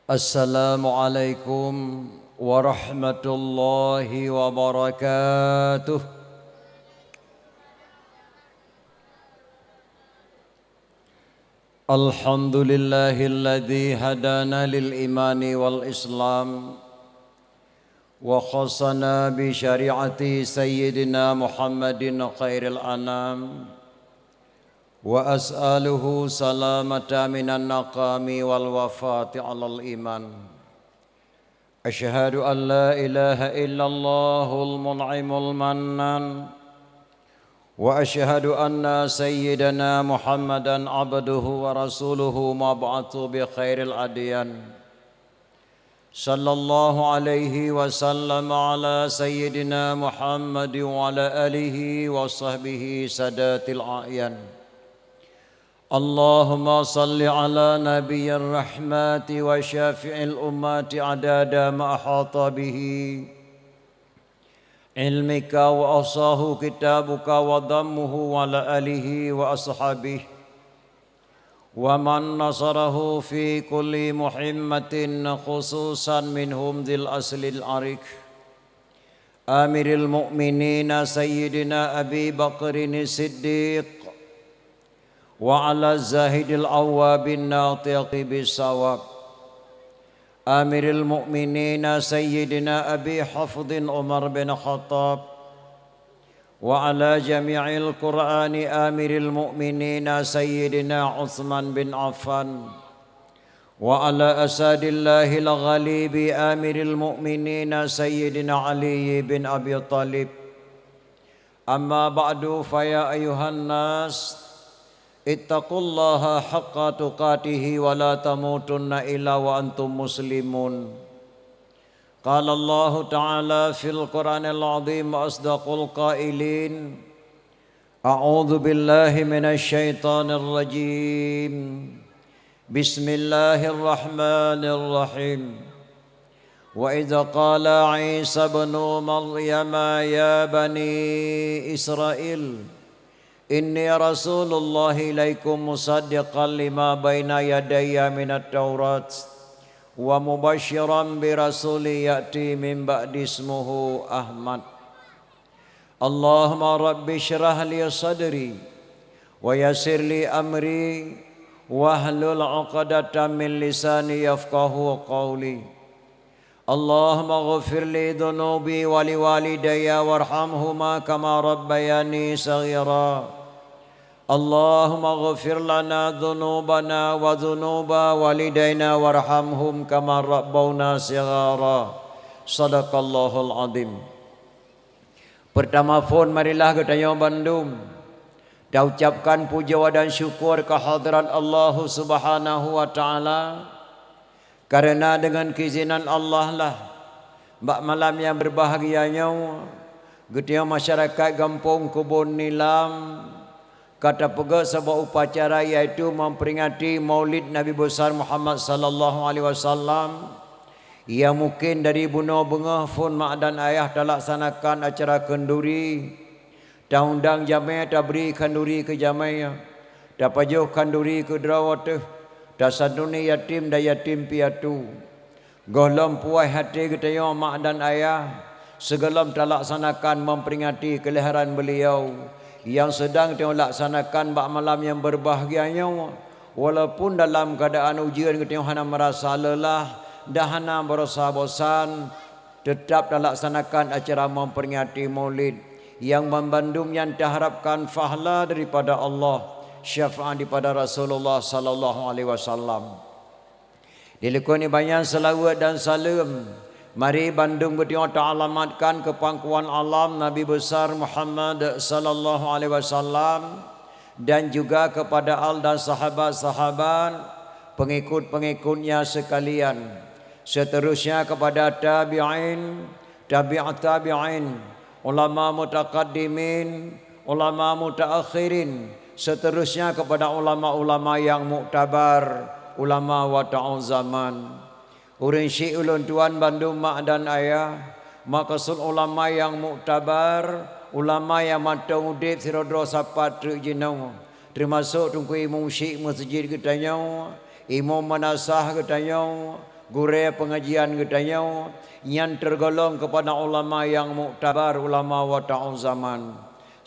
Assalamualaikum warahmatullahi wabarakatuh. Alhamdulillahilladzi hadana lil imani wal islam wa khassana bi syari'ati sayyidina Muhammadin khairil anam wa as'aluhu salamata minan naqami wal wafati alal iman. Asyhadu an la ilaha illallahul mun'imul mannan wa asyhadu anna sayyidana Muhammadan abduhu wa rasuluhu mab'athu bi khairil adyan. Sallallahu alaihi wasallam ala sayyidina Muhammad wa ala alihi wa sahbihi sadatil a'yan. Allahumma salli ala nabiyyir rahmati wa syafi'il ummati adada ma ahata bihi ilmika wa asahu kitabuka wa dammuhu wa ala alihi wa ashabihi wa man nasarahu fi kulli muhimmatin khususan minhum dhil aslil arik amiril mu'minina sayyidina Abi Bakrin Siddiq wa ala zahidil awwabin natiqi bisawab amiril mu'minina sayyidina Abi Hafdhin Umar bin Khattab wa ala jami'il Qur'ani amiril mu'minina sayyidina Uthman bin Affan wa ala asadillahil ghalibi amiril mu'minina sayyidina Ali bin Abi Talib. Amma ba'du, faya ayuhan nas ittaqullaha haqqa tuqatihi wa la tamutunna illa wa antum muslimun. Qala Allah Ta'ala fil Qur'anil Azim asdaqul qailin. A'udzu billahi minasy syaithanir rajim. Bismillahirrahmanirrahim. Wa idza qala Isa ibnu Maryam ya bani Israil inni rasulullahi ilaikum musaddiqan lima baina yadayya minat taurat wa mubasyiran bi rasuli ya'ti min ba'di ismuhu Ahmad. Allahumma rabbi syrah li sadri wa yassir li amri wahlul 'uqdatam min lisani yafqahu qawli. Allahumma ghfir li dhunubi wa li walidayya warhamhuma kama rabbayani saghira. Allahumma ghfir lana dhunubana wa dhunuba walidayna warhamhum kama rabbawna shighara. Sadaqallahul azim. Pertama pun marilah kita Bandung dah ucapkan puja dan syukur kehadrat Allah Subhanahu wa taala, karena dengan keizinan Allah lah bak malam yang berbahagianya getia masyarakat Kampung Kebun Nilam kata pega sebuah upacara yaitu memperingati Maulid Nabi besar Muhammad sallallahu alaihi wasallam yang mungkin dari bunuh bengah pun mak dan ayah telah laksanakan acara kenduri taundang jamai tabri kenduri ke jamai dapajuh kenduri ke drawat dasaduni yatim dan yatim piatu golom puai hati kita mak dan ayah segelam telah laksanakan memperingati kelahiran beliau yang sedang kita laksanakan bak malam yang berbahagianya, walaupun dalam keadaan ujian kita hana merasa lelah dah hana merasa bosan, tetap dah laksanakan acara memperingati Maulid yang membandum yang diharapkan fahla daripada Allah, syafaat daripada Rasulullah sallallahu alaihi wasallam. Dilekuni banyak selawat dan salam. Mari Bandung bertengok ta'alamatkan ke pangkuan alam Nabi besar Muhammad sallallahu alaihi wasallam dan juga kepada al dan sahabat-sahabat pengikut-pengikutnya sekalian. Seterusnya kepada tabi'in, tabi'at tabi'in, ulama mutaqaddimin, ulama mutaakhirin, seterusnya kepada ulama-ulama yang muktabar, ulama wata'u zaman. Urang syekh ulun tuan Bandung mak dan ayah, maksud ulama yang muktabar, ulama yang matang udip sirodro sapat terjinau, termasuk tungku imam syekh masjid ketanya, imam manasah ketanya, gure pengajian gedanya yang tergolong kepada ulama yang muktabar, ulama wata'u zaman.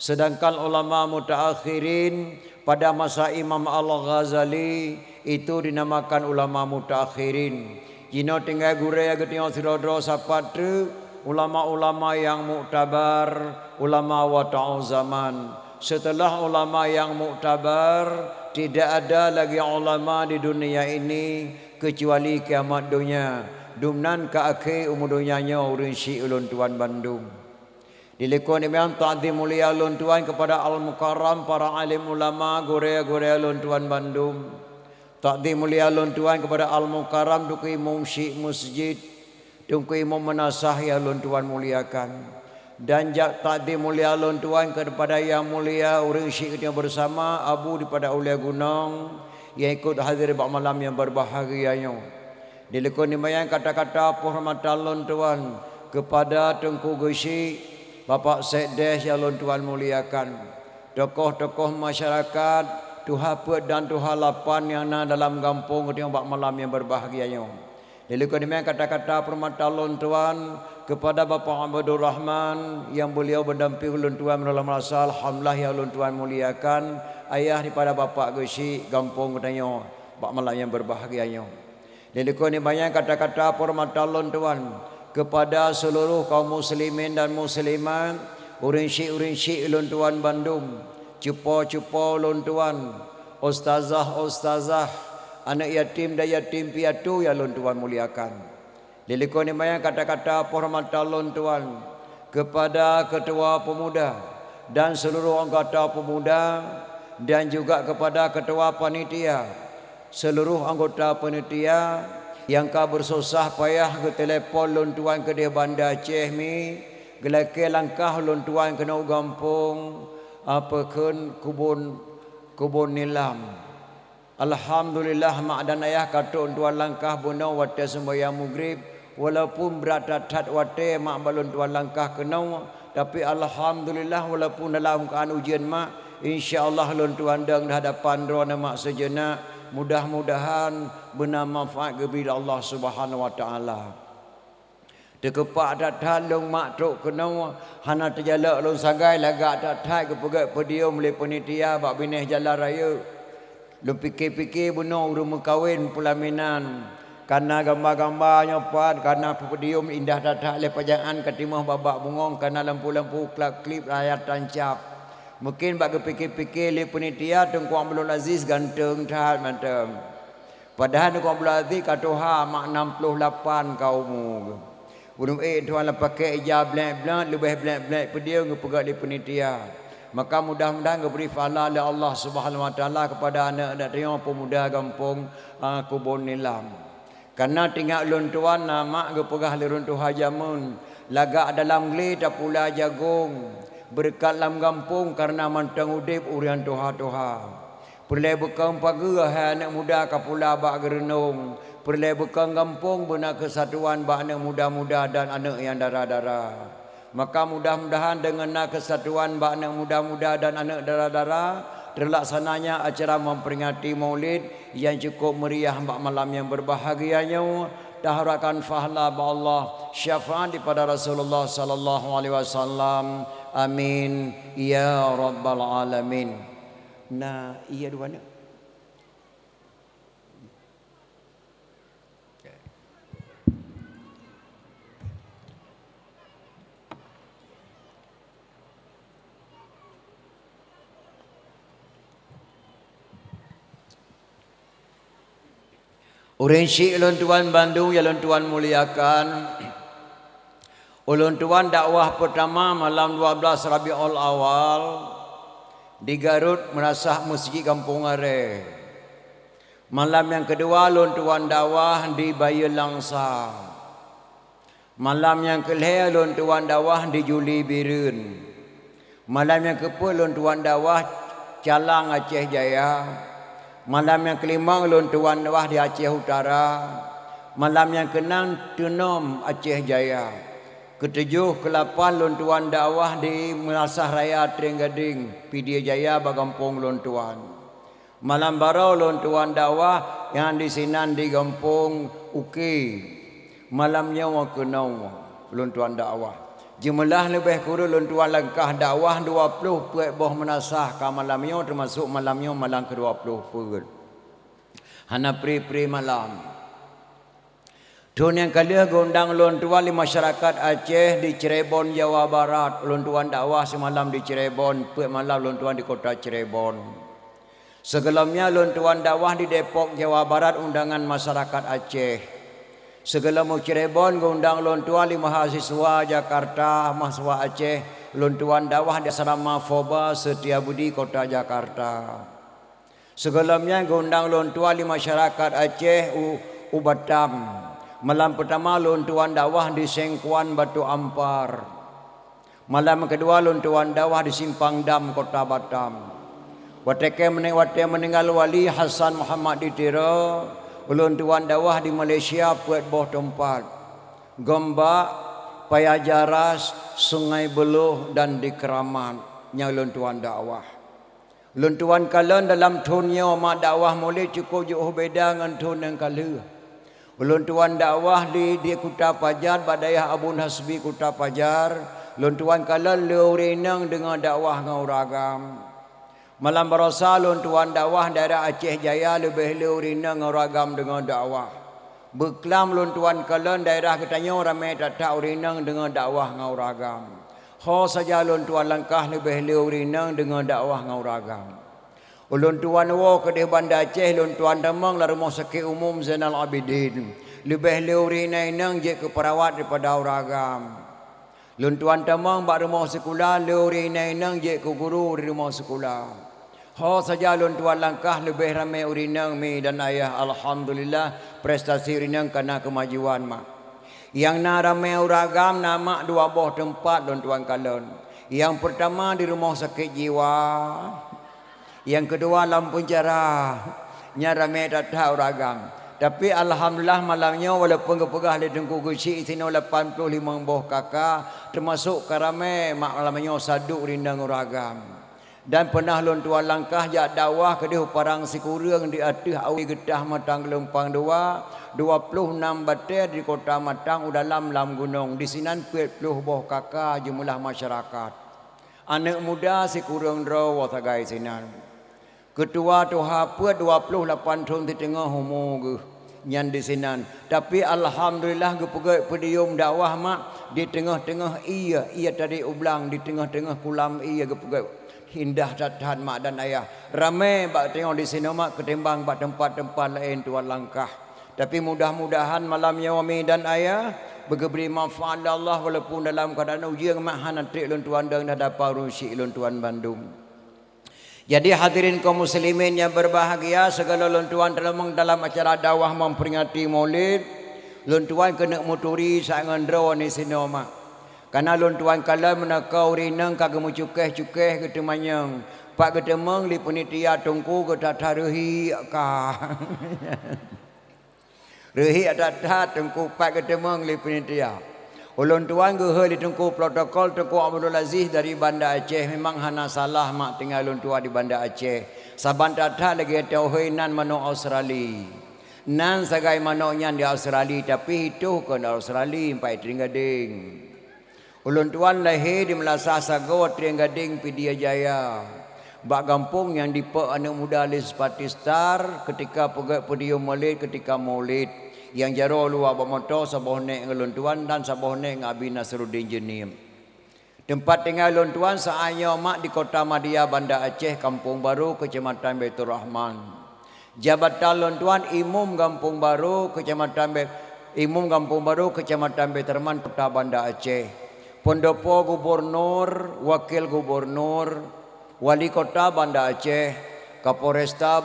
Sedangkan ulama mutaakhirin pada masa Imam Al-Ghazali itu dinamakan ulama mutaakhirin. Jino tinggal gure gedanya sirodro sapatu ulama-ulama yang muktabar, ulama wata'u zaman. Setelah ulama yang muktabar, tidak ada lagi ulama di dunia ini kecuali kiamat dunia. Dumnan ke akhir umur dunianya urun syik ulun tuan Bandung. Dilekon yang ta'zim mulia ulun tuan kepada al-mukarram para alim ulama gore-gore ulun tuan Bandung. Ta'zim mulia ulun tuan kepada al-mukarram duku imam syik masjid, duku imam menasah ya ulun tuan muliakan. Dan ta'zim mulia ulun tuan kepada yang mulia urun syik kita bersama abu daripada Ulia Gunung yang ikut hadir pada malam yang berbahagianya. Dilekoni mayang kata-kata penghormatan ulun tuan kepada Tengku Gesi, Bapak Sekdes yang ulun tuan muliakan, tokoh-tokoh masyarakat, Tuhapet dan Tuhalapan yang ada dalam kampung ketika pada malam yang berbahagianya. Dilekoni mayang kata-kata penghormatan ulun tuan kepada Bapak Abdul Rahman yang beliau mendampingi ulun tuan dalam rasa alhamdulillah yang ulun tuan muliakan, ayah daripada Bapak Gesi kampung katanya pada malam yang berbahagianya. Dilekoni banyak kata-kata penghormatan ulun tuan kepada seluruh kaum muslimin dan muslimat, urun syik ulun tuan Bandung, cupo-cupo ulun tuan, ustazah, anak yatim dan yatim piatu yang ulun tuan muliakan. Dilekoni banyak kata-kata penghormatan ulun tuan kepada ketua pemuda dan seluruh anggota pemuda dan juga kepada ketua panitia, seluruh anggota panitia yang ka bersusah payah ke telefon lun tuan ke dia Bandar Aceh mi gelake langkah lun tuan kena gampung apa kun kubun nilam. Alhamdulillah mak dan ayah katun tuan langkah buna wate sembahyang maghrib walaupun berat tat wate mak balun tuan langkah kena, tapi alhamdulillah walaupun dalam keadaan ujian mak insyaallah lun tuan dang hadapan rona mak sejenak, mudah-mudahan benar manfaat kepada Allah Subhanahu wa taala. Dekepak tat long mak tok kena hana terjalak long sagai lagak tat ke pegat pedium oleh penitia bak bineh jalan raya. Lu fikir-fikir benar urung kahwin pelaminan. Karena gambar-gambarnya pat, karena pedium indah tat le pajaan katimah babak bungong, karena lampu-lampu klip layar tancap. Mungkin bagi fikir-fikir le penitia Tengku Abdul Aziz ganteng tat mantap. Padahal Tengku Abdul Aziz katoha mak 68 kaumu. Urung tuan la pakai ijab blank lebih blank pedium ngepegat le penitia. Maka mudah-mudahan beri pahala oleh Allah Subhanahu wa taala kepada anak-anak terima pemuda kampung Kubun Nilam. Karena tinggal ulun tuan mak gepegah lirun tu hajamun lagak dalam geli tak pula jagung berkat dalam kampung karena mantang udip urian tuha-tuha. Perlai bekang pagi anak muda kapula bak gerenung. Perlai bekang kampung benar kesatuan bak anak muda-muda dan anak yang darah-darah. Maka mudah-mudahan dengan kesatuan bak anak muda-muda dan anak darah-darah terlaksananya acara memperingati Maulid yang cukup meriah bak malam yang berbahagianya. Daharakan pahala ba Allah syafaat daripada Rasulullah sallallahu alaihi wasallam. Amin ya rabbal alamin. Nah, iya dua nak. Urang syik ulun tuan Bandung yang ulun tuan muliakan. Ulun tuan dakwah pertama malam 12 Rabiul Awal di Garut merasah masjid Kampung Are. Malam yang kedua ulun tuan dakwah di Bayu Langsa. Malam yang kelima ulun tuan dakwah di Juli Birun. Malam yang ke-10 ulun tuan dakwah Calang Aceh Jaya. Malam yang kelima ulun tuan dakwah di Aceh Utara. Malam yang ke-6 Tenom Aceh Jaya. Ke-7 ke-8 ulun tuan dakwah di Melasah Raya Tenggading Pidia Jaya Bagampung ulun tuan. Malam barau ulun tuan dakwah yang di sinan di Gampung Uki. Malamnya wa kenau ulun tuan dakwah. Jumlah lebih kurang ulun tuan langkah dakwah 20 puak boh menasah ka malamnya termasuk malamnya malam ke-20 pun. Hana pri malam. Tun yang kali gondang ulun tuan di masyarakat Aceh di Cirebon Jawa Barat. Ulun tuan dakwah semalam di Cirebon, puak malam ulun tuan di kota Cirebon. Sebelumnya ulun tuan dakwah di Depok Jawa Barat undangan masyarakat Aceh. Segala Cirebon ngundang ulun tuan di mahasiswa Jakarta, mahasiswa Aceh, ulun tuan dakwah di asrama Foba Setiabudi Kota Jakarta. Sebelumnya ngundang ulun tuan di masyarakat Aceh Ubatam. Malam pertama ulun tuan dakwah di Sengkuan Batu Ampar. Malam kedua ulun tuan dakwah di Simpang Dam Kota Batam. Wateke meninggal wali Hasan Muhammad Ditiro. Ulun tuan dakwah di Malaysia buat boh tempat. Gombak, Payajaras, Sungai Beluh dan di Keramat. Nya ulun tuan dakwah. Ulun tuan kalen dalam tunnya mak dakwah mulai cukup jauh beda dengan tun yang kala. Ulun tuan dakwah di Kuta Pajar, Badayah Abun Hasbi Kuta Pajar. Ulun tuan kalen leurinang dengan dakwah ngauragam. Malam berasa ulun tuan dakwah daerah Aceh Jaya lebih leurina ngoragam dengan dakwah. Beklam ulun tuan kalen daerah Ketanyo ramai tata urinang dengan dakwah ngauragam. Ho saja ulun tuan langkah lebih leurina dengan dakwah ngauragam. Ulun tuan wo ke di Banda Aceh ulun tuan demang la rumah sakit umum Zainal Abidin. Lebih leurina inang je ke perawat daripada uragam. Ulun tuan demang bak rumah sekolah leurina inang je ke guru di rumah sekolah. Ho saja ulun tuan langkah lebih ramai urinang mi dan ayah alhamdulillah prestasi urinang karena kemajuan mak. Yang na ramai uragam nama dua buah tempat ulun tuan kalon. Yang pertama di rumah sakit jiwa. Yang kedua Lampung Cerah. Nya ramai datang uragam. Tapi alhamdulillah malamnya walaupun kepegah di Tengku Gusi sini 85 buah kakak termasuk karamai mak malamnya saduk rindang uragam. Dan pernah ulun tuan langkah jak dakwah ke dia parang sikurang di atas awi getah Matang Gelempang 2 26 batir di kota Matang dalam gunung di sinan 40 boh kakak jumlah masyarakat. Anak muda sikurang draw watagai sinan. Ketua tuha puat 28 tahun di tengah umur ge nyan di sinan. Tapi alhamdulillah ge pegai pedium dakwah mak di tengah-tengah ia tadi ublang di tengah-tengah kulam ia ge pegai indah tatahan mak dan ayah. Ramai bak tengok di sini mak ketimbang bak tempat-tempat lain tuan langkah. Tapi mudah-mudahan malamnya wami dan ayah bergeberi manfaat Allah walaupun dalam keadaan ujian mak hanatrik lun tuan dan dapat rusi lun tuan Bandung. Jadi hadirin kaum muslimin yang berbahagia, segala lun tuan dalam acara dakwah memperingati Maulid, lun tuan kena muturi sangan draw ni sini mak. Karena lun tuan kala menakau rinang kagak mucukeh-cukeh ketemanyang. Pak ketemang li penitia tungku ke tata rehi ka. Rehi tata tungku pak ketemang li penitia. Ulun tuan ge di tungku protokol Tengku Abdul Aziz dari Banda Aceh. Memang hana salah mak tinggal lun tuan di Banda Aceh. Saban tata lagi tauhid nan mano Australia. Nan sagai mano nyan di Australia tapi itu ke Australia pai Tringgading. Ulun tuan lahir di Melasah Sago Trianggading Pidia Jaya. Bak kampung yang dipe anak muda Alis Patistar ketika pegat podium Maulid ketika Maulid. Yang jaro luar bermotor saboh nek ulun tuan dan saboh nek Abi Nasruddin Jenim. Tempat tinggal ulun tuan saanya mak di Kota Madia Banda Aceh Kampung Baru Kecamatan Baitur Rahman. Jabatan ulun tuan Imum Kampung Baru Kecamatan Baitur Rahman Kota Banda Aceh. Pendopo Gubernur, Wakil Gubernur, Wali Kota Banda Aceh, Kapolresta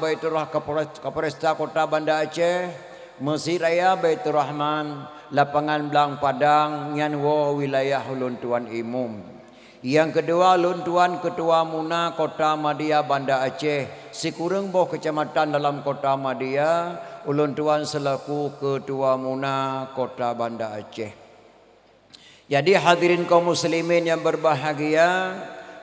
Kota Banda Aceh, Masjid Raya Baitur Rahman, Lapangan Belang Padang, Nyanwo wilayah ulun tuan Imum. Yang kedua ulun tuan Ketua Muna Kota Madia Banda Aceh, sikurang boh kecamatan dalam Kota Madia, ulun tuan selaku Ketua Muna Kota Banda Aceh. Jadi hadirin kaum muslimin yang berbahagia,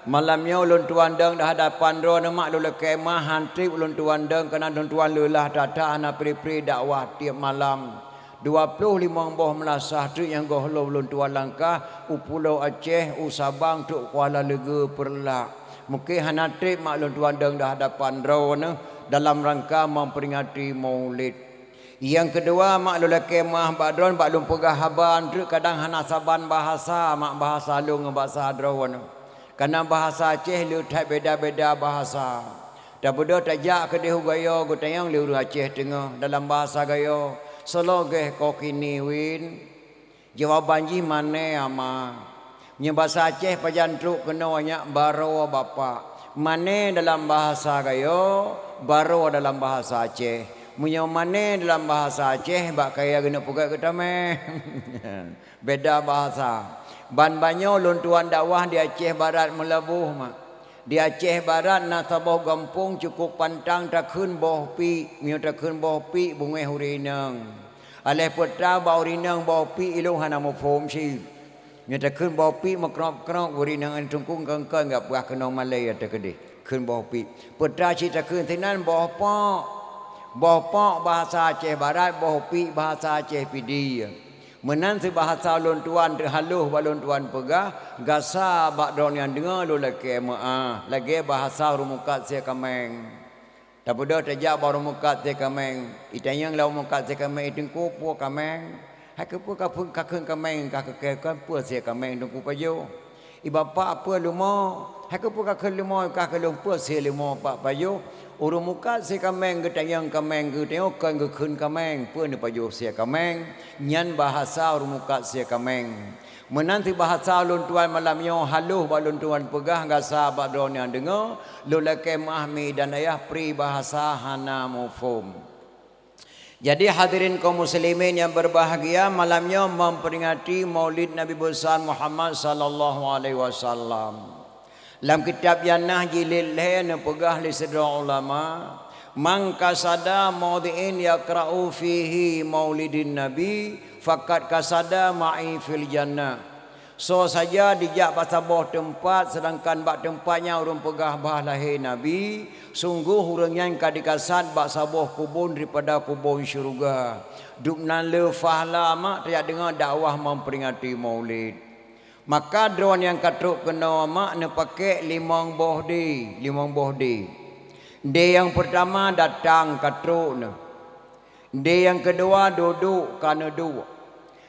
Malamnya ulun tuan deng dah hadapan ro mak lula kemah hantri ulun tuan deng kena ulun tuan lelah tata ana pri-pri dakwah tiap malam 25 boh melasah tu yang goh ulun tuan langkah Pulau Aceh Sabang tu Kuala Lega Perlak mungkin hanatri mak ulun tuan deng dah hadapan ro dalam rangka memperingati Maulid. Yang kedua mak lula kemah badron bak lum pegah haban tu kadang hana saban bahasa mak bahasa lung bahasa dron. Karena bahasa Aceh lu tak beda-beda bahasa. Dah bodoh tajak ke dia gaya go tayang lu Aceh tengah dalam bahasa gaya. Selogeh ko kini win. Jawaban ji mane ama. Nya bahasa Aceh pajantruk kena banyak baro bapa. Mane dalam bahasa gaya, baro dalam bahasa Aceh. Munya mane dalam bahasa Aceh bak kaya kena pugat ke tameh. Beda bahasa. Ban banyo lun tuan dakwah di Aceh Barat melebuh mak. Di Aceh Barat nasabah gampung cukup pantang takun boh pi, miu takun boh pi bungai hurinang. Aleh putra bau rinang boh pi ilu hana mo phom si. Miu takun boh pi makrop-krop hurinang an tungkung kengkeng gap buah kena malai ada kedih. Kun boh pi. Putra si takun tinan boh pak. Boh pak bahasa Aceh Barat, boh pi bahasa Aceh Pidi. Menanti bahasa lon tuan terhaluh balon tuan pegah gasa bak don yang dengar lu lagi lagi bahasa rumukat sia kameng tak bodoh tajak baru mukat sia kameng itanyang lau mukat sia kameng itengku pu kameng hak pu kakun kameng kakek pu sia kameng tengku payo ibapa apa lumo hak pu kakun lumo kakek pu sia lumo pak payo urung muka si kameng getayang kameng getayang kan gekun kameng pun ni pajo si kameng nyan bahasa urung muka si kameng menanti bahasa lun tuan malam yo haluh balun tuan pegah gasa badon yang dengar lulake mahmi dan ayah pri bahasa hana mufhum. Jadi hadirin kaum muslimin yang berbahagia malamnya memperingati Maulid Nabi besar Muhammad sallallahu alaihi wasallam. Dalam kitab Yanah jilid lain pegah li sedra ulama man kasada maudhi'in yaqra'u fihi maulidin nabi faqad kasada ma'i fil jannah. So saja dijak pasabah tempat sedangkan bak tempatnya urang pegah bah lahir nabi sungguh urang yang kadikasat bak sabah kubun daripada kubun syurga. Duknan le fahla mak tak dengar dakwah memperingati maulid. Maka drone yang katruk kena mak ne pakai limang boh di. Dia yang pertama datang katruk ne. Dia yang kedua duduk kana dua.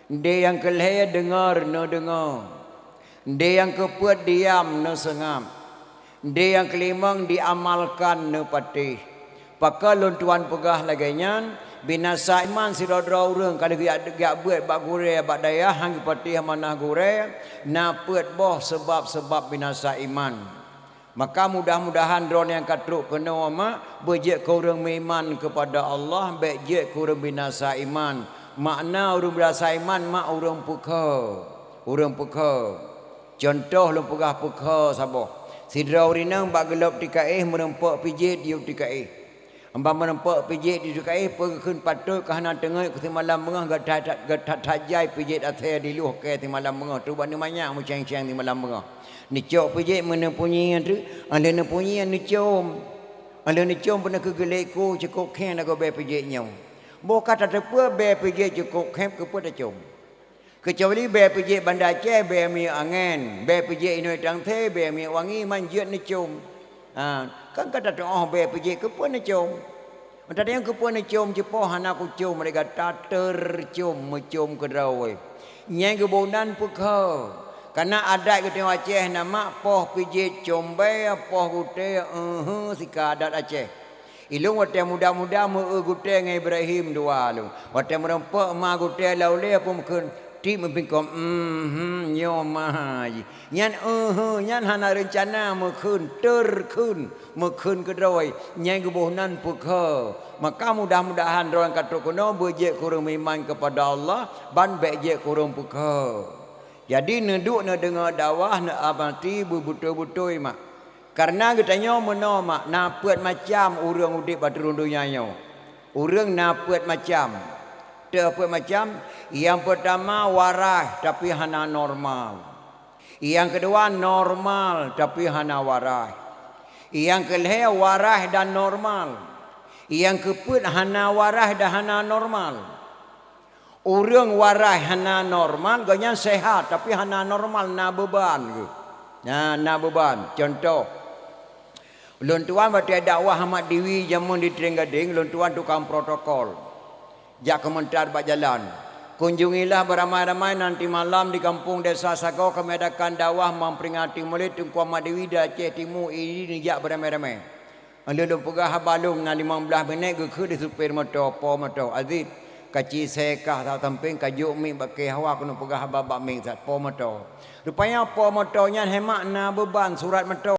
Dia yang kelih dengar ne dengar. Dia yang keempat diam ne sengam. Dia yang kelima diamalkan ne patih. Pakal lon tuan pegah lagainya binasa iman sidodra urang kada gak buat bak gure bak daya hang patih manah gure na peut boh sebab-sebab binasa iman. Maka mudah-mudahan drone yang katruk kena mak bejek ke urang iman kepada Allah bejek ke urang binasa iman. Makna urang binasa iman mak urang peka. Contoh lu pegah peka sabah. Sidra urinang bak gelap tikai merempak pijit diuk tikai. Amba menempak pijit di dukai pergi patut kahana tengah ke malam mengah gatat tajai pijit athai di luh ke ti malam mengah tu bani banyak mucang-cang di malam mengah ni cok pijit mana punyi tu anda na punyi ni cium pernah ke gelekku cukup khen aku be pijitnya bo kata tepa be pijit cukup khen ke pada cium kecuali be pijit bandar Aceh be mi angin be pijit inoi tang the be mi wangi manjut ni cium kan kata tu be pijit ke pun ni cium. Tadi yang ke pun ni cium jepoh anak ku cium mereka tater cium mencium ke drawai. Nyai ke bonan pekha. Karena adat ke tengok Aceh nama poh pijit combe poh gute sika adat Aceh. Ilung wate muda-muda mu gute ngai Ibrahim dua lu. Wate merempak ma gute laule apa mungkin ti mempingkom nyomai nyan hana rencana mekun ke droi nyai gebohnan pekha maka mudah-mudahan orang kata kono bejek kurang iman kepada Allah ban bejek kurang pekha jadi neduk ne dengar dakwah ne abati betul-betul mak karena katanya meno mak napet macam urang udip baturun dunia nyo urang napet macam apa macam yang pertama waras tapi hana normal. Yang kedua normal tapi hana warah. Yang kelih warah dan normal. Yang keput hana warah dan hana normal. Orang warah hana normal ganya sehat tapi hana normal na beban ke. Na beban. Contoh Lun tuan berada dakwah Ahmad Dewi jamun di Terengganu, lun tuan tukang protokol. Jak komentar bak jalan. Kunjungilah beramai-ramai nanti malam di kampung Desa Sagau kami adakan dakwah memperingati Maulid Tunku Ahmad Dewi di Aceh Timur ini jak beramai-ramai. Lun pegah balung na 15 minit ke di supir motor, po motor. Aziz kaci sekah tak tamping kajuk mi bakai hawa kena pegah babak mi sat po motor. Rupanya po motornya hemat na beban surat motor.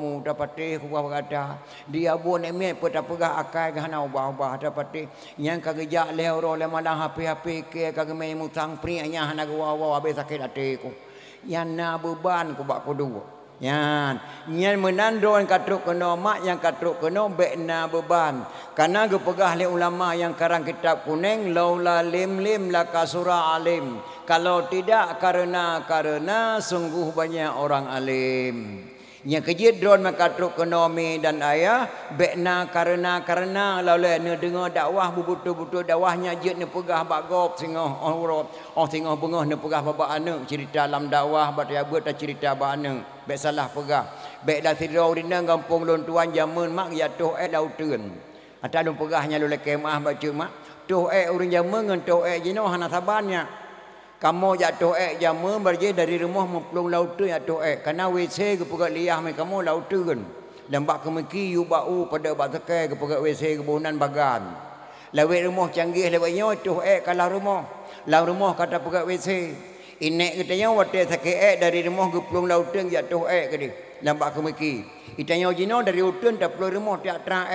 Dapati kuah berkata dia buat eme pada pegah akai gana ubah-ubah dapati yang kagejak lehoro le malang hapi-hapi ke kageme mutang pri nya hana gua habis sakit hati ku yang na beban ku bak kudu yan nyen menandon katruk kena mak yang katruk kena bek na beban karena gepegah le ulama yang karang kitab kuning laula lim la kasura alim kalau tidak karena sungguh banyak orang alim. Yang kejit drone makatruk ekonomi dan ayah bekna karena lalu ne dengar dakwah bubutu dakwahnya jit ne pegah bak gop singoh singoh bengah ne pegah babak ane cerita dalam dakwah bat ya buat cerita ba ane bek salah pegah bek dah tidur dina kampung lon tuan jamun mak jatuh lauteun ata lon pegahnya lu kemah baca mak tuh urang jamun ngan tuh jino hana sabannya. Kamu jatuh jamu berje dari rumah memplung laut tu jatuh karena WC ke pegat liah mai kamu laut tu kan lembak kemeki yu bau pada bak tekai ke pegat WC kebunan bagan lawet rumah canggih lewatnya tuh kalau rumah kata pegat WC inek katanya wate sakit dari rumah ke plung laut tu jatuh ke dia lembak kemeki itanya jino dari utun tak plung rumah tak terang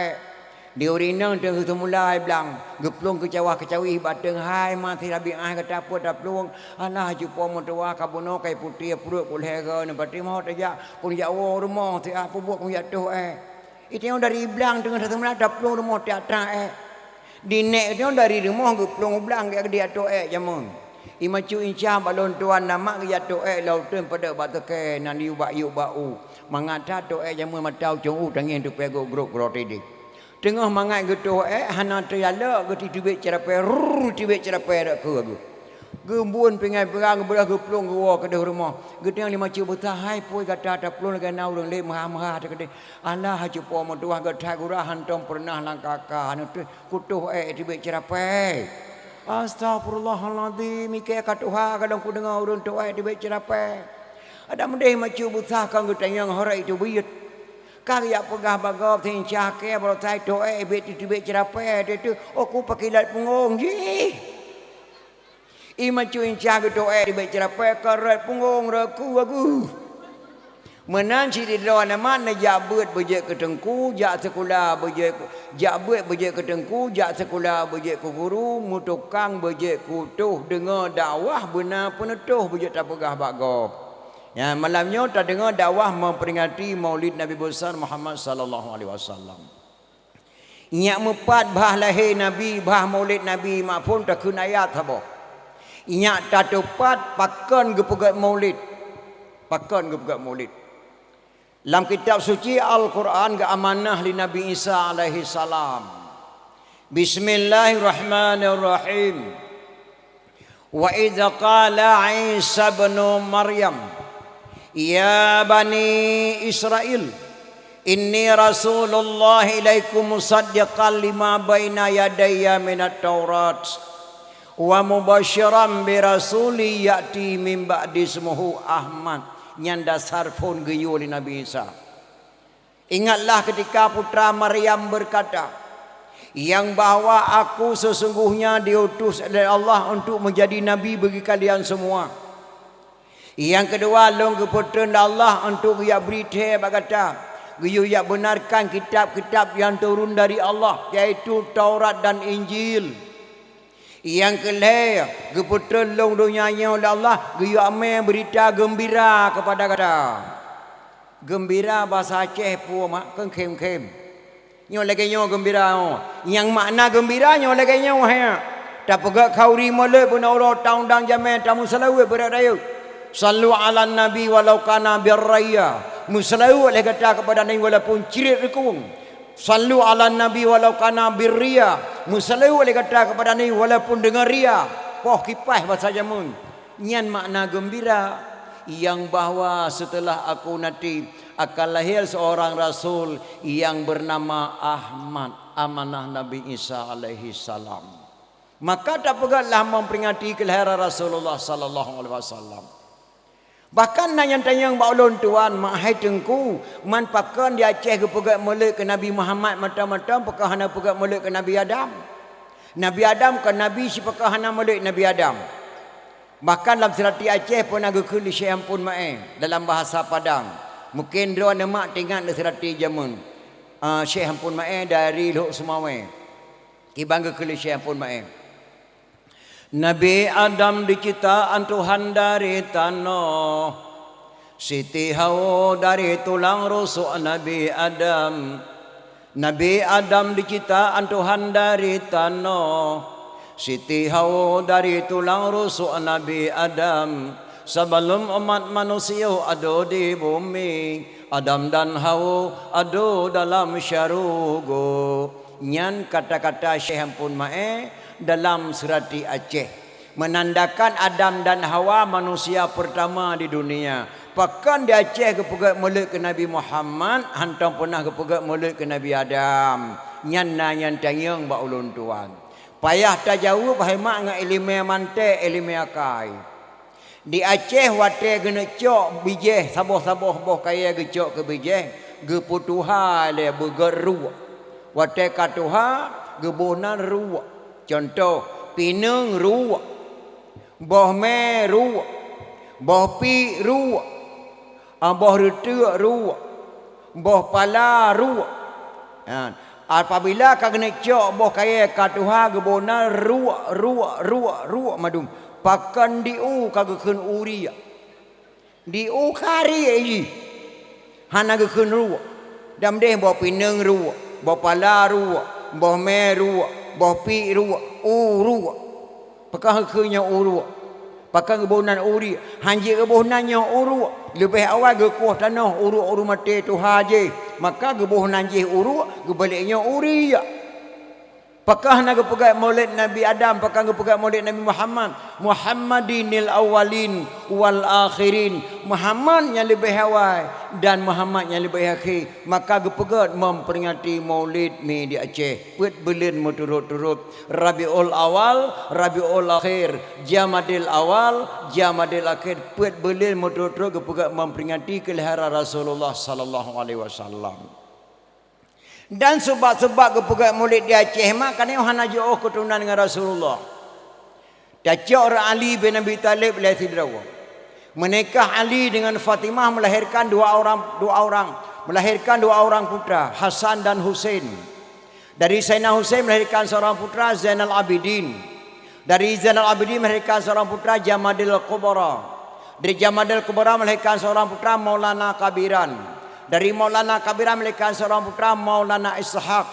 dia urinang tengah semulai bilang geplung ke cawah-kecawi bateng hai mati rabi ai kata apa dah plung alah jumpa motowa kabono kai putih perut boleh ke ne pati mau tajak pun jawa rumah ti apa buat pun jatuh itu yang dari bilang tengah semulai dah plung rumah tak terang dinek tu dari rumah geplung bilang ke dia tu jamun imacu insya balon tuan nama ke jatuh lautun pada batake nan yubak bau mangata tu jamun matau cung tangin tu pego grup roti tengah mangat gitu hana terjala geti tibik cerapai tibik cerapai dak ke aku gembun pengai perang belah geplung gua ke rumah geti yang lima cu betah hai poi kata ada plung lagi nau le mahah dak gede alah hacu po motuah gata gurahan tom pernah langkaka anu kutuh tibik cerapai astagfirullahalazim ike katuha kadang ku dengar urun tu tibik cerapai ada mendeh macu betah kan geta yang horai itu buyut karya pegah bagop tin cake bro tai to bet cerapai tu aku pakai lat punggung ji ima cuin cake to bet cerapai karat punggung raku aku Menan si di dalam nama na jak buat bejek ke tengku, jak sekolah bejek, jak buat bejek ke tengku, jak sekolah bejek ke guru, mutukang bejek ku tuh dengar dakwah benar penetuh bejek tak pegah bagop. Ya malamnya tak dengar dakwah memperingati Maulid Nabi besar Muhammad sallallahu alaihi wasallam. Inyak mepat bah lahir Nabi, bah Maulid Nabi mak pun tak kena ayat apa. Inyak tak tepat pakan ke pegat Maulid. Pakan ke pegat Maulid. Dalam kitab suci Al-Quran ke amanah li Nabi Isa alaihi salam. Bismillahirrahmanirrahim. Wa idza qala Isa bin Maryam, ya bani Israel, inni rasulullah ilaikum musaddiqan lima baina yadayya minat Taurat wa mubasyiran bi rasuli ya'ti min ba'di ismuhu Ahmad. Yang dasar pun geyu oleh Nabi Isa. Ingatlah ketika putra Maryam berkata, yang bahawa aku sesungguhnya diutus oleh Allah untuk menjadi Nabi bagi kalian semua. Yang kedua, long keputusan Allah untuk ia berita berkata, geyu ia benarkan kitab-kitab yang turun dari Allah, yaitu Taurat dan Injil. Yang kelima, keputusan long dunianya oleh Allah, geyu ame berita gembira kepada kata. Gembira bahasa Aceh pu mak kem. Nyo lagi nyo gembira. Yang makna gembira nyo lagi nyo ha. Tak pegak kauri mole pun Allah taundang jamen tamu selawe beradayu. Sallu ala nabi walau kana birraya. Musalawu oleh kata kepada nabi walaupun cirit rekung. Sallu ala nabi walau kana birria. Musalawu oleh kata kepada nabi walaupun dengar ria. Poh kipas bahasa jamun. Nyan makna gembira yang bahawa setelah aku nanti akan lahir seorang rasul yang bernama Ahmad, amanah Nabi Isa alaihi salam. Maka tak pegatlah memperingati kelahiran Rasulullah sallallahu alaihi wasallam. Bahkan nanyang-tanyang baulun tuan mak hai tengku man pakan dia Aceh ke pegat molek ke Nabi Muhammad mata-mata pakahana pegat molek ke Nabi Adam. Nabi Adam ke Nabi si pakahana molek Nabi Adam. Bahkan dalam serati Aceh pun ada kuli Syekh Ampun Mae dalam bahasa Padang. Mungkin dia nama tengah di serati jamun. Syekh Ampun Mae dari Luk Semawe. Kibangga kuli Syekh Ampun Mae. Nabi Adam diciptaan Tuhan dari tanah. Siti Hawa dari tulang rusuk Nabi Adam. Nabi Adam diciptaan Tuhan dari tanah. Siti Hawa dari tulang rusuk Nabi Adam. Sebelum umat manusia ada di bumi, Adam dan Hawa ada dalam syurga. Nyan kata-kata Syekh Ampun Mae dalam serati Aceh menandakan Adam dan Hawa manusia pertama di dunia. Pakan di Aceh ke pegat molek ke Nabi Muhammad, hantam pernah ke pegat molek ke Nabi Adam. Nyan tanyang ba ulun tuan. Payah tak jauh bahai mak ngak ilmu mante ilmu akai. Di Aceh wate gena cok bijeh saboh-saboh boh kaya gecok ke bijeh ge putuha le begeru. Wate katuha ge bonan ruwa. Contoh, pinang ruwa, boh me ruwa, boh pi ruwa, boh retuk ruwa, boh pala ruwa. Apabila kagak cok boh kaya katuha gebona ruwa madum. Pakan diu kagak kun uria. Diu kari aji. Hana kagak ruwa. Dam deh boh pinang ruwa, boh pala ruwa, boh me ruwa. Boh pi ruwa, ruwa. Pakah kenya ruwa. Pakah kebonan uri. Hanji kebonannya ruwa. Lebih awal ke kuah tanah uru mati tu haji. Maka kebonan je ruwa, kebaliknya uri ya. Pakah nak pegat maulid Nabi Adam, pakah pegat maulid Nabi Muhammad. Muhammadinil awalin wal akhirin. Muhammad yang lebih awal dan Muhammad yang lebih akhir. Maka pegat memperingati maulid mi di Aceh. Put belin turut-turut. Rabiul awal, Rabiul akhir. Jamadil awal, Jamadil akhir. Put belin turut-turut pegat memperingati kelahiran Rasulullah sallallahu alaihi wasallam. Dan sebab-sebab kepegat maulid di Aceh mak kan hana jauh keturunan dengan Rasulullah. Dacok Ali bin Abi Talib lahir sidrawa. Menikah Ali dengan Fatimah melahirkan dua orang putra, Hasan dan Husain. Dari Sayyidina Husain melahirkan seorang putra, Zainal Abidin. Dari Zainal Abidin melahirkan seorang putra, Jamadil Kubra. Dari Jamadil Kubra melahirkan seorang putra, Maulana Kabiran. Dari Maulana Kabiran melahirkan seorang putra, Maulana Ishaq.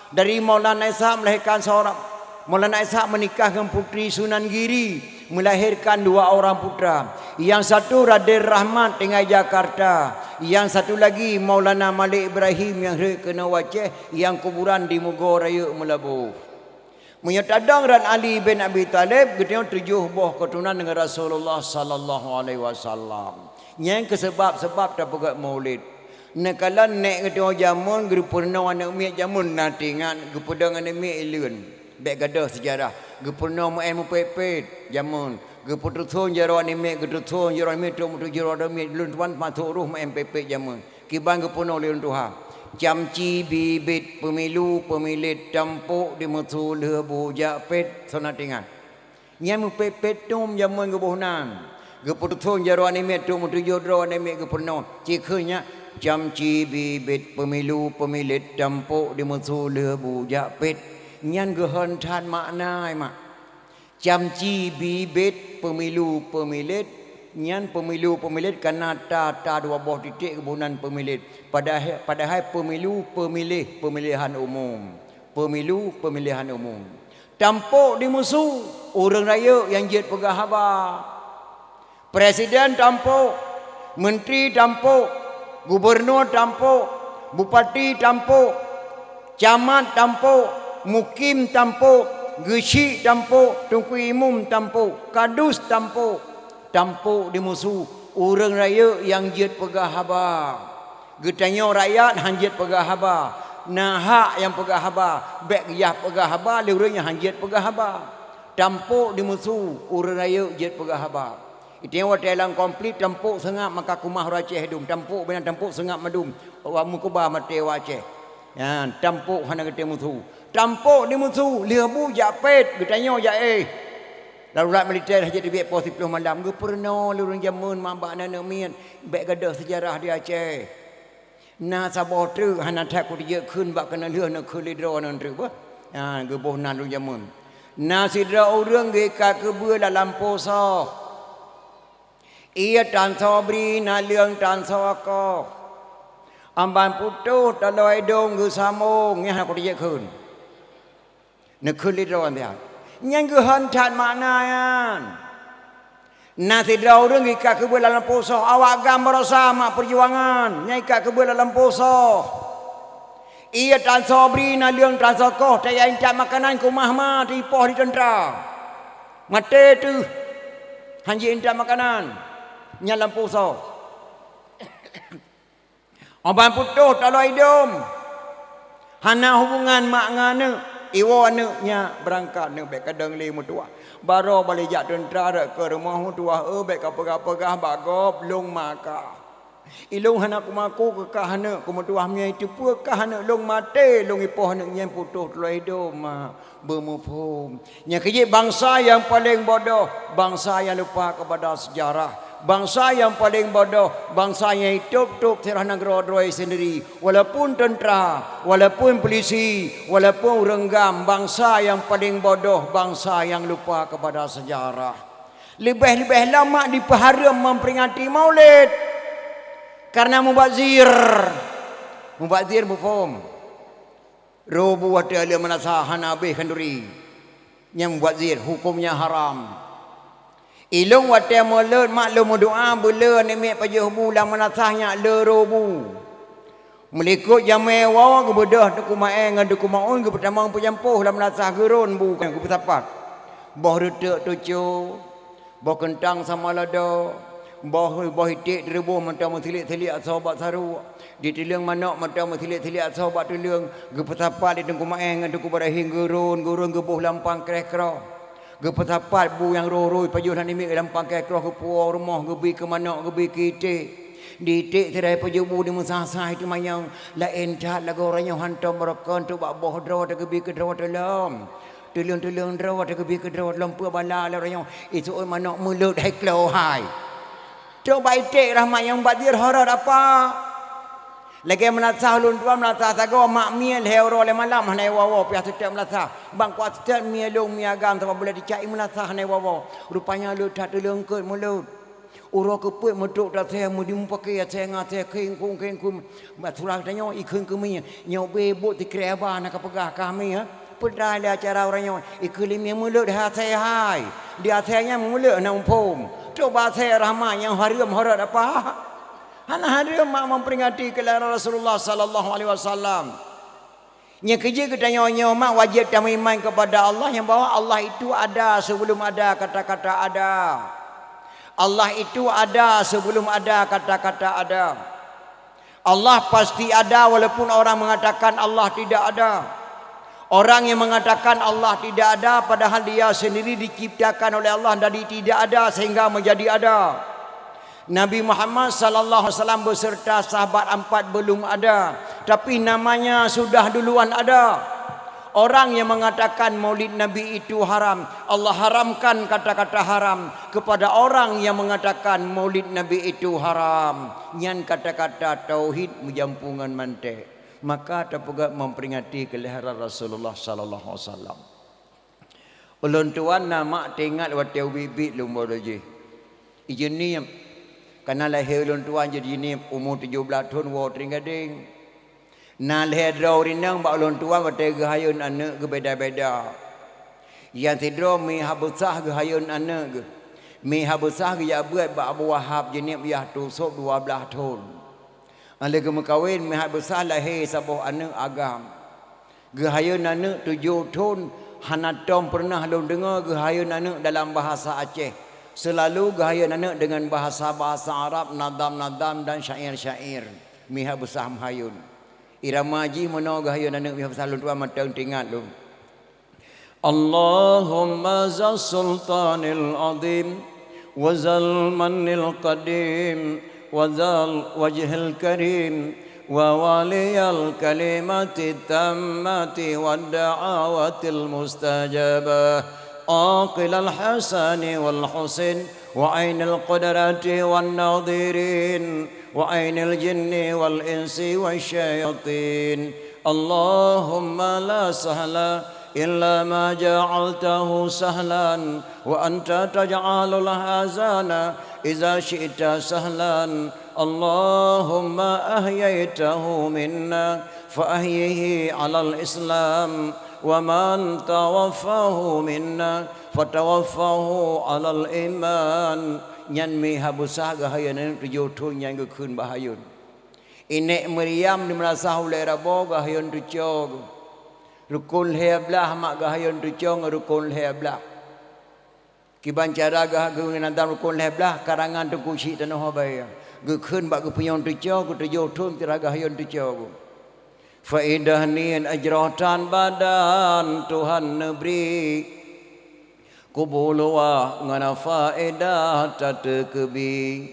Dari Maulana Ishaq melahirkan Maulana Ishaq menikah dengan putri Sunan Giri, melahirkan dua orang putra. Yang satu Raden Rahmat tinggal Jakarta, yang satu lagi Maulana Malik Ibrahim yang kena Aceh, yang kuburan di Mugo Raya Melabuh. Menyatadang dan Ali bin Abi Talib kita 7 buah keturunan dengan Rasulullah sallallahu alaihi wasallam. Yang ke sebab tak pegat maulid. Nakalan nek kita jamun gerupurna anak mi jamun natingan gepudang anak mi ilun. Bek gadah sejarah. Gepurna mu pepet jamun. Gepututhon jaro anak mi getuthon jaro mi tu jaro mi lun tuan masuk ruh mu pepet jamun. Kibang gepurna leun Tuhan. Camci bibit pemilu pemilit tampuk di mutu lebu japet sonatingan. Nyam pepet tum jamun gebuhnan. Gepututhon jaro anak mi tu mutu jaro anak mi gepurna. Cikunya camci bibit pemilu pemilit tampuk di mutu lebu japet. Nyan gehentan makna mak. Camci bibit pemilu pemilit, nyan pemilu pemilit karena ta dua buah titik kebunan pemilit. Padahal pemilu pemilihan umum. Pemilu pemilihan umum. Tampuk di musuh orang raya yang jet pegah haba. Presiden tampuk, menteri tampuk, gubernur tampuk, bupati tampuk, camat tampuk, mukim tampuk, gesi tampuk, tunku imum tampuk, kadus tampuk. Tampuk di musuh orang raya yang jet pegah haba. Getanya rakyat hanjit pegah haba. Nahak yang pegah haba, bek yah pegah haba, luranya hanjit pegah haba. Tampuk di musuh orang raya jet pegah haba. Itu yang watelang komplit tampuk sengap maka kumah Aceh hidung. Tampuk benar tampuk sengap madum. Wamu kubah mate Aceh. Ya, tampuk hana kete musuh. Tampuk di musuh lebu japet getanya jae. Darurat militer saja di biak pos 10 malam. Gue pernah lurung jamun mambak nana mian. Baik gadah sejarah di Aceh. Na sabah tu hana tak ku dia kun bak kena leh nak kulidro nan tu bah. Ha gue boh nan lurung jamun. Na sidra orang ge ka ke bue dalam poso. Ia tan sobri na leung tan soko. Amban putuh taloi dong gue samong nya ku dia kun. Nak kulidro dia. Yang gehantat maknayan. Nanti orang ikat ke dalam poso. Awak gambar sama perjuangan. Yang ikat ke dalam poso. Ia tan sobri na leung tan sokoh. Taya incat makanan kumah ma. Tipoh di tentera. Mati tu. Hanji incat makanan. Nyalam poso. Abang putuh talo hidung. Hana hubungan mak ngana. Iwa anaknya berangkat nak baik kadang le mutua. Baro balik jak tentera ke rumah mutua. Baik apa-apa bagop long maka. Ilung hana kumaku ke kahana kumutua nya itu pu kahana long mate long ipoh anaknya putuh telai dom bermufhum. Nya kejip bangsa yang paling bodoh, bangsa yang lupa kepada sejarah. Bangsa yang paling bodoh, bangsa yang hidup serah negara droi sendiri. Walaupun tentera, walaupun polisi, walaupun renggam, bangsa yang paling bodoh, bangsa yang lupa kepada sejarah. Lebih-lebih lama dipahara memperingati Maulid karena mubazir. Mubazir bufum. Robu wate alia menasahan abih kanduri. Yang mubazir hukumnya haram. Ilung wate molen maklum doa bela nemek pajah bulan menasahnya le robu. Melikut jamai wawa ke bedah tu kumae ngan tu kumaun ke pertama penyampuh dalam menasah gerun bukan ke petapat. Boh retek tucu, boh kentang sama lada, boh hitik rebuh mata mutilik-tilik sahabat saru. Di tiling manok mata mutilik-tilik sahabat tiling ke petapat di tu kumae ngan tu kubarahin gerun ke boh lampang kreh-kreh. Gepetapat bu yang roh-roh pajuhan ini dalam pakai keroh ke puau rumah gebi ke mana gebi ke itik ditik tirai pajubu di musasah itu mayang lain cat lagu orang yang hantar mereka untuk bawa draw tak gebi ke draw dalam tulung draw tak gebi ke draw dalam pua bala orang yang itu mana mulut hai kelau hai Coba itik rahmat yang badir horor apa? Lagi menasah lun tua menasah sago mak miel hero le malam hanai wawo pihak setiap menasah. Bang kuat setiap mielung miagam tak boleh dicai menasah hanai wawo. Rupanya lu tak terlengkut mulut. Uro keput meduk dah saya mudi mupakai saya ngate kengkung. Maturah tanya ikun kemi nyau bebot di kereba nak pegah kami ya. Pedai le acara orangnya ikulim yang mulut dah saya hai. Dia saya mulut nak umpum. Coba saya rahmat yang haram horor apa? Hana haram mak memperingati kelahiran Rasulullah sallallahu alaihi wasallam. Nya kerja kita nyonya mak wajib kita beriman kepada Allah yang bahwa Allah itu ada sebelum ada kata-kata ada. Allah itu ada sebelum ada kata-kata ada. Allah pasti ada walaupun orang mengatakan Allah tidak ada. Orang yang mengatakan Allah tidak ada padahal dia sendiri diciptakan oleh Allah dari tidak ada sehingga menjadi ada. Nabi Muhammad sallallahu alaihi wasallam beserta sahabat 4 belum ada, tapi namanya sudah duluan ada. Orang yang mengatakan maulid Nabi itu haram, Allah haramkan kata-kata haram kepada orang yang mengatakan maulid Nabi itu haram. Nyan kata-kata tauhid menjampungan mantek. Maka terpegat memperingati kelahiran Rasulullah sallallahu alaihi wasallam. Ulun tuan nama tengok watau bibit lumba doji. Ijeni karena lahir ulun tuan jadi ni umur 17 tahun wa tringgading. Na lahir draw rinang ba ulun tuan watau gahayun anak ke beda-beda. Yang tidro mi habusah gahayun anak ke. Mi habusah ke ya buat ba Abu Wahab jenis ya tusuk 12 tahun. Ala gema kawin mihak besar lahir sabuh anak agam. Gehayun anak 7 tahun hanatom pernah lu dengar gehayun anak dalam bahasa Aceh. Selalu gehayun anak dengan bahasa-bahasa Arab, nadam-nadam dan syair-syair. Mihak besar mahayun. Irama haji mana gehayun anak mihak besar lu tua matang tingat lu. Allahumma zal sultanil azim wa zal manil qadim وذا الوجه الكريم ووالي الكلمة التامة والدعوة المستجابة عاقل الحسن والحسن وعين القدرة والناظرين وعين الجن والإنس والشياطين اللهم لا سهل إلا ما جعلته سهلا وأنت تجعل الحزن إذا شئت سهلا اللهم أحييته منا فأحيه على الإسلام ومن توفاه منا فتوفاه على الإيمان ننمي habusah gahayan 7 tahun yang gekun bahayun. Inek Maryam dimerasah oleh rabo gahayan 7. Rukun heblah mak gahayan 7 rukun heblah. Kiban cara gah guna dalam rukun heblah karangan tu kusi tanah habaya. Gekun bak kepunyong 7 ku 7 tahun tira gahayan 7. Faidah nian ajratan badan Tuhan negeri kubulwa ngana faedah tatekebi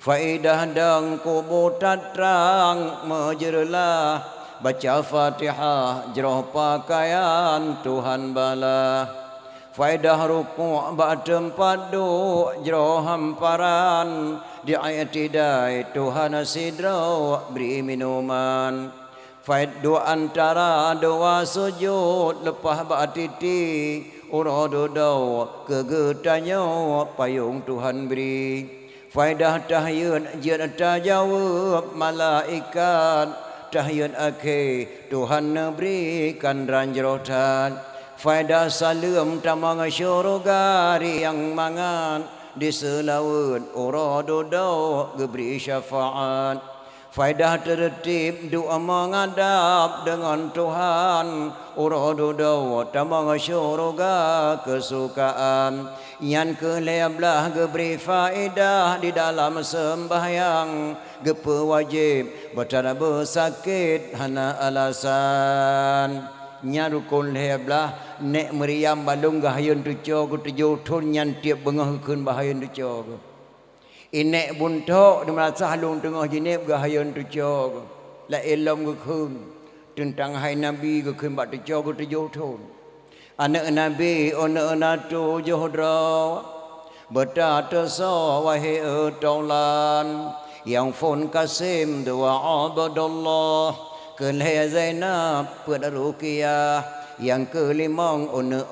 faedah dang kubu tatrang majerlah baca Fatihah jroh pakaian Tuhan bala faedah ruku' ba tempat duk jroh hamparan di ayatidai Tuhan sidro beri minuman faid dua antara dua sujud lepas batiti uradu daw kegetanyo payung Tuhan beri faedah tahyun jian tajawab malaikat tahyun akhir Tuhan berikan ranjrotan faedah salam tamang syurgari yang mangan di selawat uradu daw geberi syafaat faedah tertib doa menghadap dengan Tuhan uradu daw tamang syurga kesukaan yang ke-11 geberi faedah di dalam sembahyang gepe wajib bertanda bersakit hana alasan nyarukun heblah nek Maryam balung gahayun 7 tahun nyan tiap bengah keun bahayun 7 inek buntok di merasa halung tengah jinib gahayun 7 la ilmu gekun tentang hai nabi gekun bak 7 tahun anak nabi anak tu johdra bertata wahai taulan yang phone Kasim dua Abdullah kelih Zainab pada Ruqyah yang kelima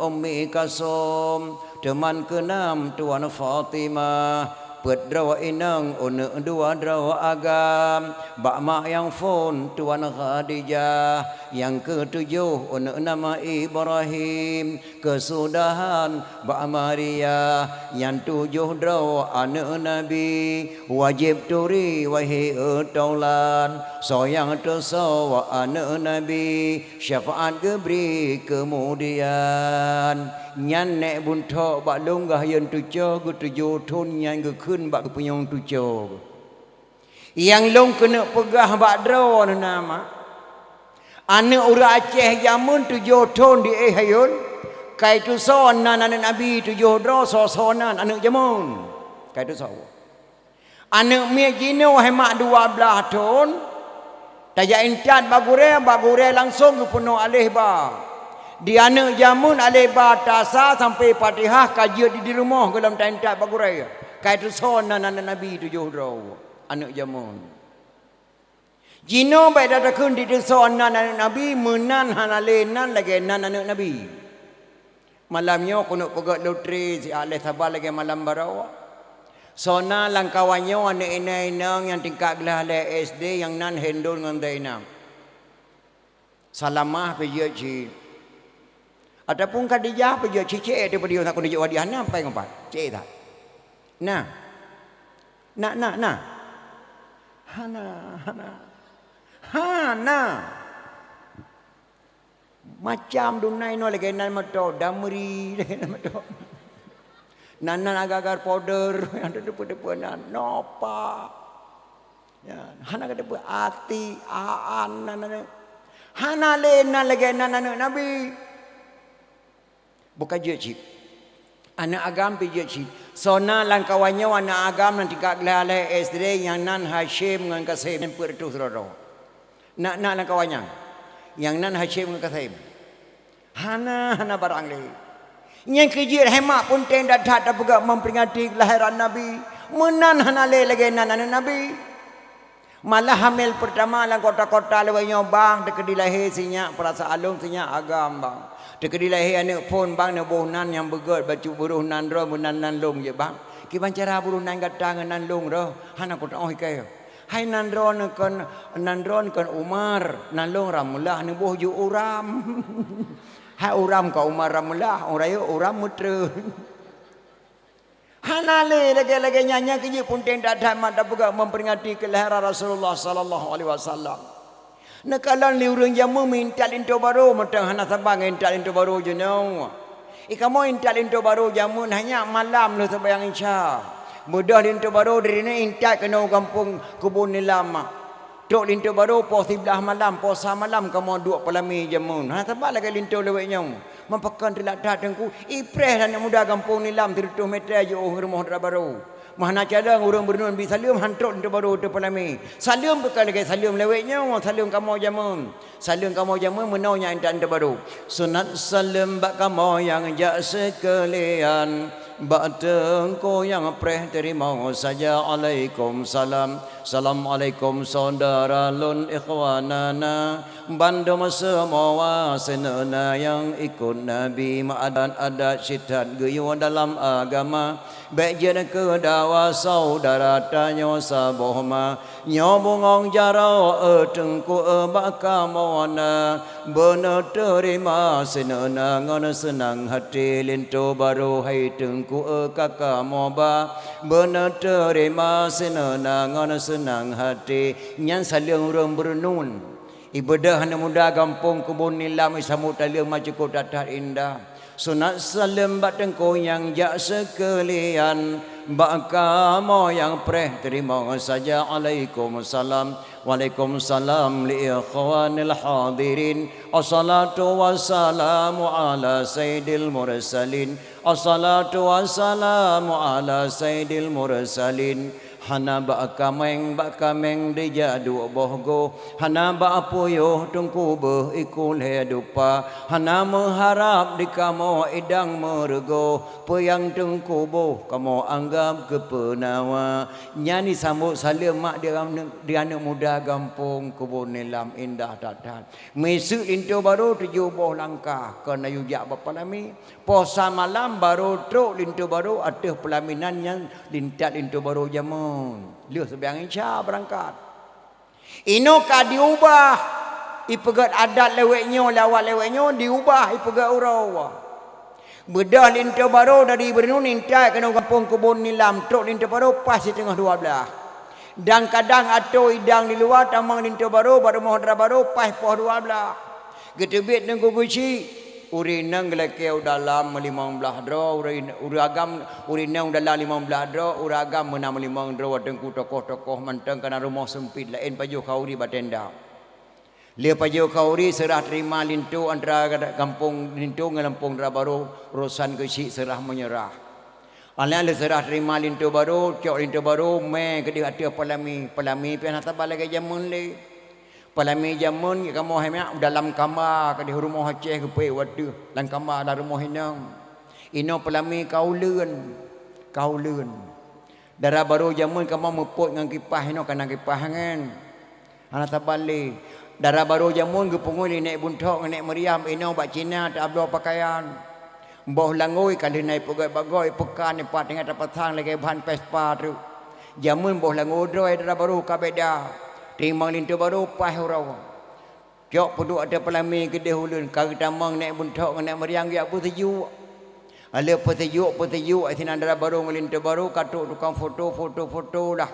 Ummi Kasum teman keenam Tuan Fatimah Pedrawa inang dua drawa agam Bak mak yang phone Tuan Khadijah yang ketujuh nama Ibrahim kesudahan Bak Maria yang tujuh drawa anak Nabi wajib turi wahai taulan soyang tersawa anak Nabi syafaat gebri kemudian nyan nek buntok bak longgah yang tujuh ketujuh thun nyan ke khun bak penyong tujuh yang long kena pegah bak draw nama anak ura Aceh jamun tujuh thun di hayun kai tu son anak Nabi tujuh draw sosonan anak jamun kai tu saw anak mie jino hemak 12 thun tajak intat bagure langsung ke penuh alih ba di anak jamun alih batasa sampai Fatihah kajian di rumah ke dalam taintat bagurai kai tu sonan anak Nabi tujuh draw anak jamun jino baik datakun di sonan anak Nabi menan hanalenan lagi nan anak Nabi malamnya aku nak pegat loteri si alih sabar lagi malam barawa sona langkawannya anak inang yang tingkat gelah SD yang nan hendon dengan dainam salamah pergi ataupun Khadijah pergi cicik daripada dia nak kunjuk wadiah nak apa yang cik tak nah hana macam dunai no lagi nan mato damri lagi nan mato nan agar powder yang ada depan nopa ya hana kata ati aan hana lena lagi nan Nabi bukan jecik anak agam pi jecik sona langkawannya anak agam nanti kak lale SD yang nan Hashim dengan Kasim yang pertu saudara nak langkawannya yang nan Hashim dengan Kasim hana barang le yang kejir hemat pun tendat tak pegak memperingati kelahiran Nabi menan hana le lagi nan Nabi malah hamil pertama lang kota-kota lewanya bang dekat dilahir sinyak perasa alung sinyak agam bang dekat dilahir anak pun bang nak bohnan yang begot baju buruh nan ro nan long je bang ki bancara buruh nan gatang nan long ro hana kota oi kai hai nan ro kan Umar nan long ramullah ni boh ju uram hai uram ka Umar ramullah orang uram mutra hanale lagi nyanyi ke pun tidak ada mata buka memperingati kelahiran Rasulullah sallallahu alaihi wasallam. Nakalan liurang jamu minta into baru matang hana sabang minta into baru jenau. Ikamu minta into baru jamu hanya malam lu sebayang insya. Mudah into baru dari ni inta kena kampung kebun lama. Tok linto baru pos 11 malam, pos malam kamu duk pelami jamun. Ha sebab lagi linto lewek nyong. Mampakan telah datangku ipreh dan muda kampung nilam 300 meter je rumah baru. Mana cadang urang bernun bi salim hantrok linto baru tu pelami. Salim bukan lagi salim lewek nyong, salim kamu jamun. Salim kamu jamun menaunya intan baru. Sunat salim bak kamu yang jak sekalian. Bateng ko yang preh terima saja alaikum salam. Assalamualaikum saudara lun ikhwanana bandum semua senena yang ikut Nabi ma'adan adat syidat geyu dalam agama baik jen ke dawa saudara tanyo sabohma nyobongong jaro tengku baka mawana benar terima senena ngon senang hati linto baru hai tengku kakak moba benar terima senena ngon senang hati nyan saling urang bernun ibadah hana muda kampung kebun nilam isamu talim macukup datar indah sunat salam bateng ko yang jak sekalian baka mo yang preh terima saja alaikum salam waalaikumsalam li ikhwanil hadirin assalatu wassalamu ala sayyidil mursalin assalatu wassalamu ala sayyidil mursalin hana ba kameng deja du bohgo hana ba apoyo tungku be ikul hedupa hana mengharap di kamo idang mergo peyang tungku bo kamo anggap kepenawa nyani sambut salim mak dia anak muda gampung kebun nilam indah tadan mesu lintu baru 7 langkah kena yujak bapa lami posa malam baru truk lintu baru ada pelaminan yang lintat lintu baru jamun lihat sebiang insya berangkat ino ka diubah ipegat adat leweknya lawat leweknya diubah ipegat urawa bedah lintu baru dari bernun intai kena kampung kebun nilam truk lintu baru pas di tengah 12 dan kadang atau idang di luar tamang lintu baru mau baru pas poh 12 getebit nengku guci urinang gelekeu dalam 15 dro uragam urinang dalam 15 dro uragam menam 5 dro dengku tokoh-tokoh manteng kana rumah sempit lain paju kauri batenda lia paju kauri serah terima lintu antara kampung lintu dengan kampung baru urusan kecil serah menyerah alih serah terima lintu baru cok lintu baru me gede hati pelami pian hata balik jamun le palami jamun kamu hanya dalam kamar ke di rumah Aceh ke pe wadu dalam kamar dalam rumah ino palami kauleun darah baru jamun kamu meput dengan kipas ino kana kipas ngan ana tabali darah baru jamun gepungui naik buntok naik meriam ino bak Cina tak abdo pakaian boh langoi kali naik pegoi pekan ni pat dengan tapatang lagi bahan pespa tu jamun boh langoi droi darah baru kabeda timbang lintu baru pas urau jok peduk ada pelami gede hulun kaki tamang naik buntok naik meriang ya peteju ala peteju asin andara baru ngelintu baru katuk tukang foto dah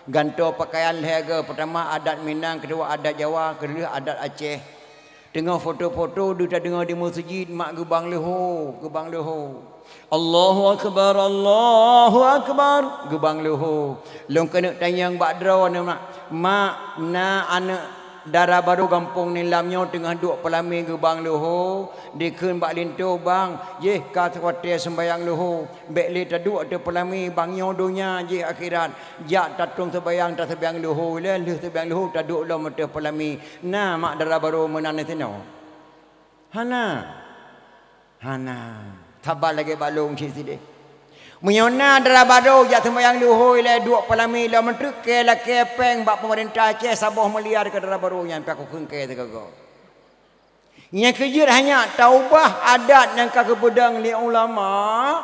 ganto pakaian lega pertama adat Minang kedua adat Jawa kedua adat Aceh tengah foto dia dengar di masjid mak gebang leho Allahu akbar gebang leho long kena tanyang bakdraw mak na anak darah baru kampung nilamnya tengah duk pelami gebang leho dikeun bak lintu bang ye ka kuatir sembayang leho bek le taduk ada pelami bangnya dunia je akhirat jak tatung sembayang tak sembayang leho le sembayang leho taduk lo mata pelami na mak darah baru menane tino hana tabal lagi balung sisi deh menyona darah baru jak sembayang leho le duk pelami lo mentruk ke la kepeng bak pemerintah Aceh Sabah meliar ke darah baru yang pak kengke tegago nya kejir hanya taubah adat yang kagak bedang li ulama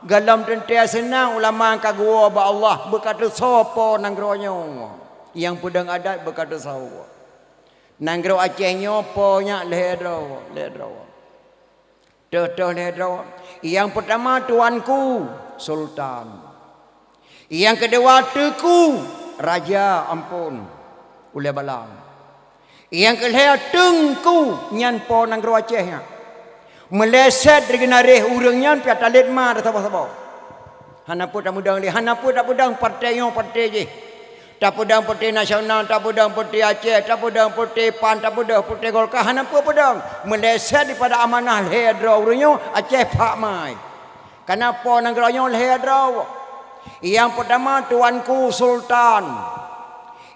galam tentia senang ulama kagua ba Allah berkata sopo nangronyo yang pedang adat berkata sawo nanggro Acehnya ponya ledro ledro yang pertama tuanku sultan yang kedua teku raja ampun ule balang yang kelihatan tengku nyan po nang gro Acehnya meleset dari nareh urangnya piata letma dah sabah hanapu tak mudang li hanapu tak pedang partai je tak pedang partai nasional tak pedang partai Aceh tak pedang partai PAN tak pedang partai Golkar hanapu pedang meleset daripada amanah lehedra urangnya Aceh pak mai kenapa nang gro nya lehedra yang pertama tuanku sultan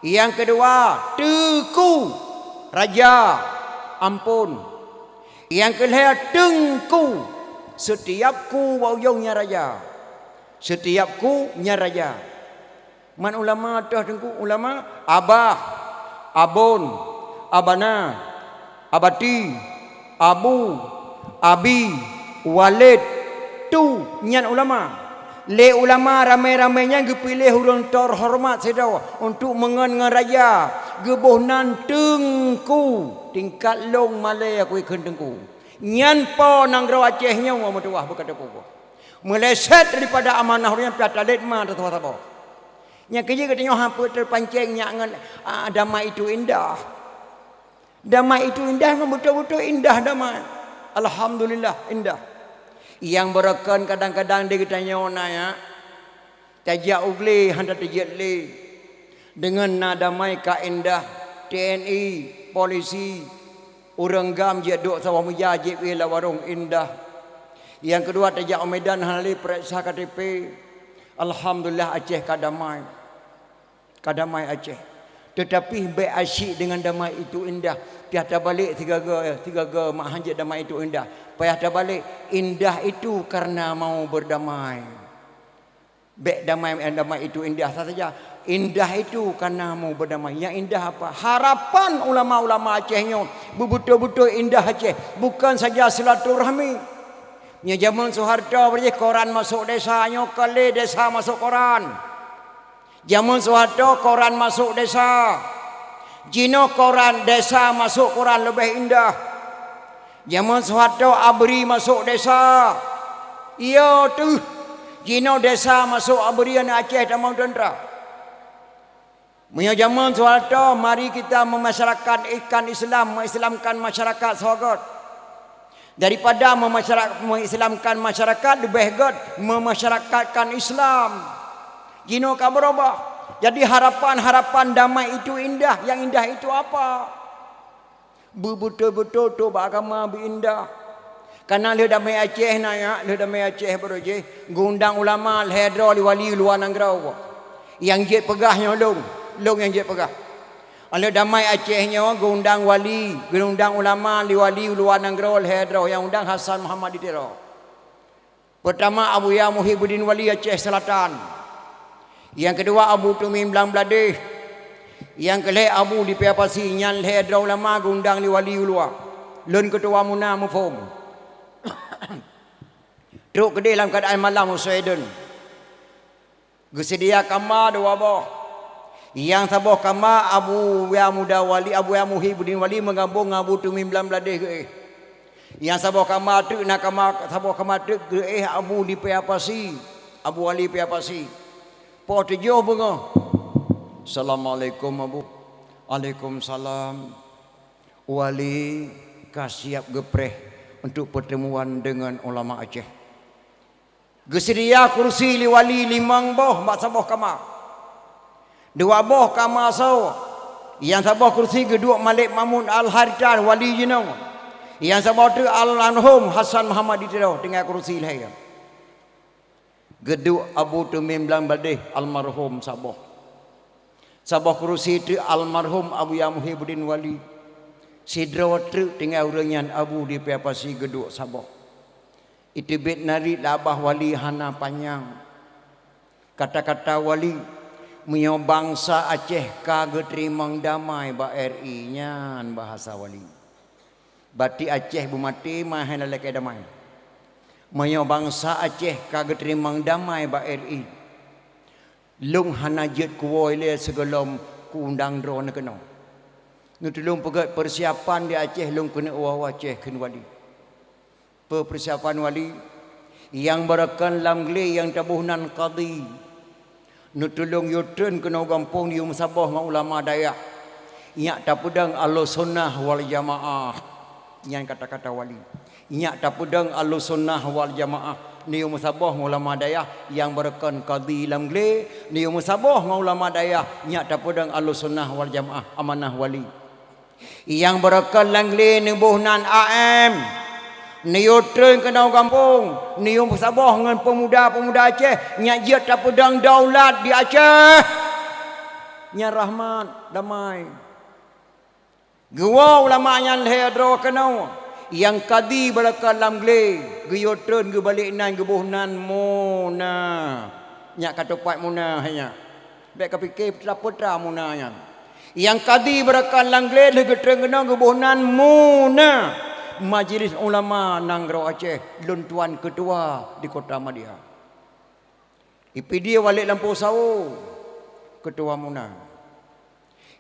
yang kedua teku raja ampun yang kelihatan tengku setiapku wauyongnya raja setiapku nya raja man ulama dah tengku ulama abah abun abana abati abu abi walid tu nyan ulama le ulama ramai-ramainya gepilih urang terhormat sedau untuk mengen raja gebuhnan tengku tingkat long malay aku ikut tengku nyan po nang gro Acehnya wa mutuah berkata popo meleset daripada amanah yang piata letma atau apa nya kerja katanya hampa terpancing nya ngan damai itu indah betul-betul indah damai alhamdulillah indah yang berekan kadang-kadang dia tanya onaya tajak ugli hendak tajak li dengan nada mai ka indah TNI polisi urang gam je duk sawah mujajib ila warung indah yang kedua tajak Medan hali periksa KTP alhamdulillah Aceh ka damai Ka damai Aceh. Tetapi baik asyik dengan damai itu indah. Tiada balik tiga mak hanjit damai itu indah. Payah tak balik indah itu karena mau berdamai. Baik damai itu indah saja. Indah itu karena mau berdamai. Yang indah apa? Harapan ulama-ulama Acehnya betul-betul indah Aceh. Bukan saja silaturahmi. Nya zaman Soeharto berje koran masuk desa, kali desa masuk koran. Zaman Soeharto koran masuk desa. Jino koran desa masuk koran lebih indah. Zaman Soeharto abri masuk desa. Iya tu. Jino desa masuk abrian Aceh Damang Tentera. Punya zaman Soeharto, mari kita memasyarakatkan Islam, mengislamkan masyarakat Sahabat. Daripada mengislamkan masyarakat, lebih good memasyarakatkan Islam. Jino ka berubah. Jadi harapan damai itu indah. Yang indah itu apa? Betul-betul tu agama indah. Karena le damai Aceh nak, le damai Aceh beroje. Gundang ulama lehedro li wali luar nanggrau. Yang jet pegahnya long yang jet pegah. Ala damai Acehnya gundang wali, gundang ulama li wali luar nanggrau lehedro, yang undang Hasan Muhammad Ditero. Pertama Abu Ya Muhyiddin Wali Aceh Selatan. Yang kedua Abu Tumim Blang Bladeh. Yang kelih Abu di Piapasi nyan lehedro ulama gundang li wali luar. Lun ketua Muna Mufum. Truk gede dalam keadaan malam Sweden. Gesedia kamar dua boh. Yang saboh kamar Abu Ya Muda Wali, Abu Ya Muhyiddin Wali menggabung Abu Tumim Blang Bladeh ke. Yang saboh kamar tu nak kamar saboh kamar tu ke Abu di Piapasi. Abu Wali Piapasi. Po tujuh bunga. Assalamualaikum Abu. Waalaikumsalam. Wali kasiap gepreh untuk pertemuan dengan ulama Aceh. Gesedia kursi li wali limang boh mak saboh kamar. Dua boh kamar so. Yang saboh kursi kedua Malik Mahmud Al-Haritan wali jinong. Yang saboh tu Al-Anhum Hasan Muhammad Ditero tinggal kursi lahir. Geduk Abu Tumim Blang Bladeh almarhum saboh. Saboh kursi tu almarhum Abu Ya Muhyiddin Wali. Sidra truk tinggal urengan Abu di Piapasi geduk saboh. Itu bit nari labah wali hana panjang. Kata-kata wali Mio bangsa Aceh kagak terimang damai ba RI nyan bahasa wali. Bati Aceh bumati mahen lelaki damai. Mio bangsa Aceh kagak terimang damai ba RI. Lung hanajet kuwoi le segelom kuundang drone kena. Nutulung pegat persiapan di Aceh lung kena uwa Aceh ken wali. Persiapan wali yang berakan lam geli yang tabuhnan qadi. Nutulung yutun kena gampung di Sabah mak ulama dayak. Nyak tapudang Ahlussunnah wal Jamaah. Yang kata-kata wali. Nyak tapudang Ahlussunnah wal Jamaah. Ni Sabah mak ulama dayak yang berakan qadi lam geli. Ni Sabah mak ulama dayak nyak tapudang Ahlussunnah wal Jamaah amanah wali. Yang berakan lam geli ni buhnan AM. Niutreun ke daun kampung, nium Sabah dengan pemuda-pemuda Aceh, nyak jiat tak pedang daulat di Aceh. Nya rahmat, damai. Gua ulama yang lehedro kenau, yang kadi belakang lam gle, giutreun ge balik nan ge buhnan muna. Nyak kata pat muna hanya. Baik kepikir putra muna nya. Yang kadi belakang lam gle ge treun kenau ge buhnan muna. Majlis ulama Nangrau Aceh, lun tuan ketua di Kota Madia. IPD Walik Lampu Sawu, ketua Muna.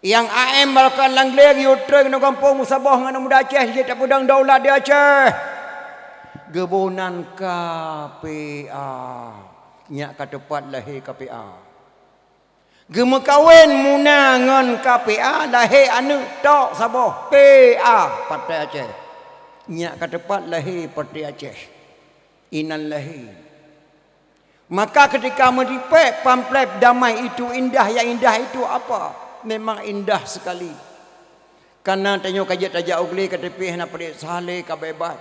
Yang AM balkan langleg yutreng no kampung Sabah ngana muda Aceh dia tak pedang daulat di Aceh. Gebunan KPA. Nyak katepat lahir KPA. Gemekawin Muna ngan KPA lahir anu tok Sabah PA Partai Aceh. Nyak katepat lahir Partai Aceh. Inan lahir. Maka ketika meripek pamflet damai itu indah, yang indah itu apa? Memang indah sekali. Karena tanya kajat tajak ugli ke tepi nak pedik saleh ke bebas.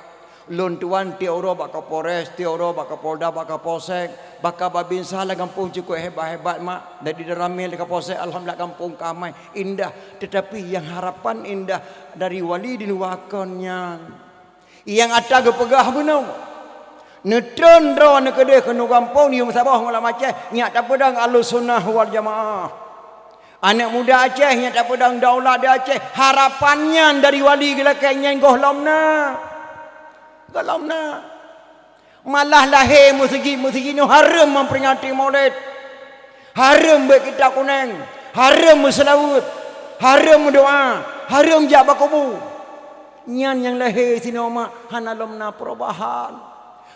Lun tuan tioro bak Kapolres, tioro bak Kapolda, bak Kapolsek, bak Babinsa lah kampung cukup hebat-hebat mak. Dari Ramil ke Kapolsek, alhamdulillah kampung kamai indah. Tetapi yang harapan indah dari wali dinuakannya. Yang ada kepegah benar. Netron ro ne kedeh kenu kampung ni musabah ngolah macam nyak tak pedang Ahlus Sunnah wal Jamaah. Anak muda Aceh yang tak pedang daulat di Aceh. Harapannya dari wali gila kayaknya gohlomna. Gohlomna. Malah lahir masjid ni haram memperingati maulid. Haram berkitab kuning. Haram berselawat. Haram berdoa. Haram jabak kubu. Nyan yang lahir sini mak. Hanalomna perubahan.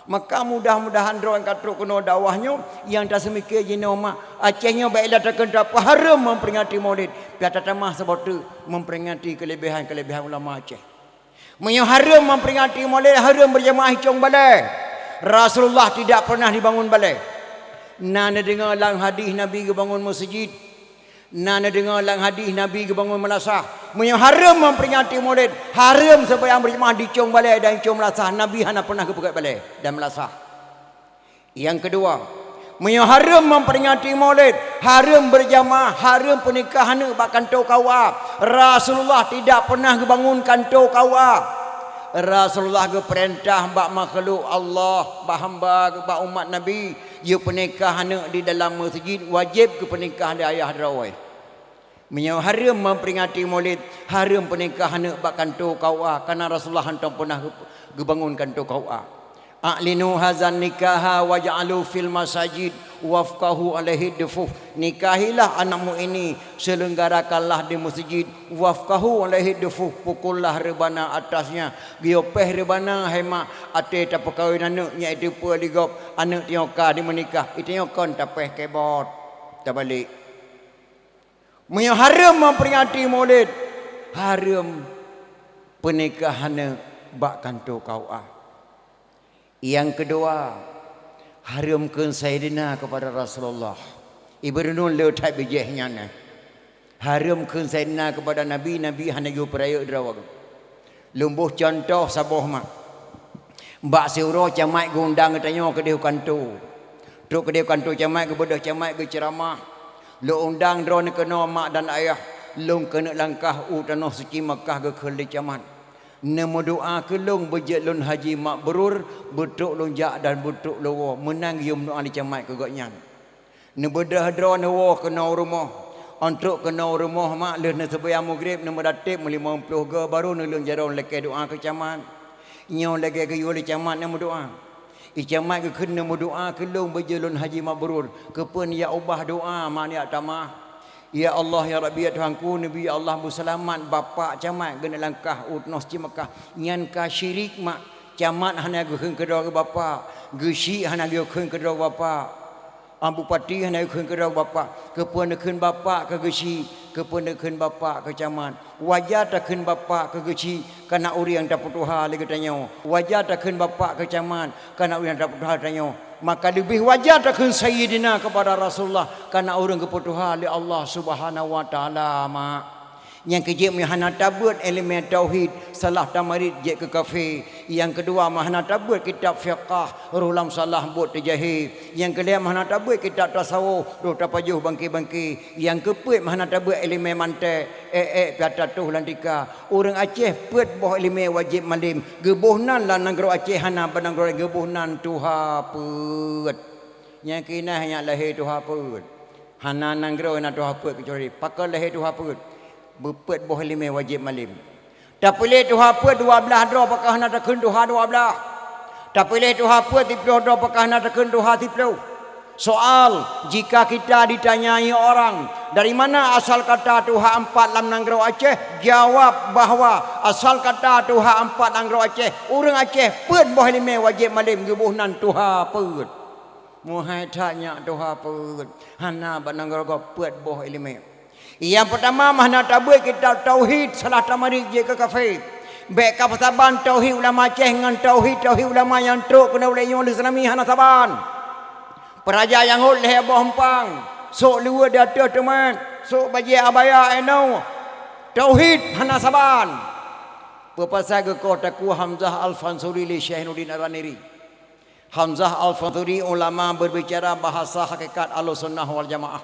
Maka mudah-mudahan doa yang katruk kena dakwahnya yang tak semikir jina mak Acehnya baiklah takkan apa haram memperingati maulid piata tamah sebab tu memperingati kelebihan-kelebihan ulama Aceh. Menyo haram memperingati maulid haram berjamaah hicung balai. Rasulullah tidak pernah dibangun balai. Nana dengar lang hadis Nabi ke bangun masjid. Nana dengar lang hadis Nabi ke bangun melasah. Menyo haram memperingati maulid. Haram supaya berjemaah di Ciong Balai dan Ciong Melasah. Nabi hana pernah ke Pekat Balai dan Melasah. Yang kedua, menyo haram memperingati maulid. Haram berjamaah. Haram pernikahan bak kantor kawa. Rasulullah tidak pernah bangun kantor kawa. Rasulullah ke perintah bak makhluk Allah, bak hamba, bak umat Nabi. Ia pernikahan di dalam masjid wajib ke pernikahan di ayah darawai. Menyo haram memperingati maulid, haram pernikahan bak kantor kawa karena Rasulullah hantar pernah bangun kantor kawa. A'linu hazan nikaha waj'alu fil masajid wafqahu alaihi dufuh. Nikahilah anakmu ini, selenggarakanlah di masjid, wafqahu alaihi dufuh, pukullah rebana atasnya. Giopeh rebana hema ate ta perkahwinan nya itu peligop anak tioka di menikah. Itu kon tapeh kebot. Tak balik. Menyo haram memperingati maulid, haram pernikahan bak kantor kawa. Yang kedua, haramkan Sayyidina kepada Rasulullah. Ibnu letak bijehnya ni. Haramkan Sayyidina kepada Nabi, Nabi hanya yu peraya drawag. Lumbuh contoh saboh mak. Mbak Siro camai gundang tanya ke dia kantor. Tok ke dia kantor camai ke bodoh camai ke ceramah. Lo undang drone kena mak dan ayah. Long kena langkah tanah suci Makkah ke khali caman. Nemo doa ke long bejek lon haji mabrur betuk lonjak dan betuk lowo menang yum doa di camat ke gaknya. Ne bedah drone wo kena rumah. Untuk kena rumah mak le ne sebaya maghrib ne medatip 50 ke baru ne lon jaron leke doa ke camat. Nyo leke ke yuli camat ne doa. Icamat ke kena doa ke long bejek lon haji mabrur. Kepen ya ubah doa mak ni tamah. Ya Allah ya Rabbi ya Tuhanku Nabi Allah berselamat bapa camat kena langkah utnos ci Mekah nyan ka syirik mak camat hana geun kedua ke bapa gesi hana geun kedua bapa bupati hana geun kedua bapa kepenekeun bapa ke gesi kepenekeun bapa ke camat wajah takeun bapa ke gesi kana urang tak putuha lagi tanya wajah takeun bapa ke camat kana urang tak putuha tanya. Maka lebih wajar takkan Sayyidina kepada Rasulullah karena orang keputuhan oleh Allah Subhanahu wa taala mak. Yang kejip mahana tabut elemen tauhid salah tamarid je ke kafe. Yang kedua mahana tabut kitab fiqh rulam salah buat terjahil. Yang kedua mahana tabut kitab tasawuf roh tapajuh bangki-bangki. Yang keempat mahana tabut elemen mantai piata tuh lantika. Orang Aceh pet boh elemen wajib malim. Gebuhnan lah nanggro Aceh hana bananggro gebuhnan tuha pet. Yang kina hanya lahir tuha pet. Hana nanggro na tuha pet kecuali pakal lahir tuha pet. Bepet boh lima wajib malim. Tak boleh tu apa 12 doa apakah nak takun doa 12. Tak boleh tu apa 30 doa apakah nak takun doa 30. Soal jika kita ditanyai orang dari mana asal kata Tuhan 4 dalam Nanggro Aceh, jawab bahawa asal kata Tuhan 4 Nanggro Aceh, orang Aceh pet boh lima wajib malim gebuhnan Tuhan pet. Mohai tanya Tuhan pet. Hana bananggro pet boh lima. Yang pertama mahna tabui kita tauhid salah tamarik je ke kafe. Baik kapasaban tauhid ulama Aceh dengan tauhid ulama yang truk kena oleh yang Islami hana saban. Peraja yang hol leh boh empang. Sok luar dia tu teman. Sok bagi abaya enau. Tauhid hana saban. Pepasal ke kau taku Hamzah Al-Fansuri li Syekh Nuruddin Araniri. Hamzah Al-Fansuri ulama berbicara bahasa hakikat Ahlussunnah wal Jamaah.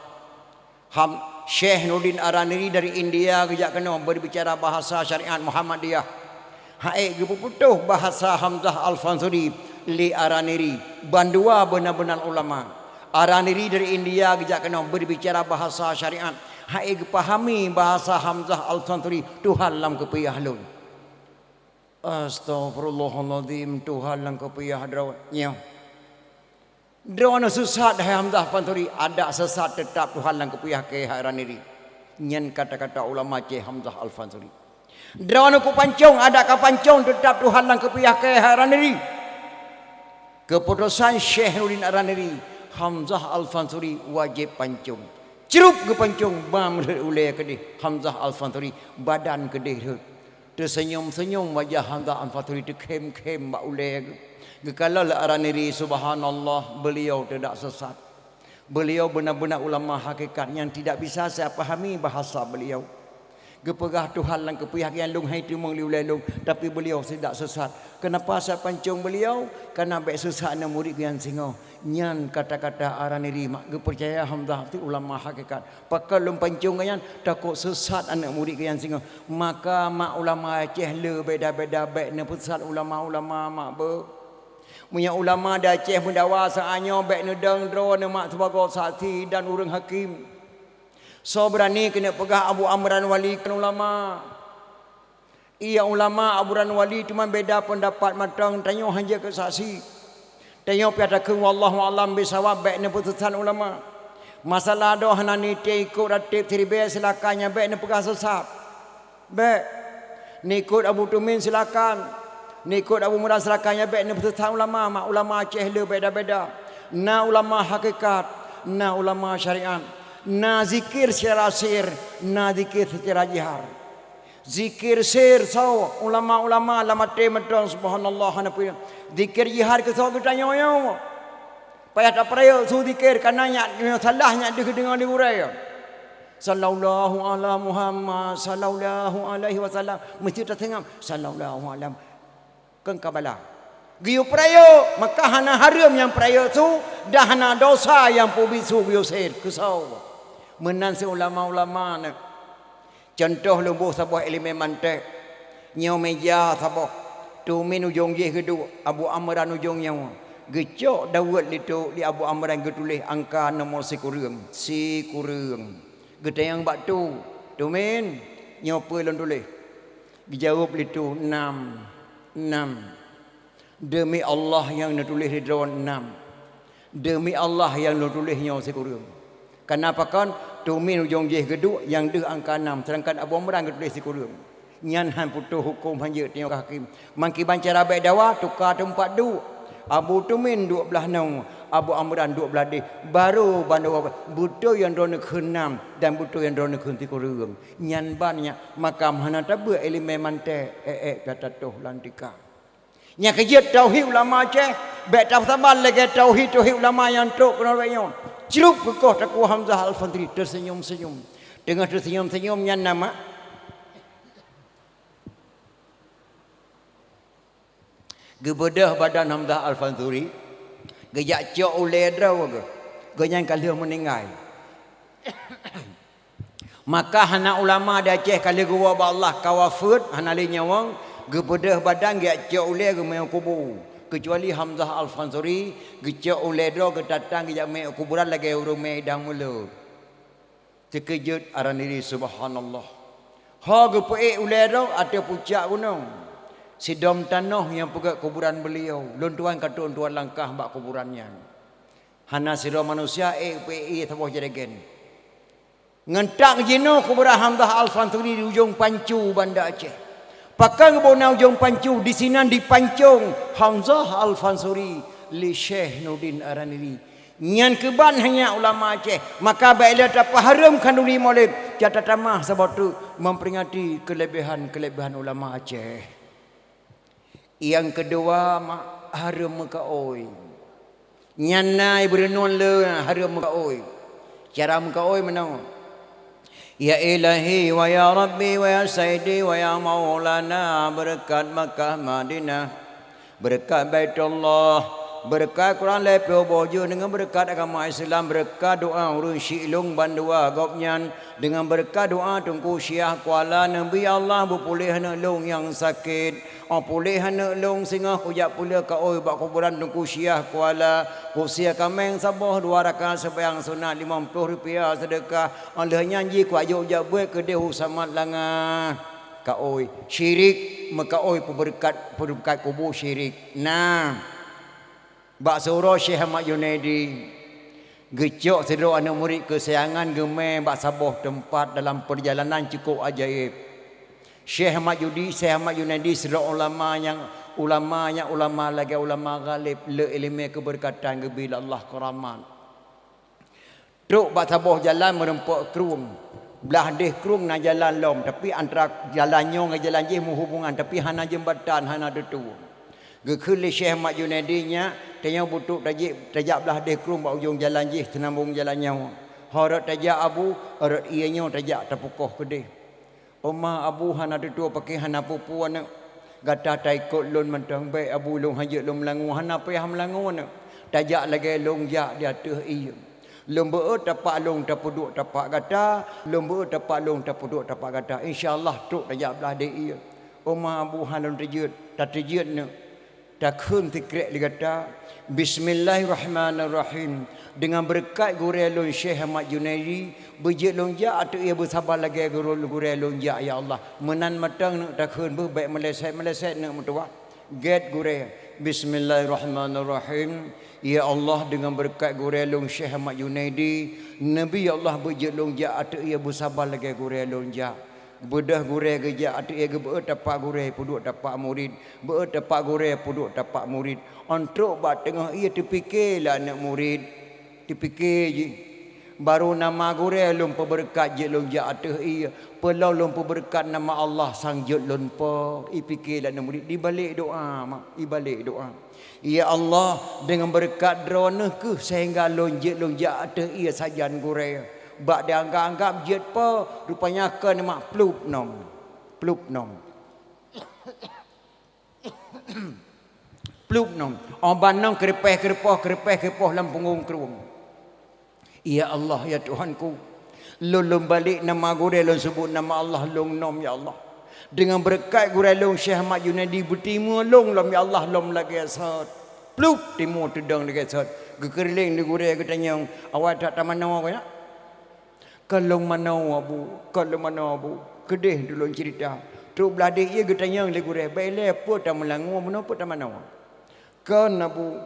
Syekh Nuruddin Araniri dari India kejak kena berbicara bahasa syariat Muhammadiyah. Hai geputuh bahasa Hamzah Al-Fansuri li Araniri. Bandua benar-benar ulama. Araniri dari India kejak kena berbicara bahasa syariat. Hai pahami bahasa Hamzah Al-Fansuri Tuhan lam kepiyah lun. Astaghfirullahaladzim, Tuhan lang kepiyah drawatnya. Drawana sesat hai Hamzah Fansuri, ada sesat tetap Tuhan lang kepiyah ke Araniri. Nyen kata-kata ulama Syekh Hamzah Al-Fansuri. Drawana ku pancung, ada ka pancung tetap Tuhan lang kepiyah ke Araniri. Keputusan Syekh Nuruddin Araniri, Hamzah Al-Fansuri wajib pancung. Cerup ke pancung, bam ulai kedih Hamzah Al-Fansuri, badan kedih. Tersenyum-senyum wajah Hamzah Al-Fansuri tu kem-kem bak ulai. Kalau Araniri subhanallah beliau tidak sesat. Beliau benar-benar ulama hakikat yang tidak bisa saya pahami bahasa beliau. Gepegah Tuhan lang kepihak yang lung hai tu mong liulai lung tapi beliau tidak sesat. Kenapa saya pancung beliau? Karena baik sesat na murid yang singo. Nyan kata-kata Araniri mak gepercaya Hamzah tu ulama hakikat. Pakal lung pancung kan takut sesat anak murid yang singo. Maka mak ulama Aceh le beda-beda baik na pusat ulama-ulama mak be. Punya ulama dah Aceh mendawa saanyo baik na dang dro na mak sebagai saksi dan urang hakim. So berani kena pegah Abu Amran Wali kan ulama. Ia ulama Abu Amran Wali cuma beda pendapat matang tanyo hanja ke saksi. Tanyo piada ke wallahu alam bisawab baik ne putusan ulama. Masalah doh hanani te ikut ratib tribe silakannya baik ne pegah sesat. Baik. Ni ikut Abu Tumin silakan. Ni ikut Abu Murad silakannya baik ne putusan ulama. Mak ulama Aceh le beda-beda. Na ulama hakikat, na ulama syariat. Na zikir secara sir, na zikir secara jihar. Zikir sir so ulama-ulama lama te medong subhanallah hanapi. Zikir jihar ke so kita nyoyo. Payah tak peraya su zikir karena salahnya dengan diurai. Sallallahu ala Muhammad sallallahu alaihi wasallam mesti tertengam sallallahu alaihi kan kabalah. Giu peraya maka hana haram yang peraya tu dah hana dosa yang pubisu giu sir ke so. Menansi ulama-ulama nak. Contoh lumbuh sebuah elemen mantek. Nyau meja sabah. Tumin ujung je kedua. Abu Amran ujung nyawa. Gecok dawat itu di Abu Amran getulis angka nomor sikurung. Sikurung. Getayang batu. Tumin. Nyau pelon tulis. Dijawab itu 6. 6. Demi Allah yang nutulis di dalam 6. Demi Allah yang nutulis nyau sikurung. Kenapa kan tumin ujung je geduk yang de angka 6 sedangkan Abu Amran getulis sikurung. Nyan han putuh hukum hanya tengok hakim. Mangki bancara baik dawa tukar tempat du. Abu Tumin 12 nang, Abu Amran 12 deh. Baru bandawa butuh yang drone ke 6 dan butuh yang drone ke sikurung. Nyan banyak makam hana tabe elemen mante kata toh lantika. Nya kejit tauhid ulama Aceh, baik tafsir lagi tauhid ulama yang tok kena bayon. Cerup kekoh taku Hamzah Al-Fansuri tersenyum-senyum. Dengan tersenyum-senyumnya nama gebedah badan Hamzah Al-Fansuri. Gejak cok ulai draw ke. Ganyang kalau meninggal. Maka hana ulama di Aceh kalau gua Allah kawafut hana li nyawang gebedah badan gejak cok ulai ke main kubur. Kecuali Hamzah Al-Fansuri gecok oleh do ke datang ke jami kuburan lagi urung medang mula. Terkejut Araniri subhanallah. Ha gepe oleh do ada puncak gunung. Sidom tanah yang pegat kuburan beliau. Lon tuan kata tuan langkah bak kuburannya. Hana sidom manusia pe taboh jeregen. Ngentak jino kuburan Hamzah Al-Fansuri di ujung Pancu Banda Aceh. Pakang bona ujung Pancu di sini dipancung Hamzah Al-Fansuri li Syekh Nuruddin Araniri. Nyan keban hanya ulama Aceh. Maka baiklah tak haram kandungi maulid. Jatah tamah sebab tu memperingati kelebihan-kelebihan ulama Aceh. Yang kedua haram muka oi. Nyan nai berenun le haram muka oi. Cara muka oi menang. Ya ilahi wa ya rabbi wa ya sayyidi wa ya maulana, berkat Makkah Madinah, berkat Baitullah, berkat Quran lepio bojo, dengan berkat agama Islam, berkat doa urun syilung bandua gopnyan, dengan berkat doa Tunku Syiah Kuala Nabi Allah berpulih anak long yang sakit, pulih anak long singa kujak pulih ka oi bak kuburan Tunku Syiah Kuala, usia kameng sabah 2 rakaat sembahyang sunat RM50 sedekah, oleh nyanyi ku ayo jak buat ke dia samat langah ka oi syirik maka oi berkat kubur syirik. Nah, bak surah Syekh Ahmad Junaidi gecok sedo anak murid kesayangan gemeh bak sabah tempat dalam perjalanan cukup ajaib. Syekh Ahmad Junaidi sedo ulama lagi ulama galib le ilmu keberkatan gebila Allah keramat. Truk bak sabah jalan merempok kerung. Belah deh kerung na jalan lom, tapi antara jalan nyong dengan jalan jih menghubungan, tapi hana jembatan hana detu. Gekuli Syekh Ahmad Junaidi nya tanya butuk tajak belah deh kerung bak ujung jalan jih tenambung jalan nyawa. Harat tajak abu, harat ianya tajak tapukoh kedeh. Omah abu hana detu pakai hana pupu anak. Gata taikut lon mentang baik abu long hajat long melangu hana payah melangu anak. Tajak lagi long jak di atas iya. Lomba tapak long tapuduk tapak gata, lomba tapak long tapuduk tapak gata. Insyaallah tuk tajak belah dek ia. Omah abu halon terjut, tak terjut ne. Tak khun tikrek li gata. Bismillahirrahmanirrahim. Dengan berkat gurel long Syekh Ahmad Junaidi, bejit long jak atuk ia bersabar lagi gurel long jak ya Allah. Menan matang ne tak khun baik meleset ne mutuah. Get gurel. Bismillahirrahmanirrahim. Ya Allah, dengan berkat gurelong Syekh Ahmad Junaidi, Nabi ya Allah berjelong jak atuk ia bersabar lagi gurelong jak. Bedah gurel gejak atuk ia geber tapak gurel puduk tapak murid. Ber tapak gurel puduk tapak murid. Untuk bat tengah ia terfikirlah anak murid. Terfikir je. Baru nama gurel lumpur berkat jelong jak atuk ia. Pelau lumpur berkat nama Allah sang jelong po. Ipikirlah anak murid. Di balik doa mak. Di balik doa. Ya Allah, dengan berkat drone ke sehingga lonjak atas ia sajan gurel. Bak dia anggap jet pa rupanya ke mak plup nom. Plup nom. Plup nom. Oban nom kerepeh dalam punggung kerung. Ya Allah, ya Tuhanku. Lulum balik nama gurel lon sebut nama Allah long nom ya Allah. Dengan berkat gurelong Syekh Ahmad Junaidi bertimu long lom ya Allah lom lagi asat. Plup timu tudang lagi asat. Gekerling di gurel katanya awak tak taman nawa kaya. Kalau mana abu, kedeh dulu cerita. Tu belah dia ia katanya di gurel. Baiklah apa tak melangu menapa tak manawa. Kan abu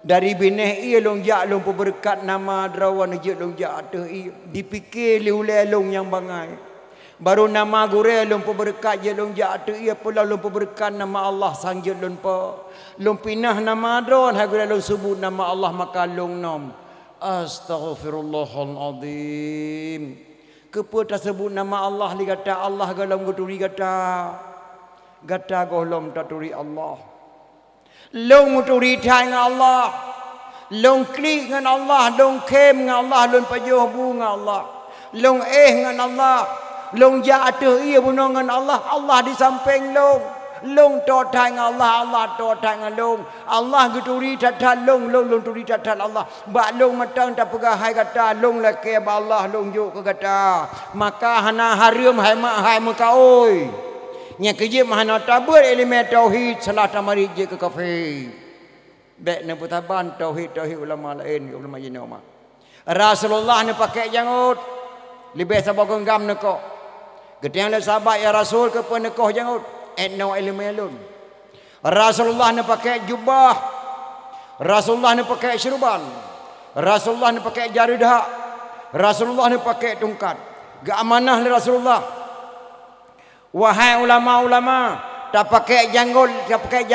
dari bineh ia long jak long berkat nama drawan je long jak atas ia dipikir oleh long yang bangai. Baru nama gurel lumpur berkat je long jak tu ia pula lumpur berkat nama Allah sang je lumpur. Lumpinah nama dron ha gurel long sebut nama Allah maka long nom. Astaghfirullahalazim. Kepa tak sebut nama Allah li kata Allah galam guturi kata. Gata golom taturi Allah. Long muturi thai dengan Allah. Long klik dengan Allah, long kem dengan Allah, long pajuh bunga Allah. Long dengan Allah. Long jak atas ia bunongan Allah, Allah di samping long. Long totai dengan Allah, Allah totai dengan long. Allah guturi tatal long turi tatal Allah. Bak long matang tak pegah hai kata long laki Allah long juk ke kata. Maka hana harium hai mak hai muka oi. Nya kerja hana tabur elemen tauhid salah tamari je ke kafe. Baik ne putaban tauhid ulama lain ulama jinoma. Rasulullah ne pakai janggut. Lebih sabar genggam ne kok. Getiang le sahabat ya Rasul ke penekoh jangut etno ilmu alun. Rasulullah ne pakai jubah. Rasulullah ne pakai syurban. Rasulullah ne pakai jaridah. Rasulullah ne pakai tungkat. Ga amanah le Rasulullah. Wahai ulama-ulama, tak pakai janggut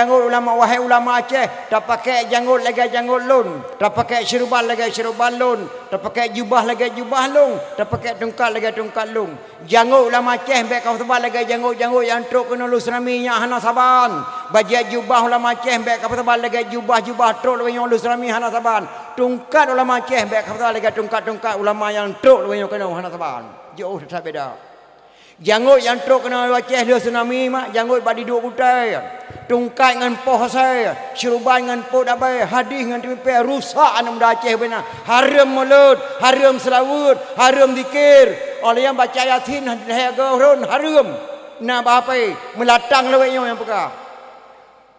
ulama, wahai ulama Aceh, tak pakai janggut lagi janggut lun, tak pakai syurban lagi syurban lun, tak pakai jubah lagi jubah lun, tak pakai tungkat lagi tungkat lun. Janggut ulama Aceh baik kau tebal lagi janggut yang truk kena lu seraminya hana saban. Baju jubah ulama Aceh baik kau tebal lagi jubah truk lagi yang lu serami hana saban. tungkat ulama Aceh baik kata lagi tungkat ulama yang truk lewenyo kena hana taban jauh tak beda janggut yang truk kena Aceh dia tsunami mak janggut badi dua kutai tungkat dengan poh saya syuruban dengan poh dabai hadis dengan tipe rusak anak muda Aceh benar haram mulut haram selawat haram zikir oleh yang baca yasin haram haram na bapai melatang lewenyo yang peka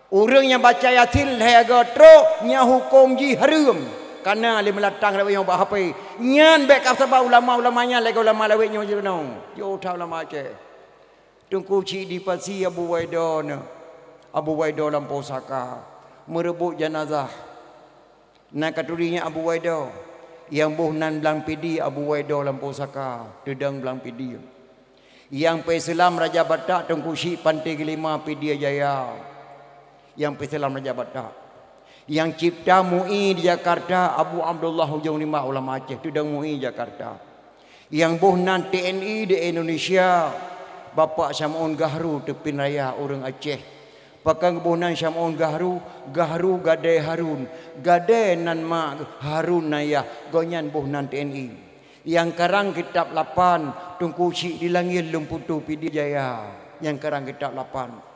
orang yang baca yasin haga truk nya hukum ji haram karena le melatang lewe yang bahapai nyan baik kata ulama-ulamanya lagi ulama lewe yang jebenau yo tahu ulama Aceh tungku ci di pasi Abu Waidon Lampau Saka merebut jenazah nak katurinya Abu Waido yang bohnan belang pidi Abu Waido Lampau Saka dedang belang pidi yang Islam Raja Batak tungku ci Pantai Kelima Pidi Jaya yang Islam Raja Batak yang cipta MUI di Jakarta Abu Abdullah Hujung Lima ulama Aceh itu dan MUI Jakarta yang bohnan TNI di Indonesia Bapak Syam'un Gahru tepin raya orang Aceh pakai bohnan Syam'un Gahru gadai Harun gadai nan ma Harun naya gonyan bohnan TNI yang karang kitab 8 tungku cik di langit lumputu Pidi Jaya yang karang kitab 8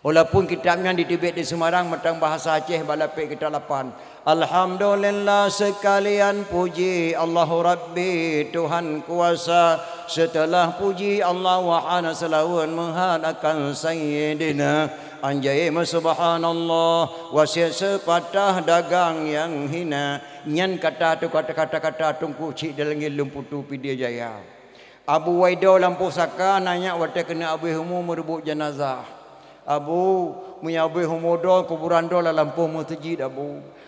walaupun kitabnya di Tibet di Semarang metang bahasa Aceh balapik kita 8 Alhamdulillah sekalian puji Allahu Rabbi Tuhan kuasa setelah puji Allah wahana selawat menghadapkan Sayyidina anjay subhanallah wasiat sepatah dagang yang hina nyan kata tu kata tungku cik dalam lumputu Pidi Jaya Abu Waido Lampau Saka nanya waktu kena Abu Humu merebut jenazah Abu menyabih humudol kuburan dol dalam Lampau Masjid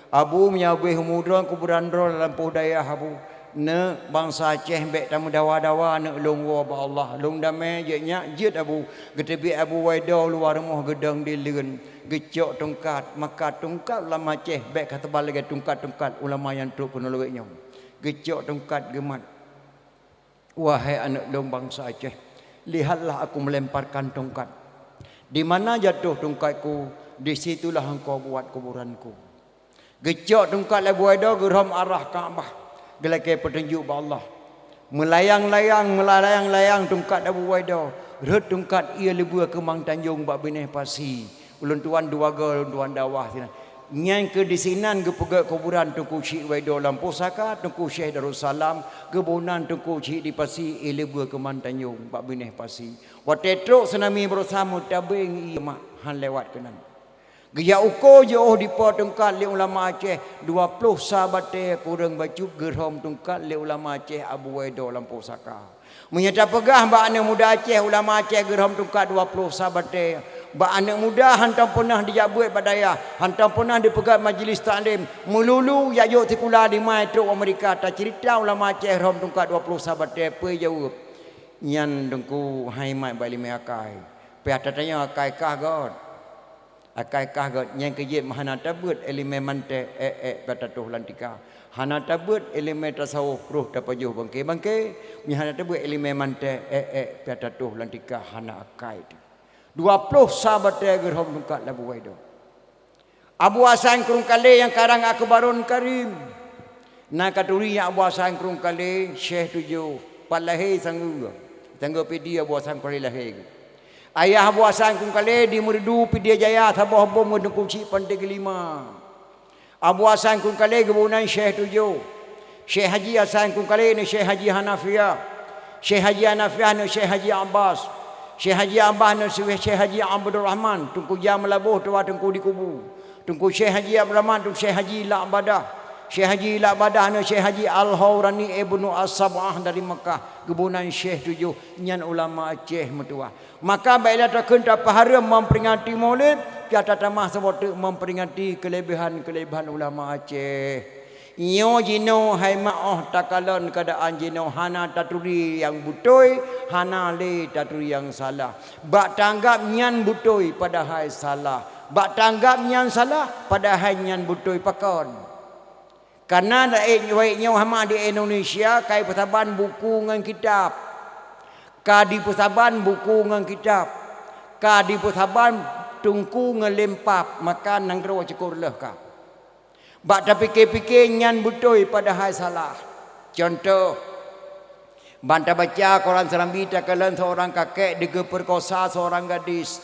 Abu menyabih humudol kuburan dol dalam Lampau Dayah Abu ne bangsa Aceh bek tamu dawa-dawa ne lungwa ba Allah lung damai je nya jid Abu getebi Abu Waido luar rumah gedang di leun gecok tungkat maka tungkat ulama Aceh bek kata balik tungkat ulama yang truk kono leweknya gecok tungkat gemat wahai anak dong bangsa Aceh lihatlah aku melemparkan tungkat di mana jatuh tungkatku di situlah engkau buat kuburanku gecok tungkat Abu Waido geram arah Kaabah gelakai petunjuk ba Allah melayang tungkat Abu Waido ret tungkat ia lebur ke Mang Tanjung bak bineh pasi ulun tuan dua gol tuan dawah sina nyai ke di sinan ke pegak kuburan Tungku Syekh Waido Lampau Saka Tungku Syekh Darussalam kebunan Tungku Syekh di pasi ia lebur ke Mang Tanjung bak bineh pasi watetruk tsunami bersama tabing ia mak han lewat kenan gaya ukur jauh di po tungkat le ulama Aceh 20 sahabat kurang baju gerom tungkat le ulama Aceh Abu Waido Lampau Saka menyata pegah ba anak muda Aceh ulama Aceh gerom tungkat 20 sahabat ba anak muda hantam pernah dijabuat badaya hantam pernah dipegat majlis taklim melulu ya yo tikula di mai truk Amerika ta cerita ulama Aceh rom tungkat 20 sahabat pe jawab nyan dengku hai mai bali me akai pe atatanya akai kah god yang kejit mahana tabut elemen mante patatuh lantika hana tabut elemen tasawuf ruh tapajuh bangke mihana tabut elemen mante patatuh lantika hana akai 20 sahabat gerhom tungkat Abu Waido Abu Hasan Krungkale yang karang Akbarun Karim nak katuri Abu Hasan Krungkale Syekh 7 palahe sanggu pidi Abu Hasan Krungkale lahir ayah Abu Hasan Krungkale di Merdu Pidi Jaya Sabah bom mendukung Cik Pantai Kelima Abu Hasan Krungkale kebunan Syekh 7 Syekh Haji Hasan Krungkale ni Syekh Haji Hanafiah Syekh Haji Hanafiah ni Syekh Haji Abbas Syekh Haji Abbas ni Syekh Haji Abdul Rahman tungku jam melabuh tua tungku di kubu tungku Syekh Haji Abdul Rahman tungku Syekh Haji La'badah Syekh Haji La'badah ni Syekh Haji Al-Hawrani Ibnu As-Sab'ah dari Mekah kebunan Syekh 7 nyan ulama Aceh metua maka baiklah takkan tak haram memperingati maulid kata tamah sebut memperingati kelebihan ulama Aceh Nyo jino hai maoh takalon keadaan jino hana taturi yang butoi hana le taturi yang salah bak tanggap nyan butoi padahal salah bak tanggap nyan salah padahal nyan butoi pakon karena nyo hama di Indonesia kai persaban buku ngan kitab ka di persaban buku ngan kitab ka di persaban tungku ngelempap maka nang kero cukur leh ka Bak tak fikir-fikir nyan betul padahal salah. Contoh, banta baca Quran Serambi tak kalian seorang kakek diperkosa seorang gadis.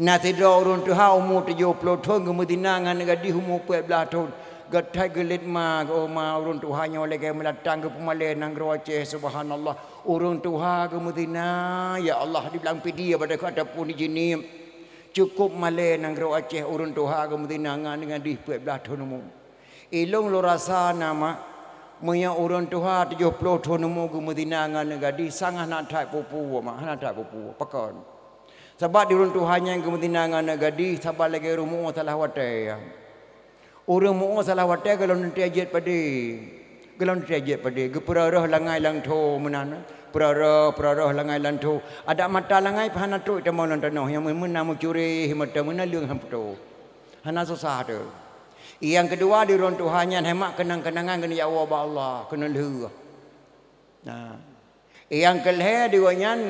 Nanti dia orang tua umur 70 tahun kemudian dengan gadis umur 14 tahun. Gatai gelit ma orang tuanya oleh kaya melatang ke Pumalai nang Aceh, subhanallah. Orang tua kemudian ya Allah dibilang pidi pada kata pun dijini cukup Malay nang Aceh orang tua kemudian dengan di 14 tahun umur. Ilong lo rasa nama Maya orang tua 70 tahun umur kemudian dengan gadis sangat nak tak pupu mah nak tak pupu pakon. Sebab di orang tuanya yang kemudian dengan gadis sebab lagi rumah salah watai. Orang mu salah watai kalau nanti ajat pada. Kalau nanti ajat pada geperarah langai lang tho menana. Perarah langai lang tho. Ada mata langai pahana tu kita mau tanah yang mana mu curi mata mana leung hamputo. Hana susah tu. Yang kedua di orang tuanya hemat kenang-kenangan kena ya Allah kena leh. Nah. Yang kelih di wanyan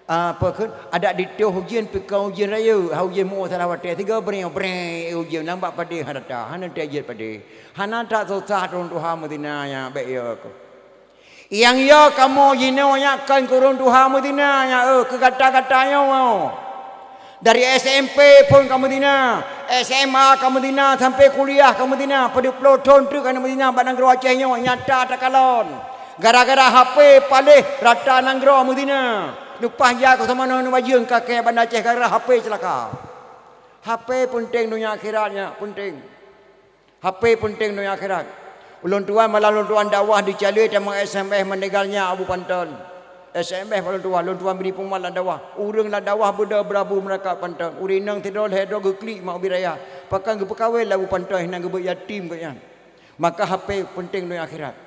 apa kan ada di tu hujan pikau hujan raya hujan mu salah watai tiga breng hujan nampak pada harata hana tajat pada hana tak susah orang Tuhan Madinah ya baik ya ko yang ya kamu jino nya kan kurun Tuhan Madinah ya ke kata-katanya dari SMP pun kamu Madinah SMA kamu Madinah sampai kuliah kamu Madinah pada peloton tu kamu Madinah badang Acehnya nyata tak kalon gara-gara HP palih rata nanggro Madinah. Lepas ya kau sama nak bajang kakek Bandar Aceh gara HP celaka. HP penting dunia akhiratnya, penting. HP penting dunia akhirat. Ulun tuan malah ulun tuan dakwah dicalui tema SMS meninggalnya Abu Pantan. SMS ulun tuan beri pemalan dakwah. Urang lah dakwah beda berabu mereka Pantan. Urinang tidur hedo geklik mak biraya. Pakai gepekawai lah Abu Pantan nang gebek yatim katnya. Maka HP penting dunia akhirat.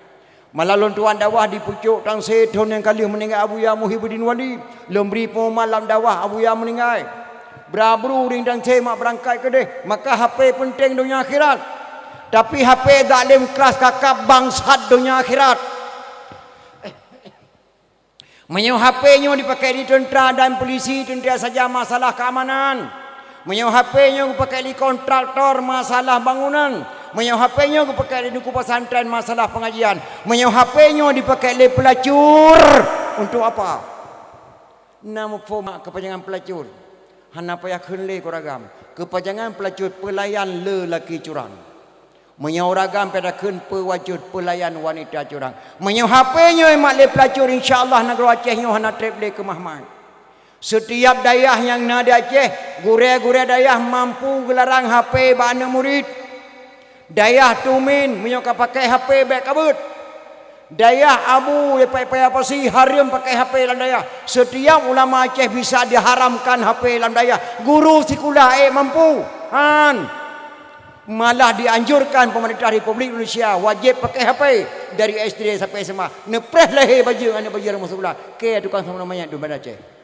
Malah lon tuan dakwah di pucuk tang setahun yang kali meninggal Abu Ya Muhyiddin Wali. Lemberi pemalam dakwah Abu Ya meninggal. Berabru ring dan semak berangkat ke deh. Maka HP penting dunia akhirat. Tapi HP dalam kelas kakak bangsat dunia akhirat. Menyewa HP-nya dipakai di tentera dan polisi tentera saja masalah keamanan. Menyewa HP-nya dipakai di kontraktor masalah bangunan. Menyewa HP-nya dipakai di duku pesantren masalah pengajian. Menyewa HP-nya dipakai oleh pelacur. Untuk apa? Nama format kepanjangan pelacur. Hana payah kenle koragam. Kepanjangan pelacur pelayan lelaki curang. Menyewa ragam pada ken pewajud pelayan wanita curang. Menyewa HP-nya emak le pelacur insya-Allah negara Acehnya hana trip le ke Mahmud. Setiap dayah yang nada Aceh, gure-gure dayah mampu gelarang HP bana murid. Dayah Tumin menyokap pakai HP baik kabut. Dayah Abu lepai-pai apa sih haram pakai HP dalam dayah. Setiap ulama Aceh bisa diharamkan HP dalam dayah. Guru sekolah mampu. Malah dianjurkan pemerintah Republik Indonesia wajib pakai HP dari SD sampai SMA. Nepreh lahir baju anak baju rumah sebelah. Ke tukang sama namanya di Bandar Aceh.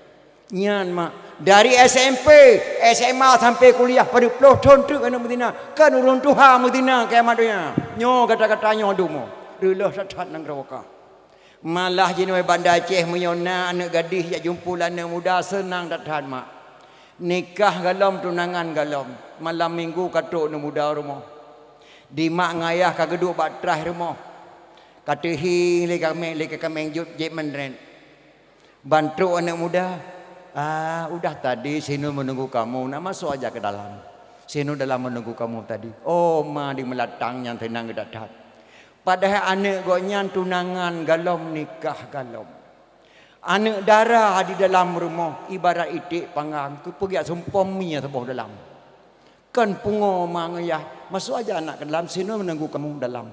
Nyan mak dari SMP, SMA sampai kuliah pada puluh tahun tu kena Madinah. Kan urun Tuhan Madinah kayak madunya. Nyo kata-katanya dumo. Relah satat nang rawaka. Malah jenoi Bandar Aceh menyona anak gadis jak jumpa anak muda senang datahan mak. Nikah galom tunangan galom. Malam minggu katuk anak muda rumah. Di mak ngayah kageduk batrah rumah. Katihi le kameng jep menren. Bantu anak muda. Udah tadi Sinu menunggu kamu. Nak masuk aja ke dalam. Sinu dalam menunggu kamu tadi. Oh, ma di melatang yang tenang kedatat. Padahal anak goknya tunangan galom nikah galom. Anak darah di dalam rumah ibarat itik panggang. Pergi sumpomi sebuah dalam. Kan pungo mangayah. Masuk aja anak ke dalam. Sinu menunggu kamu dalam.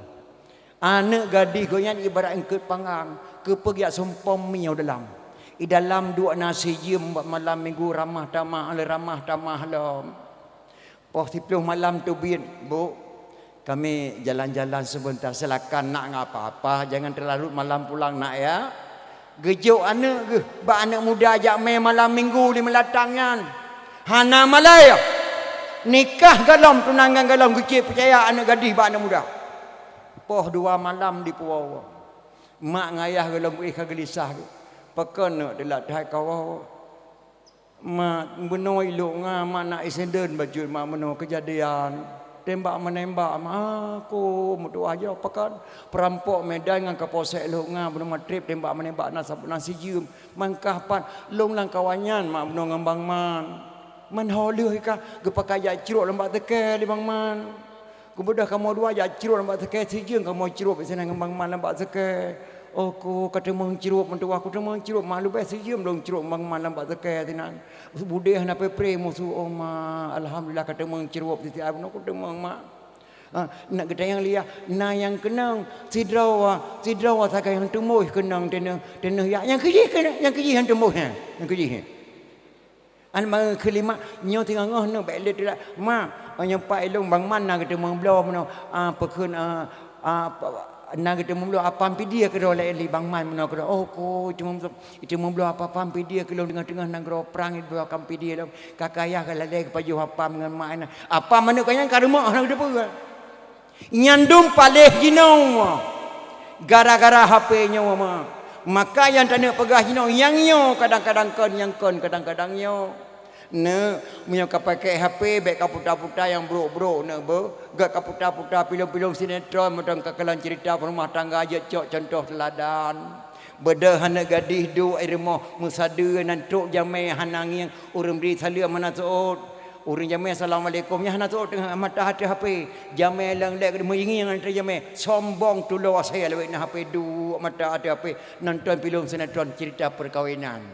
Anak gadis goknya ibarat engkut panggang. Pergi sumpomi dalam. Di dalam dua nasi jim malam minggu ramah tamah lom. Poh 10 malam tu bin, Bu. Kami jalan-jalan sebentar silakan nak ngapa-apa, jangan terlalu malam pulang nak ya. Gejuk anak ke, ba anak muda ajak main malam minggu di melatangnya. Hana Malaya. Nikah galom tunangan galom gecik percaya anak gadis ba anak muda. Poh 2 malam di puau. Mak ngayah galom kagelisah ke. Pakan nak dilatih kau mak benoi lu nga mak nak isenden baju mak meno kejadian tembak menembak aku mutu aja pakan perampok Medan dengan kapolsek lu ngah belum trip tembak menembak nasi jum mangkapan long lang kawanyan mak beno ngembang man holeuh ka gepakai ja ciruk lembak teke di bang man kemudah kamu dua ja ciruk lembak teke sijung kamu ciruk sana ngembang man lembak teke aku kata meng ciruk mentu aku teu meng ciruk malu bae sijum dong ciruk bang man lembak teke tinan budeh na pre musuh oma alhamdulillah kata meng ciruk ti abno aku teu meng mak nak kita yang lihat na yang kenang sidrawa sakai yang tumuh kenang tenah yang keji yang tumuh yang keji an ma kelima nyo tinggal ngoh no bele tidak ma nyampai long bang man na kita memblo meno pekun na kita memblo apa dia ke oleh li bang man meno ke ko itu memblo apa dia ke tengah-tengah nang gro perang itu akan dia kakaya kala dek paju apa dengan mak apa mana kaya karema nang depu nyandum paleh jinau gara-gara HP nya maka yang tanda pegah jinau yang nyo kadang-kadang kadang-kadang nyo ne punya pakai HP baik kaputa-puta yang bro ne gak kaputa-puta pilih-pilih sinetron macam kakalan cerita rumah tangga aja cok contoh teladan beda hana gadih du irmo musada nantuk jamai hanang yang urang beri salia mana soot urang jamai assalamualaikum nya hana soot tengah mata hati HP jamai lang lek mengingi yang antara jamai sombong tulo saya lewat na HP du mata hati HP nonton film sinetron cerita perkahwinan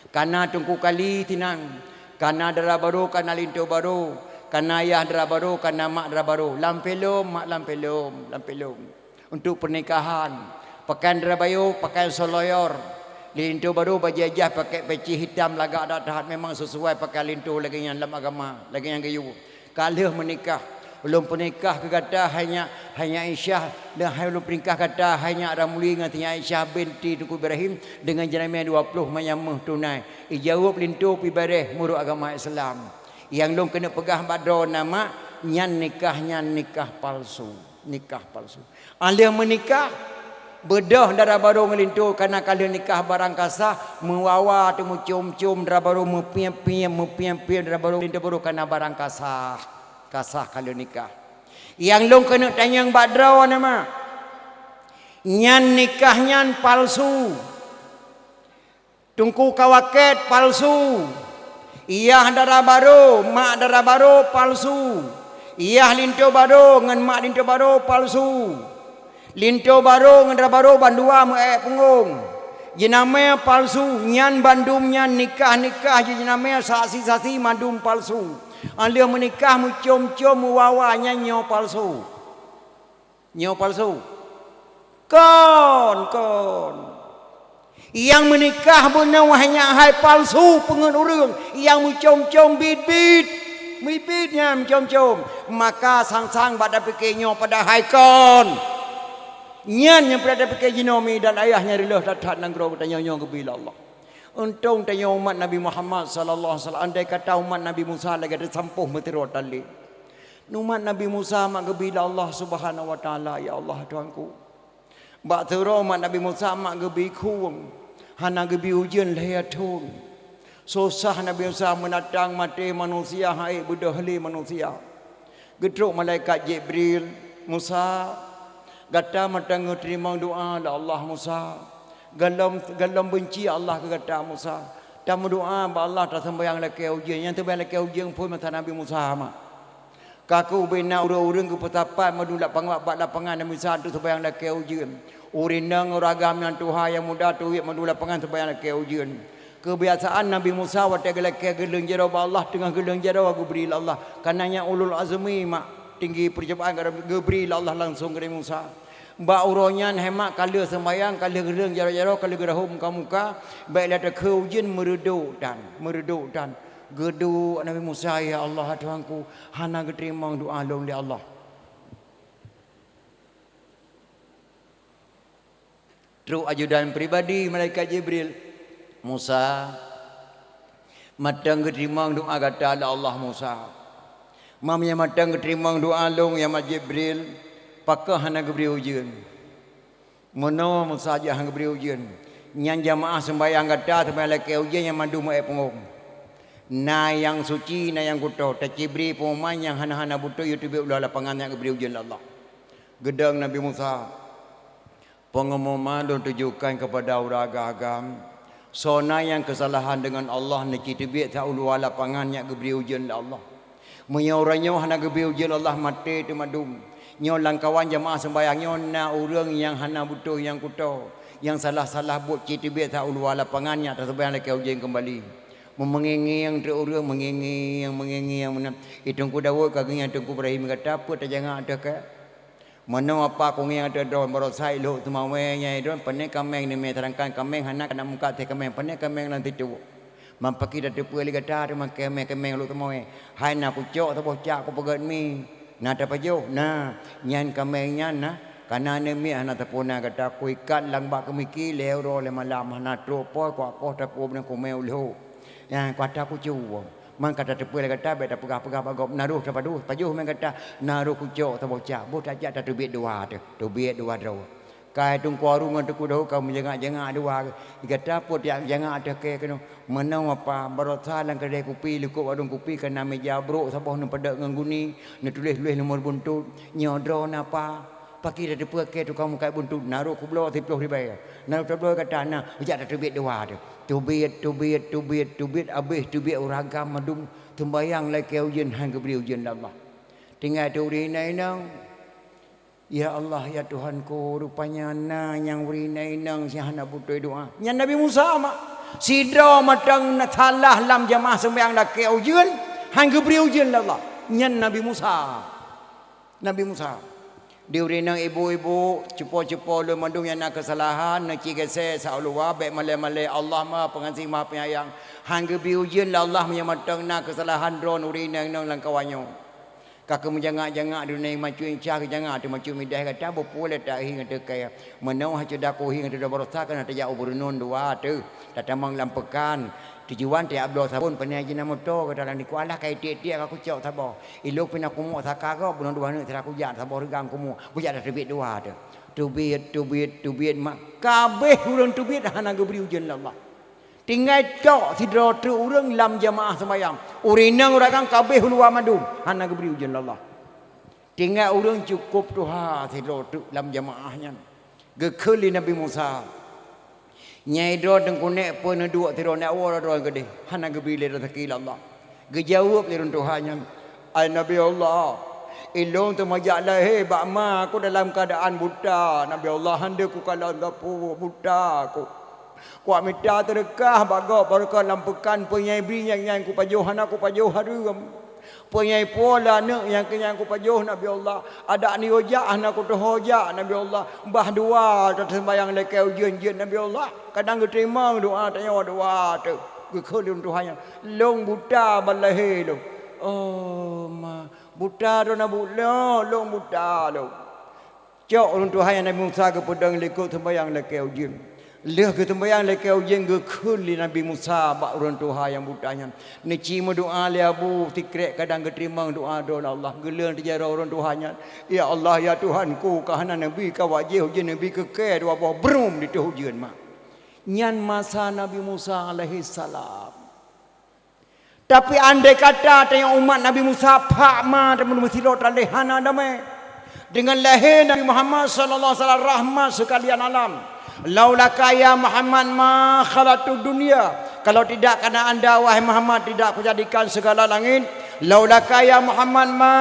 kana tungku kali tinang kana dara baru kana linto baru kana ayah dara baru kana mak dara baru lampelum mak lampelum untuk pernikahan pakaian dara bayu pakaian soloyor linto baru bajajah pakai peci hitam lagak ada tahat memang sesuai pakai linto lagi yang dalam agama lagi yang gayu kalih menikah belum pernikah ke kata hanya Aisyah dan belum pernikah kata hanya Ramli dengan Aisyah binti Tuku Ibrahim dengan jenama 20 mayamah tunai ijawab lintu pi bareh muruk agama Islam yang belum kena pegah badro nama nyan nikah palsu alih menikah bedah darah baru ngelintu karena kalau nikah barang kasah mewawa tu cium-cium darah baru mepiam-piam darah baru lintu baru karena barang kasah kalau nikah yang long kena tanyang badraw nama nyan nikah nyan palsu tungku kawaket palsu iyah darah baru mak darah baru palsu iyah linto baru ngan mak linto baru palsu linto baru ngan darah baru bandua me punggung jenama palsu nyan bandum nyan nikah jenama saksi mandum palsu alih menikah mu cium-cium mu wawanya nyo palsu kon yang menikah benar hanya hai palsu pengen urang yang mu cium-cium bibitnya cium-cium maka sang-sang pada fikir nyo pada hai kon nyan yang pada fikir jinomi dan ayahnya rilah tatat nang gro tanya nyo ke bila Allah. Untung tanya umat Nabi Muhammad sallallahu alaihi wasallam andai kata umat Nabi Musa lagi ada sampuh meterot tali. Umat Nabi Musa mak gebila Allah Subhanahu wa taala ya Allah Tuhanku. Bak tero umat Nabi Musa mak gebi kuung. Hana gebi ujian layatun. Susah Nabi Musa menatang mati manusia hai budahli manusia. Gedruk malaikat Jibril Musa gata matang terima doa la Allah Musa. Galam benci Allah ke kata Musa. Dan berdoa ba Allah tak sembahyang laki ujian. Yang terbaik laki ujian pun mata Nabi Musa mak. Kaku bina urang-urang ke petapan madu lapangan Nabi Musa tu sembahyang laki ujian. Urinang ragam yang Tuhan yang muda tu madu lapangan sembahyang laki ujian. Kebiasaan Nabi Musa waktu laki geleng jero ba Allah tengah geleng jero aku beri Allah. Kananya ulul azmi mak tinggi percobaan geberi Allah langsung ke Musa. Ba uronyan hemat kala sembayang kala gereng jaro-jaro kala gerahum muka-muka baiklah ada keujian mereduk dan gedu Nabi Musa ya Allah Tuhanku hana geterima doa long li Allah. Terus ajudan pribadi malaikat Jibril Musa matang geterima doa kata Allah Musa. Mamnya matang geterima doa long ya Jibril pakah hana geberi ujian. Mono saja hang geberi ujian. Nyan jamaah sembahyang kata sembahyang laki ujian yang mandu mai punggung. Na yang suci, na yang kuto. Tercibri pemain yang hana-hana buto YouTube ulah lapangan yang beri ujian Allah. Gedang Nabi Musa. Pengumuman dan tujukan kepada orang agam. Sona yang kesalahan dengan Allah nak kita biar tak ulah lapangan yang beri ujian Allah. Menyoranya hana beri ujian Allah mati tu madum. Nyo langkawan jemaah sembahyang nyo na orang yang hana buto yang kuto. Yang salah-salah buat kita biar tak ulah lapangannya tak sembahyang lagi ujian kembali. Mengengi yang terurang mengengi yang mana itu ku Daud kageng yang ku Ibrahim kata apa tak jangan ada ke mana apa ku yang ada don barosai lo tu mawenya don panek kameng ni me terangkan kameng hanak nak muka te kameng panek kameng nanti tu mampaki dah depu ali kata de kameng lo tu mawe hai na ku cok tu bocak ku pegat mi na ta pajo na nyan kameng nyan na kana ne mi ana tapona kata ku ikat lang ba kemiki leo le malam na tro po ko ta po ne ku meu lo yang kata aku cuba, man kata tepu lagi kata, beda pegah bagop naruh dapat duh, pajuh man kata naruh kucok tu bocah, bot aja tak tubit dua draw. Kai tung kuaru ngan tu kudo kau menjengak dua, kata pot yang jangan ada ke kena, mana apa barota lang kedai kopi lekuk warung kopi kena meja bro, sabah nu pada nganguni, nu tulis nomor buntut, nyodro napa. Pagi dah depu ke tu kamu kai buntut naruh kublo tiploh ribai. Naruh tablo kata na, aja tak tubit dua tu. Tubit habis tubit orang agam madum tembayang lai ke ujian hang ke beri ujian Allah. Tinggal tu rinai nang. Ya Allah ya Tuhanku rupanya na yang rinai nang si hana butuh doa. Yang Nabi Musa mak sidra matang na thalah lam jamaah sembahyang dak ke ujian hang ke beri ujian Allah. Yang Nabi Musa. Diuri nang ibu-ibu cepo-cepo lu mandung yang nak kesalahan nak cigase saulwa baik male-male Allah Maha Pengasih Maha Penyayang hangga biujian la Allah menyamatang nak kesalahan drone uri nang langkawanyo kakak menjangak-jangak dunia macuin cah jangan ada macu midah kata boleh tak hing ada kaya menau hacu daku hing ada berosakan ada jauh bernun dua tu tatamang lampekan tujuan dia abdul sabun pernah jina motor kata lan dikualah kai dia aku cok sabo ilok pina kumu sakaro bulan dua ni teraku jat sabo regang kumu bujak dah tubit dua tu tubit mak kabeh urang tubit hana geberi ujian Allah tinggal cok sidra tu urang lam jamaah sembahyang urinang urang kabeh luar madum hana geberi ujian Allah tinggal urang cukup tuha sidra tu lam jamaahnya gekeli Nabi Musa nyai do deng kunek pun dua tiro nak war do gede hana gebile rezeki Allah gejawab lirun Tuhannya ai Nabi Allah ilong tu majak lah bak ma aku dalam keadaan buta Nabi Allah hande ku kalau gapo buta aku kuat minta terkah bago baraka lampukan penyai bri yang ku pajuh aku pajuh harum penyai pola nak yang ku pajuh Nabi Allah ada ni hojak anak ku tu hojak Nabi Allah bah dua tak sembayang lekai ujian Nabi Allah kadang ku terima doa tanya doa tu ku khulun Tuhan long buta balahe lo oh ma buta do na bulo long buta lo cok ulun Tuhan Nabi Musa ke pedang lekuk sembayang lekai ujian leh ke tembayang lekai ujian ke khuli Nabi Musa bak urun Tuhan yang butanya ni cima doa le abu tikrek kadang keterima doa Allah gelan dijara urun Tuhannya ya Allah ya Tuhanku kahana Nabi ka wajih ujian Nabi ke dua buah brum di tu ujian mak nyan masa Nabi Musa alaihi salam tapi andai kata tanya umat Nabi Musa pak ma teman mesti lo talehana damai dengan lahir Nabi Muhammad sallallahu alaihi wasallam rahmat sekalian alam laulaka ya Muhammad ma khalaqtud dunia kalau tidak karena anda wahai Muhammad tidak aku jadikan segala langit laulaka ya Muhammad ma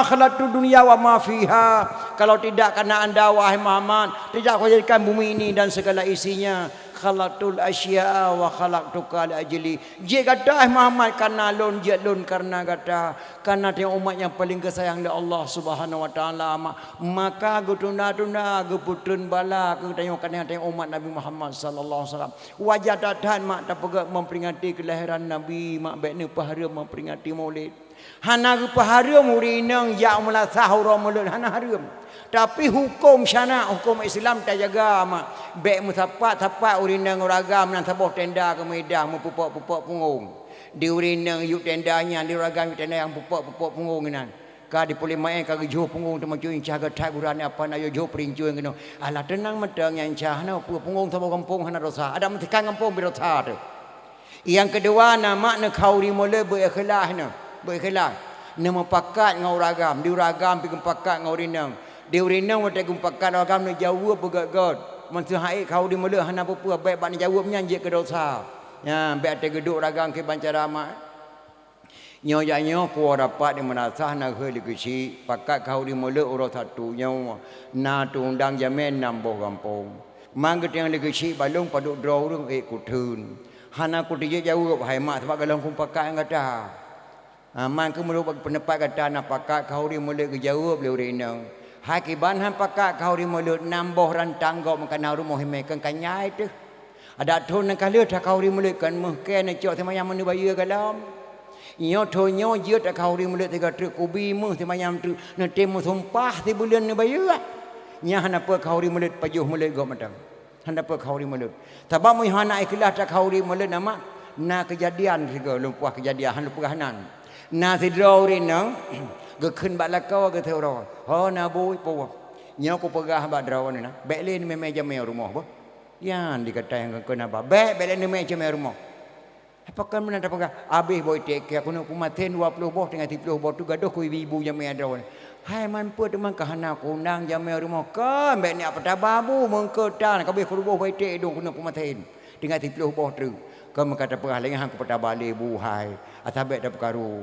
khalaqtud dunia wa ma fiha kalau tidak karena anda wahai Muhammad tidak aku jadikan bumi ini dan segala isinya khalaqtul asya'a wa khalaqtuka li ajli je kata Muhammad karena lon je lon karena kata karena dia umat yang paling kesayang oleh Allah Subhanahu wa taala maka gutuna-tuna geputun bala ke tengok umat Nabi Muhammad sallallahu alaihi wasallam wajah datan mak tak pegak memperingati kelahiran Nabi mak baik ni pahara memperingati Maulid hana pahara murinang ya mula sahur maulud hana haram tapi hukum syana hukum Islam tak jaga mak baik musapat urinang ragam nan taboh tenda ke medah mupuk-pupuk punggung di urinang yuk tendanya di ragam tenda yang pupuk punggung nan ka di puli mai ka gejo punggung tu macu incah ga thai buran apa na yo jo perincuan keno ala tenang matang yang incah na punggung taboh kampung hana dosa ada metikan kampung birosa tu Yang kedua nama ne kau di mula berikhlas ne. Berikhlas. Nama pakat ngau ragam. Dia ragam pergi pakat ngau rinang. Dia rinang waktu pergi pakat ragam ne jauh pegat-gat. Masa hai kau di mula hana apa-apa baik bak ne jauh menyanjik ke dosa. Ya, baik te geduk ragam ke bancarama. Nyo ku dapat di menasah nak heli kecil. Pakat kau di mula orang satu nyo. Na tundang jamin nambuh kampung. Mang ketang lagi kecil balung paduk draw rung kutun. Hana ku dia jauh hai mak sebab kalau ku pakat kata. Man ke merupakan pendapat kata nak pakat kau di mula ke jauh beliau renang. Hai kiban han pakat kau di mula nambuh rantang gok makan rumah himekan kanyai tu. Ada thun nak kali tak kau di mula kan mungkin nak cok semayam menu bayu kalam. Nyo thonyo je tak kau di mula tiga truk kubi mu semayam tu nak temu sumpah di bulan ni bayu. Nya han apa kau di mula pajuh mula gok matang. Han apa kau di mula. Tabak mu hana ikhlas tak kau di mula nama na kejadian juga lupa kejadian han lupa hanan. Na sidro rinang ge khun bak lakau ge thero. Ho na bui po. Nyo ku pegah bak draw ni na. Bek le ni memang jam rumah bo. Yan dikata yang kena ba. Bek le ni memang jam rumah. Apa kan mana dapat habis boy tek aku nak kumaten 20 boh dengan 30 boh tu gaduh ku ibu jam draw. Hai man pu teman kahana ku undang jam rumah kan bek ni apa tababu mengketan ka be ku boh boy tek dong ku nak kumaten dengan 30 boh tu. Kau kata perah lagi hang ku pada balik buhai. Atabek dah perkaru.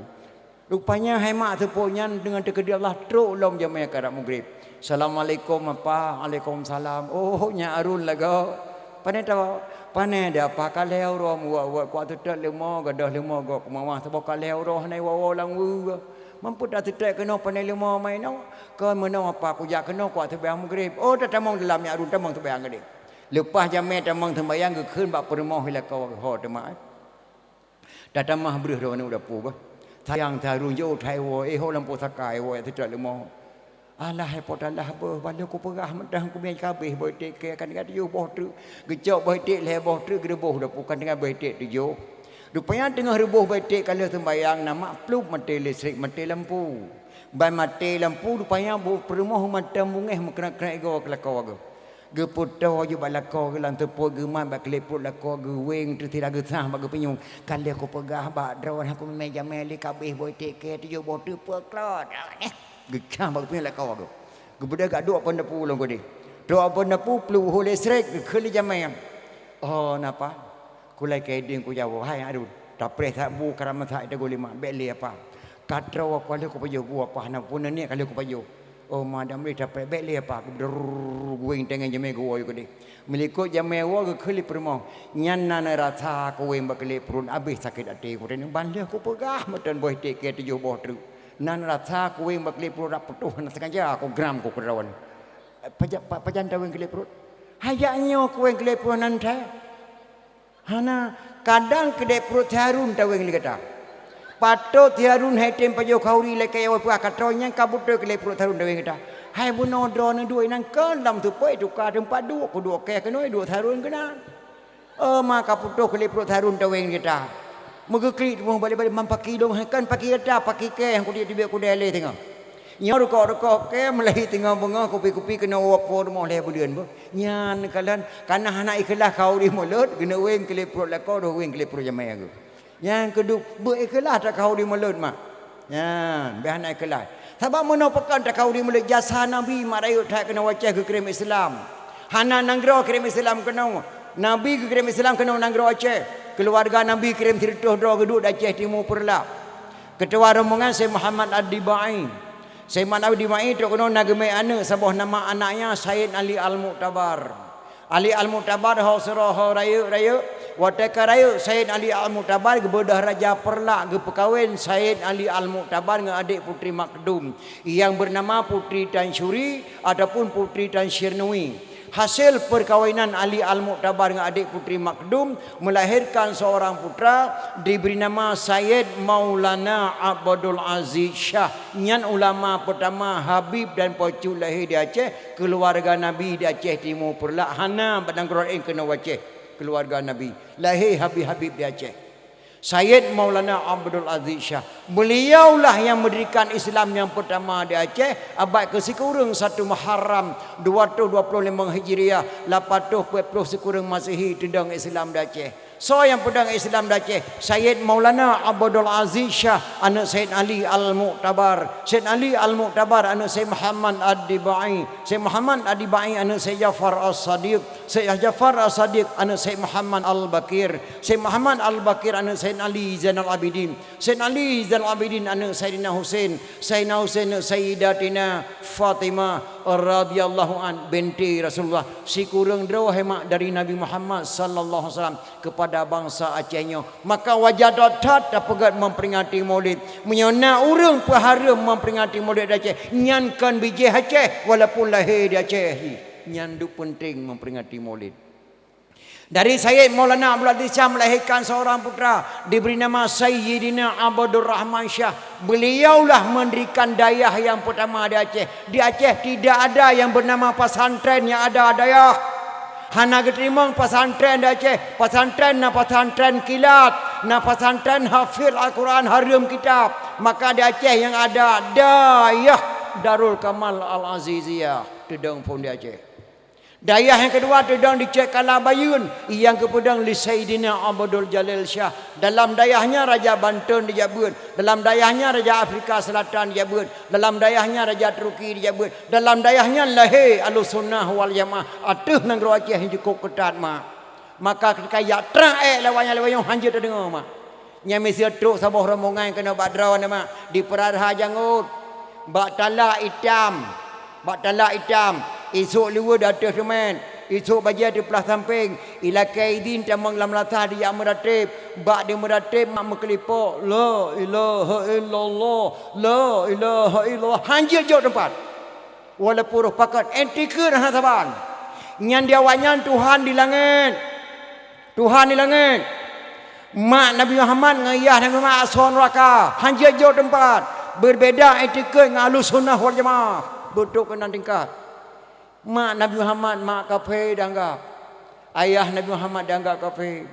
Rupanya hemat sepunya dengan dekat Allah truk lom jam karak maghrib. Assalamualaikum apa? Waalaikumsalam. Oh nya arun laga. Pane tahu pane dia apa kalau roh wa kuat tu lemo gadah lemo go mama sebab kalau roh nai wa lang wu. Mampu dah tetek kena pane lemo mai no. Kau meno apa ku jak kena kuat sembahyang maghrib. Oh tak tamang dalam nya arun tamang sembahyang gede. Lepas jam tamang sembahyang ke keun bak permoh ila kau ho temai. Dah tamah breh dah ni udah pu bah. Sayang tarun jo thai wo ho lampu sakai wo tetek lemo. Alah hepot alah apa balik ku perah medah ku mai kabeh boy tek kan dengan yo boh tu gejok boy tek le boh tu gedeboh dah bukan dengan boy tek tu jo rupanya tengah reboh boy tek kalau sembayang nama plug mati listrik mati lampu bai mati lampu rupanya bu permoh mata mungeh kena go kelakau go ge puto jo balakau ge lang tepo ge man bak leput lakau ge weng tu tidak ge sah bak penyung kalau ku pegah bak drawan aku mai jameli kabeh boy tek tu jo boh tu peklot gekam bak punya lakau aku. Kemudian gak dua pun dapu long kodi. Dua pun dapu pelu hole strek keli jamai. Oh napa? Kulai keding ku jawo hai aduh. Tapres tak bu karam tak ada golima beli apa. Katra aku kalau ku pajo bu apa nak pun ni kalau ku pajo. Oh madam ni tapres beli apa. Ku guing tengen jamai ku oi kodi. Melikut jamai wa ke keli permo. Nyan nana rasa ku weng bak keli perun habis sakit hati ku ni bandar ku pegah matan boy tiket tu boh tu. Nan rasa ku weng bak lepur rak putuh nak sengaja aku gram ku kerawan. Pajan ta weng lepur. Hayaknya ku weng lepur nan tha. Hana kadang kedai perut harun ta weng kata. Patut harun hai tem pajo khauri le kaya wa katronya kabut ke lepur harun ta weng kata. Hai buno dro ne duai nan kan dam tu pai tukar tempat dua ku dua ke kenoi dua harun kena. Maka putuh ke lepur harun ta weng kata. Megeklik mau balik-balik mampaki dong kan paki ada paki ke yang ku dia ku dele tengah. Nya rokok ke melai tengah bunga kopi-kopi kena opo mo le bulian bo. Nyan kalan kana hana ikhlas kau di mulut kena weng kelepro lakau do weng kelepro jamai aku. Yang kedua berikhlas tak kau di mulut mak. Nyan behana ikhlas. Sebab mana pekan tak kau di mulut jasa nabi marayu tak kena wacah ke kirim Islam. Hana nanggro kirim Islam kena. Nabi ke kirim Islam kena nanggro wacah. Keluarga Nabi kirim tirtuh doa geduk Aceh Timur Perla. Ketua rombongan Syekh Muhammad Ad-Dibai. Syekh Muhammad Ad-Dibai tu kena nagme anak sebuah nama anaknya Said Ali Al-Mu'tabar. Ali Al-Mu'tabar ho surah ho raya wataka raya Said Ali Al-Mu'tabar gebedah Raja Perla ge perkahwin Said Ali Al-Mu'tabar dengan adik putri Makdum yang bernama Putri Tan Syuri ataupun Putri Tan Syirnui. Hasil perkahwinan Ali Al-Mu'tabar dengan adik putri Makdum melahirkan seorang putra diberi nama Sayyid Maulana Abdul Aziz Shah. Nyan ulama pertama Habib dan Pocu lahir di Aceh, keluarga Nabi di Aceh Timur Perla. Hana badang Quran kena waceh keluarga Nabi. Lahir Habib di Aceh. Sayyid Maulana Abdul Aziz Shah. Beliaulah yang mendirikan Islam yang pertama di Aceh abad ke-1 Muharram 225 Hijriah 840 sekurang Masehi tendang Islam di Aceh. So yang pedang Islam dah Aceh, Syed Maulana Abdul Aziz Shah anak Syed Ali Al-Mu'tabar, Syed Ali Al-Mu'tabar anak Syed Muhammad Ad-Dibai, Syed Muhammad Ad-Dibai anak Syed Jafar As-Sadiq, Syed Jafar As-Sadiq anak Syed Muhammad Al-Bakir, Syed Muhammad Al-Bakir anak Syed Ali Zainal Abidin, Syed Ali Zainal Abidin anak Sayyidina Hussein, Sayyidina Hussein Sayyidatina Fatimah radhiyallahu an binti Rasulullah. Si kurang draw hemat dari Nabi Muhammad sallallahu alaihi wasallam kepada bangsa Acehnya. Maka wajah datat dapat memperingati Maulid. Menyona urang pahara memperingati Maulid Aceh. Nyankan biji Aceh walaupun lahir di Aceh. Nyandu penting memperingati Maulid. Dari Sayyid Maulana Abdul Aziz Shah melahirkan seorang putra diberi nama Sayyidina Abdur Rahman Shah. Beliaulah mendirikan dayah yang pertama di Aceh. Di Aceh tidak ada yang bernama pesantren, yang ada dayah. Hana keterimang pesantren di Aceh. Pesantren na pesantren kilat, na pesantren hafil Al-Quran harum kitab. Maka di Aceh yang ada dayah Darul Kamal Al-Aziziyah. Tedang pun di Aceh. Dayah yang kedua tedang di Cek Kalabayun, yang kepedang li Sayyidina Abdul Jalil Shah. Dalam dayahnya Raja Banten dijabut, dalam dayahnya Raja Afrika Selatan dijabut, dalam dayahnya Raja Turki dijabut, dalam dayahnya lahir Ahlussunnah wal Jamaah. Atuh negara Aceh yang cukup ketat mak. Maka ketika ya terang lawanya hanjir terdengar mak. Nya mesti truk sabah rombongan kena badrawan mak di Perarha Jangut. Bak talak hitam. Bak talak hitam. Esok luar datang teman. Esok bagi ada pelah samping. Ila kaidin tamang lam latah dia meratib. Bak dia meratib mak mekelipak. La ilaha illallah. La ilaha illallah. Hanjir jauh tempat. Walaupun roh pakat. Entika dah saban. Nyan dia wanyan Tuhan di langit. Tuhan di langit. Mak Nabi Muhammad ngayah dengan mak asal neraka. Hanjir jauh tempat. Berbeza etika dengan Ahlussunnah wal Jamaah. Betul kena tingkat. Mak Nabi Muhammad mak kafir dianggap. Ayah Nabi Muhammad dianggap kafir.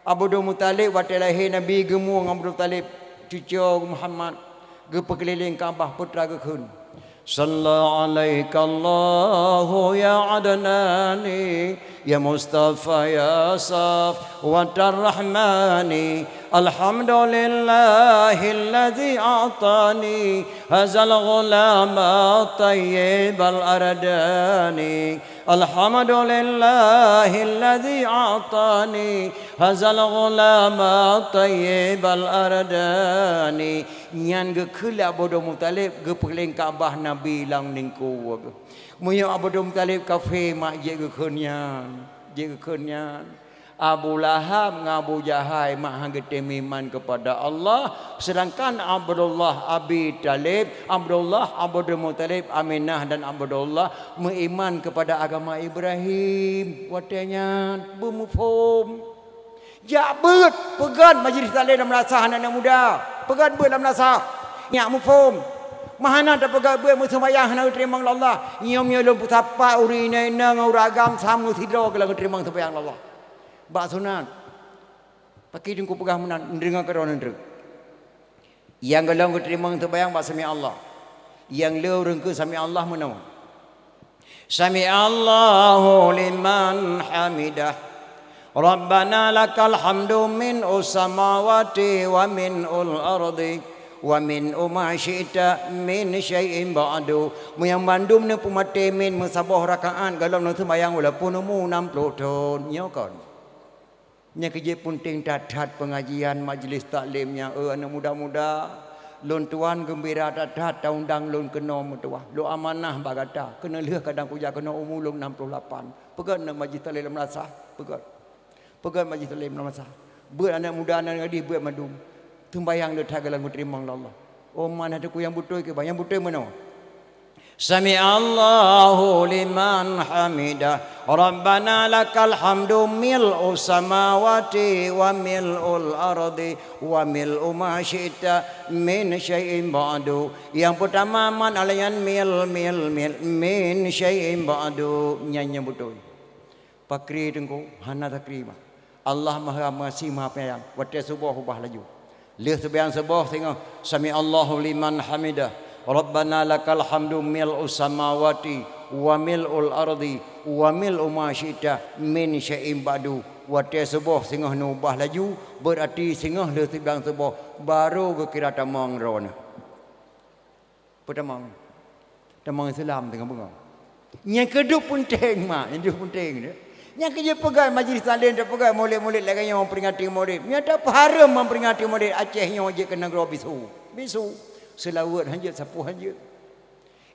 Abdul Muttalib waktu lahir Nabi gemu dengan Abdul Muttalib cucu Muhammad ge perkeliling Kaabah putra ge khun. Sallallahu alaika Allahu ya Adnani ya Mustafa ya Saf wa Rahmani. Alhamdulillahilladzi a'tani hazal ghulama tayyibal ardani. Alhamdulillahilladzi a'tani hazal ghulama tayyibal ardani. Nyan ge khula Abdul Muttalib ge perling Kaabah Nabi lang ningku. Muya Abdul Muttalib kafir mak je ge khunyan. Je ge khunyan. Abu Lahab dengan Abu Jahal mak hang ketemiman kepada Allah, sedangkan Abdullah Abi Talib, Abdullah Abdul Muttalib, Aminah dan Abdullah beriman kepada agama Ibrahim. Watanya bermufhum. Jabut pegan majlis taklim dalam rasah anak muda. Pegan ber dalam rasah. Nyak mufhum. Mahana tak pegang ber sembahyang nak terima Allah. Nyom nyolong putapa urina nang uragam samu tidro kalau terima sembahyang Allah. Bak sunat. Pakai dengku pegang menan dengar ke orang ndrek. Yang galang ku terima sembahyang bak sami Allah. Yang leu rengke sami Allah menawa. Sami Allahu liman hamidah. Rabbana lakal hamdu min samawati wa min ardi wa min ma syi'ta min syai'in ba'du. Yang bandum ne pumate min musabah rakaat galang nu sembahyang walaupun umur 60 tahun nyokon. Nya kerja penting dadat pengajian majlis taklimnya anak muda-muda lon tuan gembira dadat undang lon kena mutuah lo amanah bagata kena leh kadang kuja kena umur lon 68 pegan majlis taklim merasa pegan majlis taklim merasa buat anak muda anak gadis buat madum sembahyang le tagalan terima Allah. Oh mana ada ku yang butuh ke yang butuh mana? Sami Allahu liman hamidah. Rabbana lakal hamdu mil'u samawati wa mil'ul ardi wa mil'u ma syi'ta min syai'in ba'du. Yang pertama man alayan mil min syai'in ba'du. Nyanyi betul. Pakri tengku hana takri. Allah Maha Mengasih Maha Penyayang. Waktu subuh ubah laju. Lihat sebiang subuh tengok Sami Allahu liman hamidah. Rabbana lakal hamdu mil'u samawati wa mil'ul ardi wa mil'u ma syi'ta min syai'in ba'du. Watai sebuah singah nubah laju berarti singah le tibang sebuah baru ke kira tamang rona. Pertamang. Tamang Islam tengah bengau. Yang kedua penting mak, yang kedua penting dia. Yang kerja pegang majlis salin dah pegang murid-murid lagi yang memperingati murid. Nya tak haram memperingati murid Aceh yang wajib kena gro bisu. Bisu selawat hanya sapu hanya.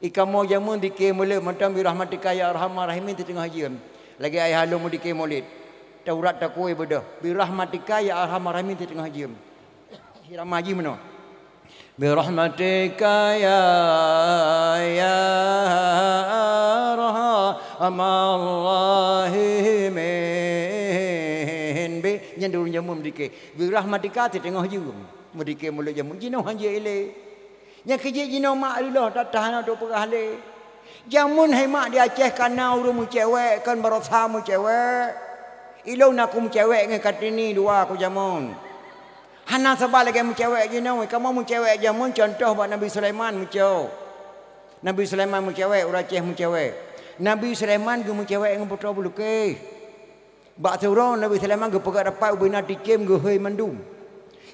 Ikan mau jamun dikir mulut macam bi rahmatika ya arhamar rahimin di tengah hajian. Lagi ayah halu mu dikir murid. Taurat tak kuih bedah. Bi rahmatika ya arhamar rahimin di tengah hajian. Hiram haji mana? Bi rahmatika ya arhamar rahimin. Bi yang dulu jamun dikir. Bi rahmatika di tengah hajian. Mudikir mulut jamun jinau hanja ile. Yang kerja jinau mak Allah tak tahan untuk perah le. Jamun hai mak di Aceh kanau rumu cewek kan barasa mu cewek. Ilo nak mu cewek ngan katini dua aku jamun. Hana sebal lagi mu cewek jinau kamu mu cewek jamun contoh buat Nabi Sulaiman mu cewek. Nabi Sulaiman mu cewek urang Aceh mu cewek. Nabi Sulaiman ge mu cewek ngan putra buluke. Bak turun Nabi Sulaiman ge pegat dapat ubina dikem ge hei mandum.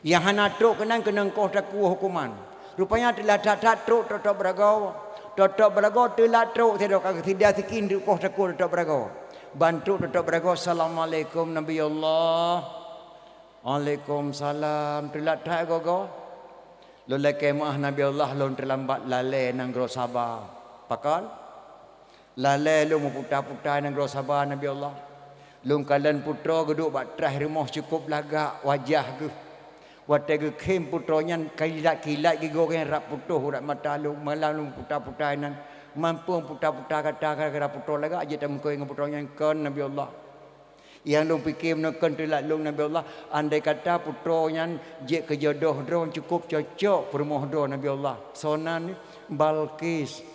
Yang hana truk kenang kau tak kuah hukuman. Rupanya telah tak truk totok beragau. Totok beragau telah truk tidak sikin kau takut totok beragau. Bantu totok beragau. Assalamualaikum Nabi Allah. Waalaikumsalam. Telah tak gogo. Lolak kemah Nabi Allah lon terlambat lalai nang gro sabar. Pakal. Lalai lu putar-putar nang gro sabar Nabi Allah. Lung kalian putra geduk bak terah rumah cukup lagak wajah ke. Watai ke kem putronya kilat-kilat ke goreng rap putuh rak mata lu malam putar-putar nan mampu putar-putar kata putro laga aja tak muka dengan putronya kan Nabi Allah. Yang lu fikir menekan telat lu Nabi Allah andai kata putronya je kejodoh drone cukup cocok permoh do Nabi Allah. Sonan Balqis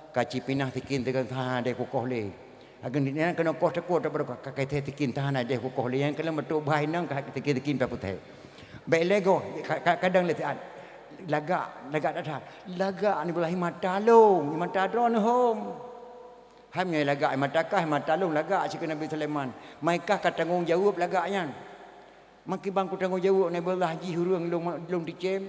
kaci pinah tikin tekan ha dek kokoh le. Agen ni kena kau takut tak berapa kakai teh tikin tahan ada kokoh le yang kalau betul bahai nang kah tikin pa putih. Baik lego kadang letian laga dah. Laga ni belahi mata long, mata drone home. Hai ngai laga mata kah mata long laga cik Nabi Sulaiman. Maikah kat tanggung jawab laganya. Maki bang ku tanggung jawab Nabi Allah haji hurung long dicem.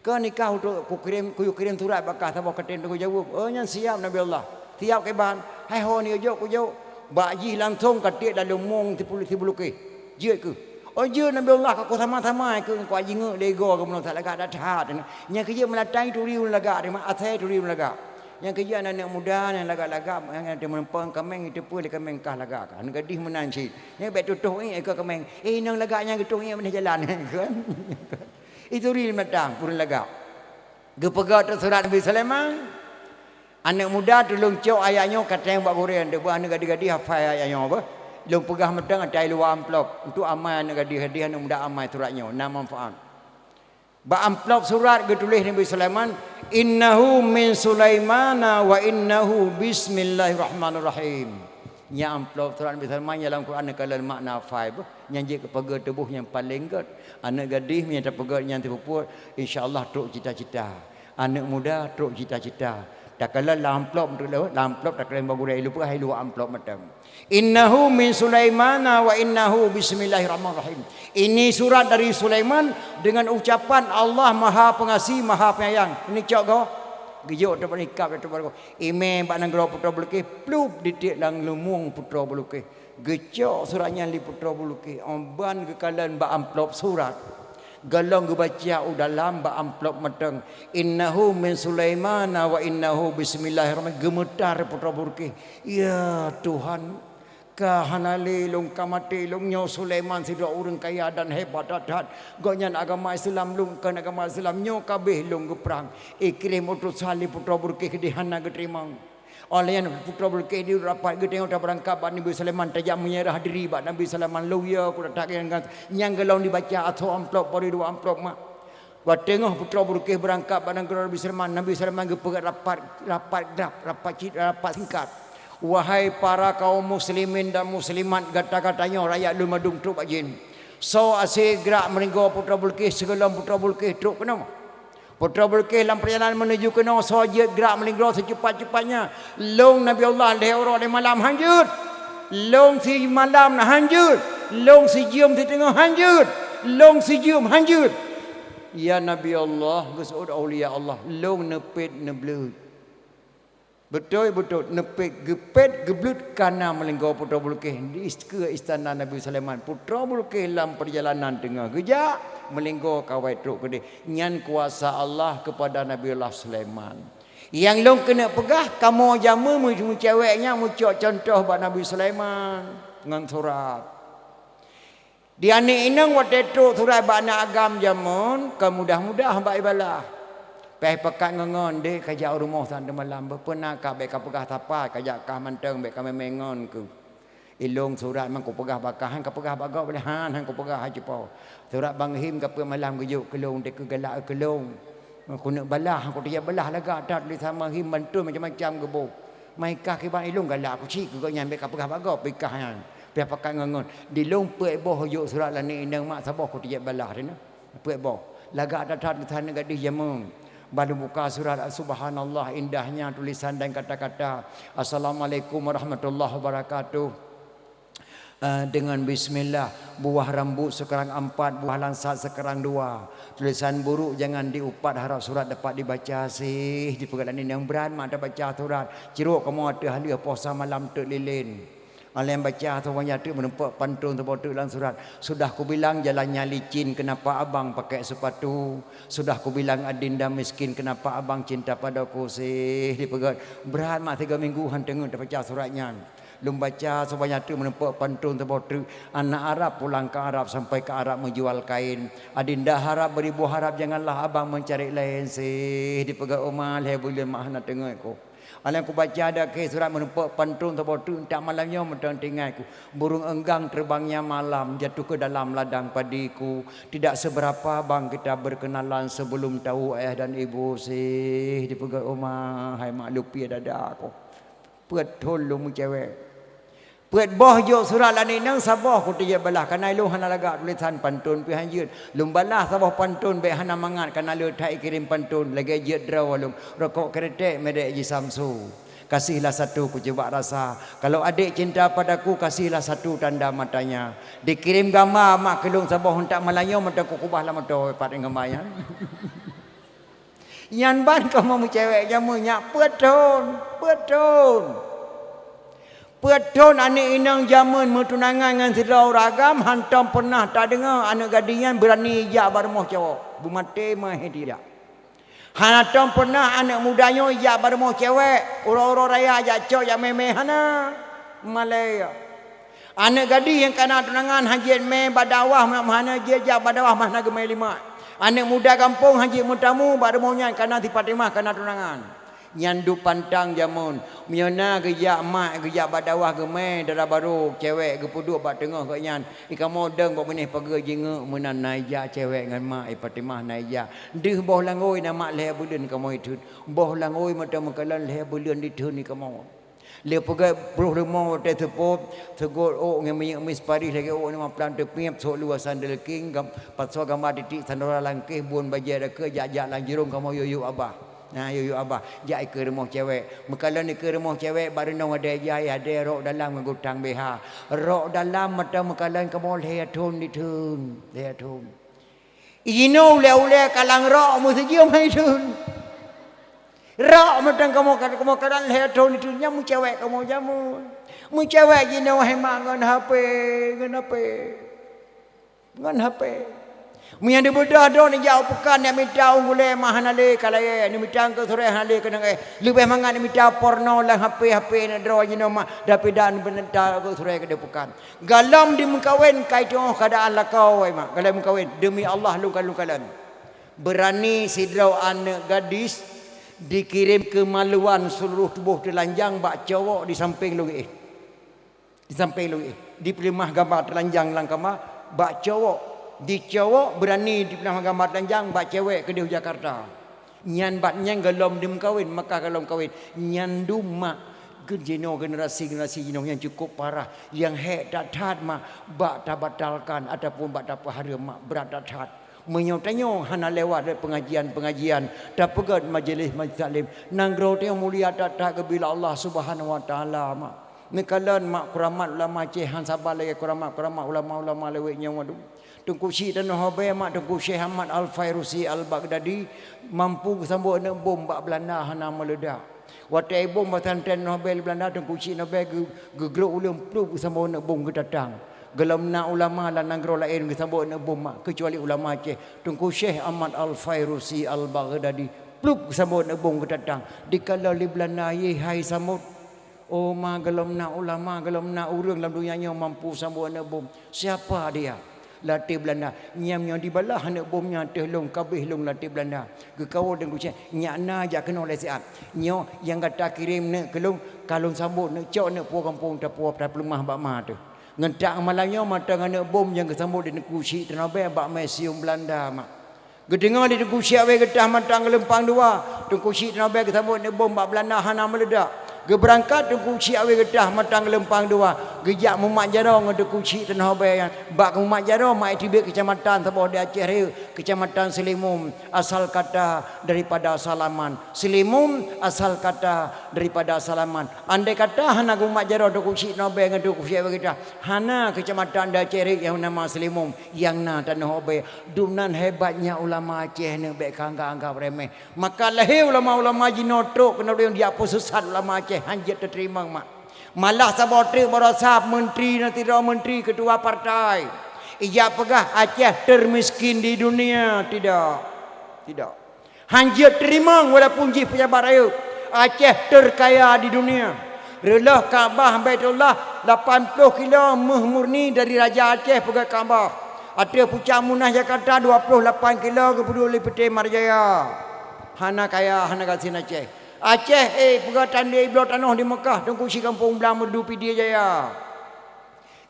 Ke nikah untuk ku kirim surat bakah sabah katen tanggung jawab. Oh nyan siap Nabi Allah. Tiap ke bahan hai ho ni jo ku jo baji langsung katik dalam mong tipulu ke je ke oh je Nabi Allah aku sama-sama ke ku aji ngek lego ke mun tak lagak dah nya kerja melatai turi lagak mak asai turi lagak yang kerja anak muda yang lagak-lagak yang ada mempeng kameng itu pun kameng kah lagak kan gadih menanci yang bet tutuh ni ke kameng nang lagaknya gitu ni mana jalan kan itu ri matang pun lagak gepegat surat Nabi Sulaiman. Anak muda tu long cok ayahnya kata yang buat goreng dia buat anak gadis hafal ayahnya apa long pegah medang ada luar amplop untuk amal anak gadis hadiah anak muda amal suratnya nama manfaat ba amplop surat dia tulis Nabi Sulaiman innahu min Sulaimana wa innahu bismillahirrahmanirrahim nya amplop surat Nabi Sulaiman dalam Quran kalau makna five nyanjik kepada tubuh yang paling good anak gadis yang terpegat yang terpuput insyaallah truk cita-cita anak muda truk cita-cita tak kala lamplop tu lamplop tak kala bagu rai lupa hai luar amplop macam innahu min Sulaimana wa innahu bismillahirrahmanirrahim ini surat dari Sulaiman dengan ucapan Allah Maha Pengasih Maha Penyayang ini cok go gejok tu nikap tu baru ime bak nang putra buluke plup ditik lang lumung putra buluke gejok suratnya li putra buluke omban ke kalan bak amplop surat galong baca dalam ba amplop meteng innahu min Sulaimana wa innahu bismillahirrahmanirrahim gemetar putra burke ya Tuhan kahanali long kamati long nyo Sulaiman si dua orang kaya dan hebat dadat gonyan agama Islam long kan agama Islam nyo kabeh long geprang ikrim utus sali putra burke kedihana geterimang oleh yang putra berke di rapat ke tengok berangkap Nabi Sulaiman tajam menyerah diri bak Nabi Sulaiman lo ya ku tak yang gelong dibaca atau amplop pori dua amplop mak wa tengok putra berke berangkap Nabi Sulaiman ke pegat rapat singkat wahai para kaum muslimin dan muslimat kata-katanya rakyat lu madung truk bajin so ase gerak meninggo putra berke segelam putra berke truk kenapa Putra Bulkis dalam perjalanan menuju ke Nosor, gerak melingkar secepat-cepatnya. Long Nabi Allah lehorok di malam hanjut. Long si malam nak hanjut. Long si jam di tengah hanjut. Long si jam hanjut. Ya Nabi Allah, gesud aulia Allah, long nepit neblut. Betul-betul nepit gepet geblut karena melingkar Putra Bulkis di ke istana Nabi Sulaiman. Putra Bulkis dalam perjalanan tengah gejak melingkar kawai truk gede. Nyan kuasa Allah kepada Nabi Allah Sulaiman. Yang long kena pegah kamu jama mu ceweknya mu contoh buat Nabi Sulaiman dengan surat. Di anik inang waktu itu surat buat anak agam jamun kemudah-mudah hamba ibalah. Peh pekat ngongon dek kajak rumah sana malam berpernah kah beka pegah tapai kajak kah manteng beka memengon ke ilung surat mang ko pegah bakahan ka pegah bagau boleh han ko pegah haji pau surat bang him ka pe malam gejuk kelong dek ke galak kelong aku nak balah aku dia balah laga dat li sama him bantu macam-macam gebo mai kah ke bang ilung galak aku cik ke nyan beka pegah bagau pekah han peh pekat ngongon di long pe boh juk surat la ni indang mak sabah ko dia balah dena pe boh laga dat li sana gadis jamung. Baru buka surat Subhanallah indahnya tulisan dan kata-kata Assalamualaikum warahmatullahi wabarakatuh. Dengan bismillah, buah rambut sekarang 4, buah langsat sekarang 2. Tulisan buruk jangan diupat, harap surat dapat dibaca sih. Di pergaulan ini yang berat mak ada baca surat. Ciruk kamu ada ahli puasa malam tu lilin. Oleh yang baca atau orang jatuh menempuk pantun terbotuk dalam surat. Sudah ku bilang jalannya licin, kenapa abang pakai sepatu? Sudah ku bilang adinda miskin, kenapa abang cinta padaku sih? Dipegat berat mak 3 mingguan tengok dah baca suratnya. Belum baca sebanyak itu menempuk pantun terbotuk. Anak Arab pulang ke Arab sampai ke Arab menjual kain. Adinda harap beribu harap janganlah abang mencari lain sih. Dipegat Umar boleh mak nak tengok aku. Alang aku baca ada ke surat menempuk pantun terbotuk tak malamnya mentang tinggalku. Burung enggang terbangnya malam jatuh ke dalam ladang padiku. Tidak seberapa bang kita berkenalan sebelum tahu ayah dan ibu sih. Dipegat Umar hai mak lupi dada aku. Betul lu mu cewek. Puat boh jo surat la ni nang sabah ku tiya balah kana lu hana laga tulisan pantun pi hanjut lum balah sabah pantun be hana mangat kana lu thai kirim pantun lagi jet draw lum rokok kretek medek ji Samsu kasihlah satu ku coba rasa kalau adik cinta padaku kasihlah satu tanda matanya dikirim gambar mak kelung sabah hentak Melayu mata ku kubah lah mata pat gambar ya yan ban kamu mu cewek jamu nyak betul Peton anak inang zaman bertunangan dengan sedau ragam hantam pernah tak dengar anak gadingan berani ijak barmoh cewek bumate mah dia. Hantam pernah anak mudanya ijak barmoh cewek orang-orang raya ajak cok jak memeh hana Malaya. Anak gadis yang kena tunangan haji me badawah mana dia jak badawah mana gemai 5. Anak muda kampung haji mutamu barmohnya kena di Fatimah kena tunangan. Nyandu pantang jamun miona gejak mak gejak badawah gemai darah baru cewek gepuduk bak tengah kat nyan ikan modeng bak benih pagi jenguk menan naija cewek dengan mak Fatimah naija deh boh langoi nama leh bulan kamu itu boh langoi mata makalan leh bulan ditun ni kamu le pagi puluh lima waktu tepuk tegur oh ngemi mis Paris lagi oh nama plan tepiap sok luas sandal king patso gambar titik sandora langkih buan bajar ke jak-jak lanjirung kamu yuyu abah. Nah yuyu abah jai ke rumah cewek mekalan ni ke rumah cewek baru nong ada jai ada rok dalam ngutang BH rok dalam mata mekalan kamu lehatun ditun lehatun ino le kalang rok mu sejium hai tun rok mata kamu kalan lehatun ditun nyamu cewek kamu jamu mu cewek ino hai mangan HP ngan HP Mian di budak do ni jauh pekan yang minta unggule mahanale kalaya ni minta ke sore hanale kena lebih mangan ni minta porno lah HP ni do jino mah dapat dan benenta ke sore ke pekan galam di mengkawin kai tu keadaan lakau ai mak galam mengkawin demi Allah lukan-lukalan berani sidrau anak gadis dikirim ke maluan seluruh tubuh telanjang bak cowok di samping lungi di pelimah gambar telanjang langkama bak cowok di cowok berani di pernah gambar telanjang bak cewek ke di Jakarta nyan bat nyang galom dim kawin maka galom kawin nyan duma generasi jino yang cukup parah yang hek tak mat mak bak tak batalkan ataupun bak tak pahara mak berat tak tat Menyo-tanyo hana lewat dari pengajian-pengajian. Tak pegat majlis-majlis taklim. Nanggro tengok mulia tak bila Allah Subhanahu wa taala mak. Nekalan mak kuramat ulama Aceh han sabar lagi kuramat ulama-ulama leweknya wadu. Tungku Syekh dan Habai mak tungku Syekh Ahmad Al-Fairusi Al-Baghdadi mampu sambut nak bom bak Belanda hana meledak. Waktu bom batan ten Habai Belanda tungku Syekh Habai gegrok ulam pluk sambut nak bom ke datang. Gelam nak ulama dan nanggro lain ke sambut nak bom mak kecuali ulama Aceh. Tungku Syekh Ahmad Al-Fairusi Al-Baghdadi pluk sambut nak bom ke datang. Dikala li Belanda ye hai sambut. Oh ma gelam nak ulama gelam nak urang dalam dunia nya mampu sambut nak bom. Siapa dia? Latih Belanda. Nyam di balah nak bomnya teh long kabeh long latih Belanda. Ke kawal dan kucing nyakna jak kena oleh siap. Nyo yang kata kirim nak kelong kalung sambut nak cok nak puak kampung tak puak tak pelemah bak ma tu. Ngentak malangnya mata nak bom yang kesambut di kusi tenabe bak museum Belanda mak. Gedengar di kusi awe getah matang lempang dua. Tu kusi tenabe kesambut nak bom bak Belanda hana meledak. Geberangkat tu kunci awe gedah matang lempang dua. Gejak mumak jarong tu kunci tanah bayan. Bak mumak jarong mai tibik kecamatan Sabah di Aceh Raya, kecamatan Selimum asal kata daripada Salaman. Selimum asal kata daripada Salaman. Andai kata hana mumak jarong tu kunci tanah bayan tu kunci awe gedah. Hana kecamatan di Aceh Raya yang nama Selimum yang na tanah bayan. Dunan hebatnya ulama Aceh ni baik anggap remeh. Maka lahir ulama-ulama jinotrok kena dia apa sesat ulama Aceh hanjat terima mak. Malah sabotri barasab menteri nanti dah menteri ketua partai. Ijak pegah Aceh termiskin di dunia tidak. Hanjat terima walaupun ji pejabat raya. Aceh terkaya di dunia. Relah Kaabah Baitullah 80 kilo murni dari Raja Aceh pergi Kaabah. Ada puncak Munah Jakarta 28 kilo ke Peduli Peti Marjaya. Hana kaya hana kasin Aceh. Aceh pergatan dia iblau tanah di Mekah tunggu si kampung Belang Merdu Pidie Jaya.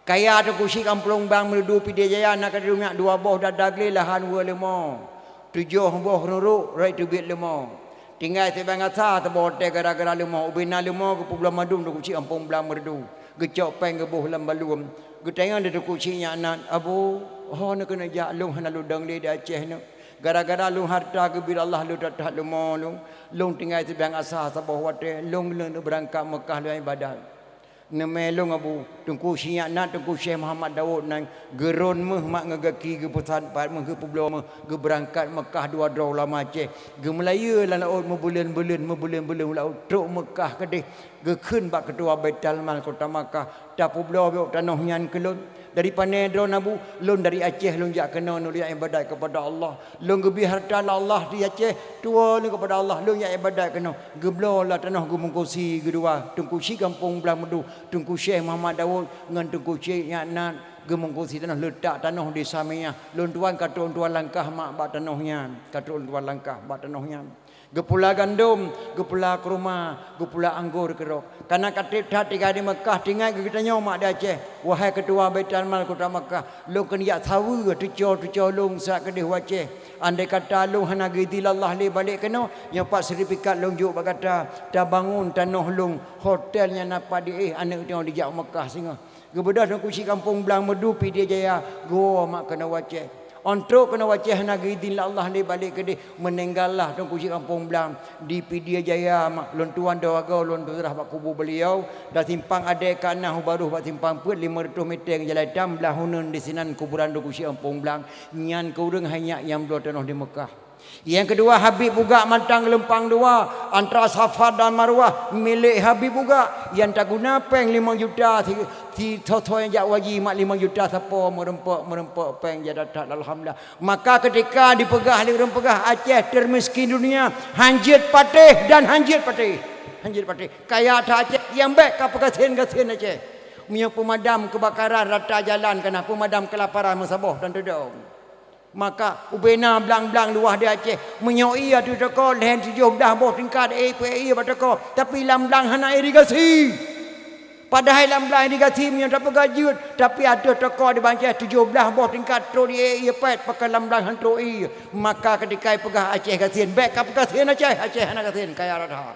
Kaya tunggu si kampung Belang Merdu Pidie Jaya nak ada rumah 2 boh dadagli lahan 2 lemah. 7 boh nuruk rai tu bit lemah. Tinggal sebang asa terbote gara-gara lemah ubina lemah ke Pulau Madum tunggu si kampung Belang Merdu. Gecok peng ke boh lambalum. Getengah dia tunggu si nyanan abu nak kena jaklung hana ludang dia di Aceh ni. Gara-gara lu harta ke bila Allah lu tak lu mau lu tinggal sebang asah sabah wate lu berangkat Mekah lu ibadat. Nemelung abu tungku siak nak tungku Syekh Muhammad Daud nang gerun meh mak ngagaki ke pusat pat meh ke pulau meh ke berangkat Mekah 2 draw lama Aceh. Ge Melaya lah laut membulan-bulan laut truk Mekah kedih ge keun bak ketua Baitul Mal Kota Makkah ta pulau tanah nyan kelun. Dari Panedro Nabu, lun dari Aceh lun jak kena nulia ibadat kepada Allah. Lun gebi harta Allah di Aceh, tua ni kepada Allah. Lun jak ibadat kena. Geblo lah tanah Gumungkosi kedua. Tungku Syekh kampung Belang Merdu. Tungku Syekh Muhammad Daud dengan Tungku Syekh Nyaknat Gumungkosi tanah letak tanah di Samia. Lun tuan katuk tuan langkah mak bak tanahnya. Katuk tuan langkah bak tanahnya. Gepula gandum, gepula kurma, gepula anggur kerok. Karena katib dah tiga di Mekah, tinggal kita nyomak di Aceh. Wahai ketua Baitul Mal Kota Mekah, lu kena yak tahu tuco lung sak kedih Aceh. Andai kata lung hana gidilallah li balik kena, yang pak sertifikat lung juk berkata, dah bangun tanah lung hotelnya napa di anak tengok di jak Mekah singa. Gebedah nak kusi kampung Belang Merdu Pidie Jaya, gua mak kena Aceh. Untuk kena wajah negeri din Allah ni balik ke dia meninggallah tunggu si kampung Belang di Pidie Jaya mak lon tuan dawaga lon terah bak kubur beliau dah simpang ada kanah baru bak simpang put 500 meter jalan dam belah hunun di sinan kuburan tunggu si kampung Belang nyan kurang hanya yang dua tanah di Mekah. Yang kedua Habib juga mantang lempang 2 antara Safa dan Marwah milik Habib juga yang tak guna peng 5 juta si toto yang jak waji mak 5 juta siapa merempak peng jadi tak alhamdulillah. Maka ketika dipegah Aceh termiskin dunia hanjit patih kaya tak Aceh yang baik ka pegasin Aceh punya pemadam kebakaran rata jalan kena pemadam kelaparan Sabah dan Tedong. Maka ubena belang-belang luah di Aceh menyoi atu teko lehen 17 boh tingkat API bateko tapi lam-belang hana irigasi. Padahal lam-belang irigasi punya tak pegajut tapi ada teko di Banjeh 17 boh tingkat tro di API pet pakai lam-belang hantroi. Maka ketika pegah Aceh gasin baik ka pegasin Aceh hana gasin kaya rata.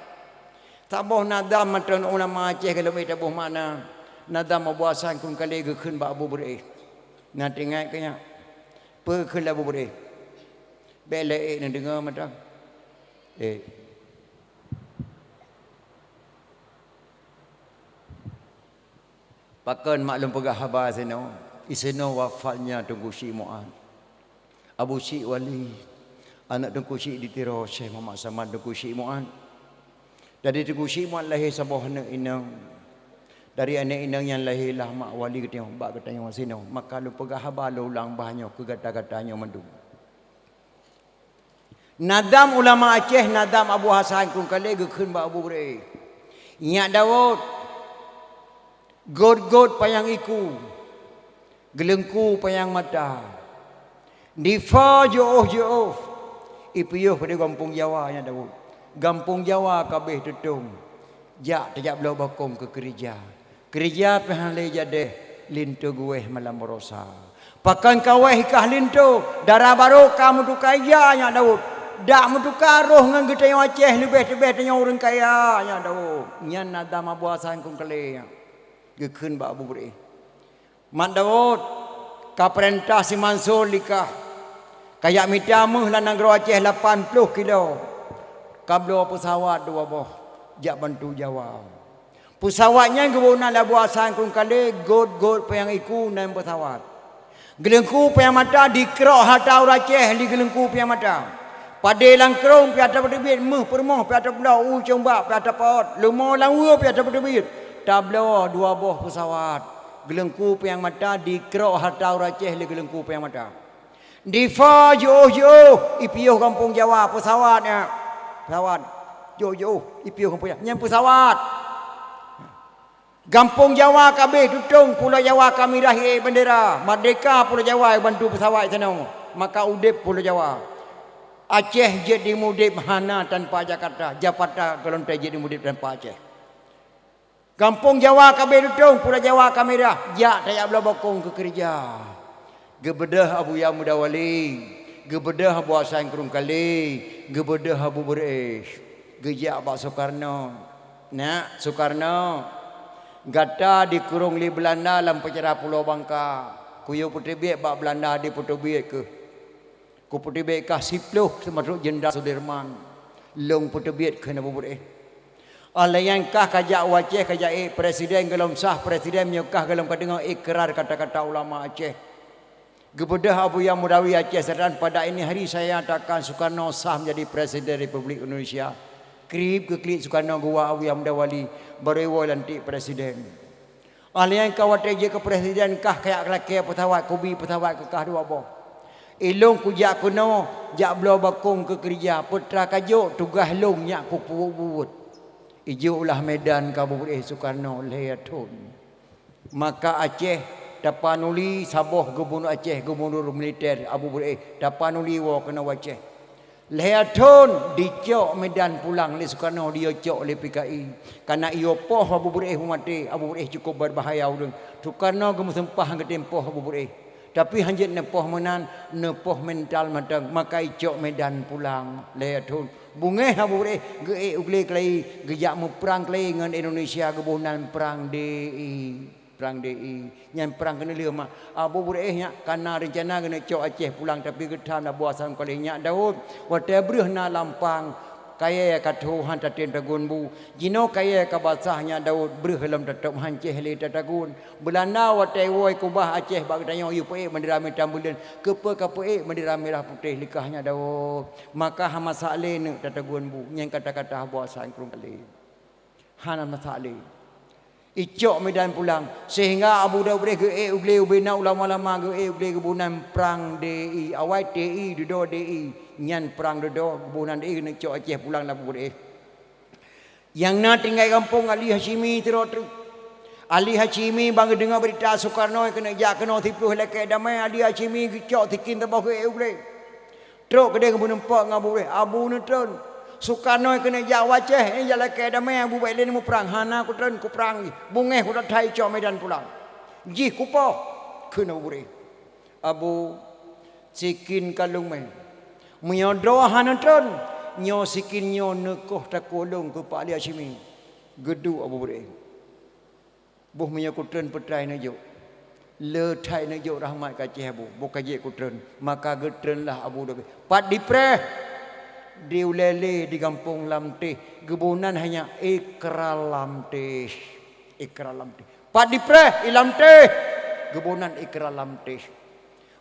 Sabah nadam matan ulama Aceh kalau mai tabuh mana nadam buasan kun kali ge keun ba abu beri. Nah tengok kanya perkela boleh Belek nak dengar macam. Pakan maklum pegah khabar seno. Iseno wafatnya Tengku Syekh Mu'ad. Abu Syekh Wali. Anak Tengku Syekh ditiro Syekh Muhammad Samad Tengku Syekh Mu'ad. Dari Tengku Syekh Mu'ad lahir sebuah anak inang. Dari anak inang yang lahirlah mak wali ketengok bak ketengok seno. Maka lu pegah khabar lu ulang bahannya ke kata-katanya mendung. Nadam ulama Aceh, nadam Abu Hasan kung kali gekun ba Abu Hurairah. Nyak Daud. God payang iku. Gelengku payang mata. Difa jauh. Ipiyuh pada kampung Jawa nya Daud. Kampung Jawa kabeh tutung. Jak tajak belau bakong ke gereja. Gereja pehale jade lintu gueh malam rosa. Pakan kaweh ikah lintu. Darah baru kamu tu kaya nya Daud. Dak mutukar roh ngan kita yang Aceh lebih-lebih tanya orang kaya nya Daud. Nyan nadam Abu Hasan kung kali. Gekun ba Abu Hurairah. Mat Daud ka perintah si Mansur likah. Kayak mitamah lah negara Aceh 80 kilo. Kablo pesawat dua boh. Jak bantu Jawa. Pesawatnya kebunan Abu Hasan kung kali god payang iku dan pesawat. Gelengku payang mata dikerok hatau Aceh di gelengku payang mata. Pada langkrong piata berdebit meh permoh piata belau combak piata pot lumo langua piata berdebit tablo dua boh pesawat gelengku payang mata dikerok hatau Aceh di gelengku payang mata difa jauh ipiyuh kampung Jawa pesawatnya pesawat jauh ipiyuh kampung Jawa nyam pesawat kampung Jawa kabeh tutung Pulau Jawa kami rahir bendera merdeka Pulau Jawa bantu pesawat sana maka udip Pulau Jawa Aceh jadi mudip hana tanpa Jakarta. Jakarta kalau tak jadi mudip tanpa Aceh. Kampung Jawa kabeh tutung, Pulau Jawa kamera. Jak tak belah bakong ke gereja. Gebedah Abu Ya Muda Wali, gebedah Abu Hasan Kurung Kali, gebedah Abu Hurairah. Gejak Pak Soekarno. Nak Soekarno gata dikurung di Belanda dalam penjara Pulau Bangka. Kuyo putih biak Pak Belanda di Pulau Biak ke. Ku putih bekah sipluh termasuk Jenderal Sudirman. Long putih biat kena buburik. Alai yang kah kajak Aceh kajak presiden gelom sah presiden nyokah gelom kadang ikrar kata-kata ulama Aceh. Gebedah Abu Yang Mudawi Aceh Serdan pada ini hari saya nyatakan Soekarno sah menjadi presiden Republik Indonesia. Krip ke klik Soekarno gua Abu Yang Mudawali barewo lantik presiden. Alai yang kawat je ke presiden kah kayak laki pesawat kubi pesawat ke kah dua boh. Ilung ku jak kuno jak belau bakong ke gereja putra kajuk tugas long nyak ku buat ijuk ulah medan ka Bukit Soekarno leatun maka Aceh dapanuli saboh gubernur Aceh gubernur militer Abu Hurairah dapanuli wa kena Aceh leatun dicok medan pulang le Soekarno dia cok le PKI karena iyo poh Abu Hurairah mati Abu Hurairah cukup berbahaya urang Soekarno gemu sempah ngetempoh Abu Hurairah tapi hanjit nepoh menan nepoh mental matang maka icok medan pulang leatun bungeh Abu Hurairah ge ugle klei gejak mu perang klei ngan Indonesia gebunan perang DI nyan perang kena lieu mah Abu Hurairah nya kana rencana kena cok Aceh pulang tapi gedam Abu Hasan kali nya Daud wa tabrih na lampang kaya ka Tuhan tatin tagun bu jino kaya ka basahnya Daud breh lam tetap hanceh le tatagun Belanda wa tewoi kubah Aceh bak tanya yu pe mendirame tambulan kepe ka pe mendirame merah putih likahnya Daud maka hama sale ne tatagun bu nyang kata-kata Abu Hasan kurung kali hana masale icok medan pulang sehingga Abu Daud ge ugle ubina ulama-ulama ge ugle kebunan perang DI awai TI dedo DI nyan perang dedo kebunan DI kena cok Aceh pulang lah Abu Hurairah yang na tinggal kampung Ali Hashimi terus Ali Hashimi bang dengar berita Soekarno kena jak kena tipu leke damai Ali Hashimi cok tikin tabah ge ugle terus kedai kebunan pak ngabu Abu Nutron Soekarno kena jak Aceh ni jalan ke damai Abu Bailin mu perang hana ku tren ku perang bungeh ku thai cok medan pulang ji ku po kena buri Abu sikin kalung men menyodro hana tren nyo sikin nyo nekoh takolong ku Pak Ali Hashimi gedu Abu Buri buh menyakut tren petrai na jo Le thai nak juk rahmat ka Aceh Abu. Bukan je kutren. Maka getrenlah Abu Dhabi. Pat dipreh. Di ulele di kampung Lamteh. Gebunan hanya Ikra Lamteh. Ikra Lamteh. Pat dipreh Lamteh. Gebunan Ikra Lamteh.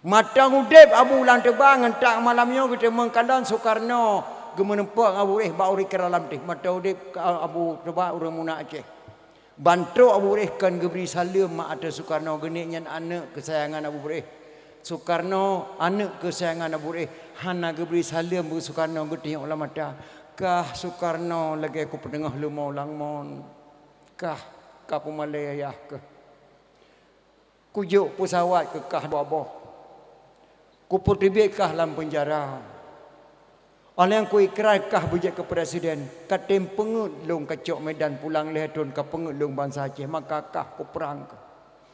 Matang udep Abu Lang terbang. Entak malamnya kita mengkandang Soekarno. Gemenempang Abu Bau Ikra Lamteh. Matang udep Abu terbang orang Muna Aceh. Bantu Abu Reh kan geberi salam mak ada Soekarno geniknya anak kesayangan Abu Reh. Soekarno anak kesayangan Abu Reh. Hana geberi salam bu Soekarno getik ulama dah. Kah Soekarno lagi aku pendengah lemau langmon. Kah Pumalaya ke. Kujuk pesawat ke kah bawah. Ku pertibik kah dalam penjara. Oleh yang ku ikrarkah bujak ke presiden. Katim pengut long kacok Medan pulang lehadun ke pengut long bangsa Aceh. Maka kah ku perang ke.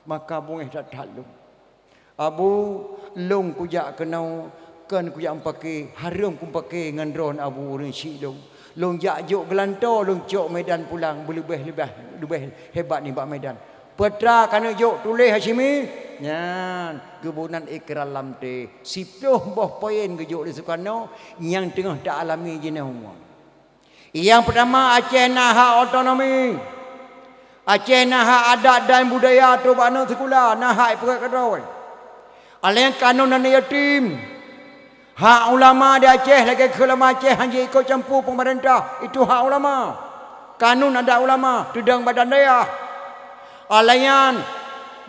Maka bungeh datang long. Abu long kujak kenau. Kan kujak pakai. Harum ku pakai dengan drone Abu orang syik long. Long jak juk gelantor long cok Medan pulang. Lebih hebat ni bak Medan. Petra kana juk tulis Hashimi. Nyan gebunan Ikra Lamteh. Sipuh boh poin gejuk di Soekarno yang tengah tak alami jenah umum. Yang pertama Aceh naha otonomi. Aceh naha adat dan budaya tu bana sekolah naha perak kadoi. Aleng kanun dan yatim. Hak ulama di Aceh lagi ke ulama Aceh hanya ikut campur pemerintah. Itu hak ulama. Kanun ada ulama tudang badan daya. Alayan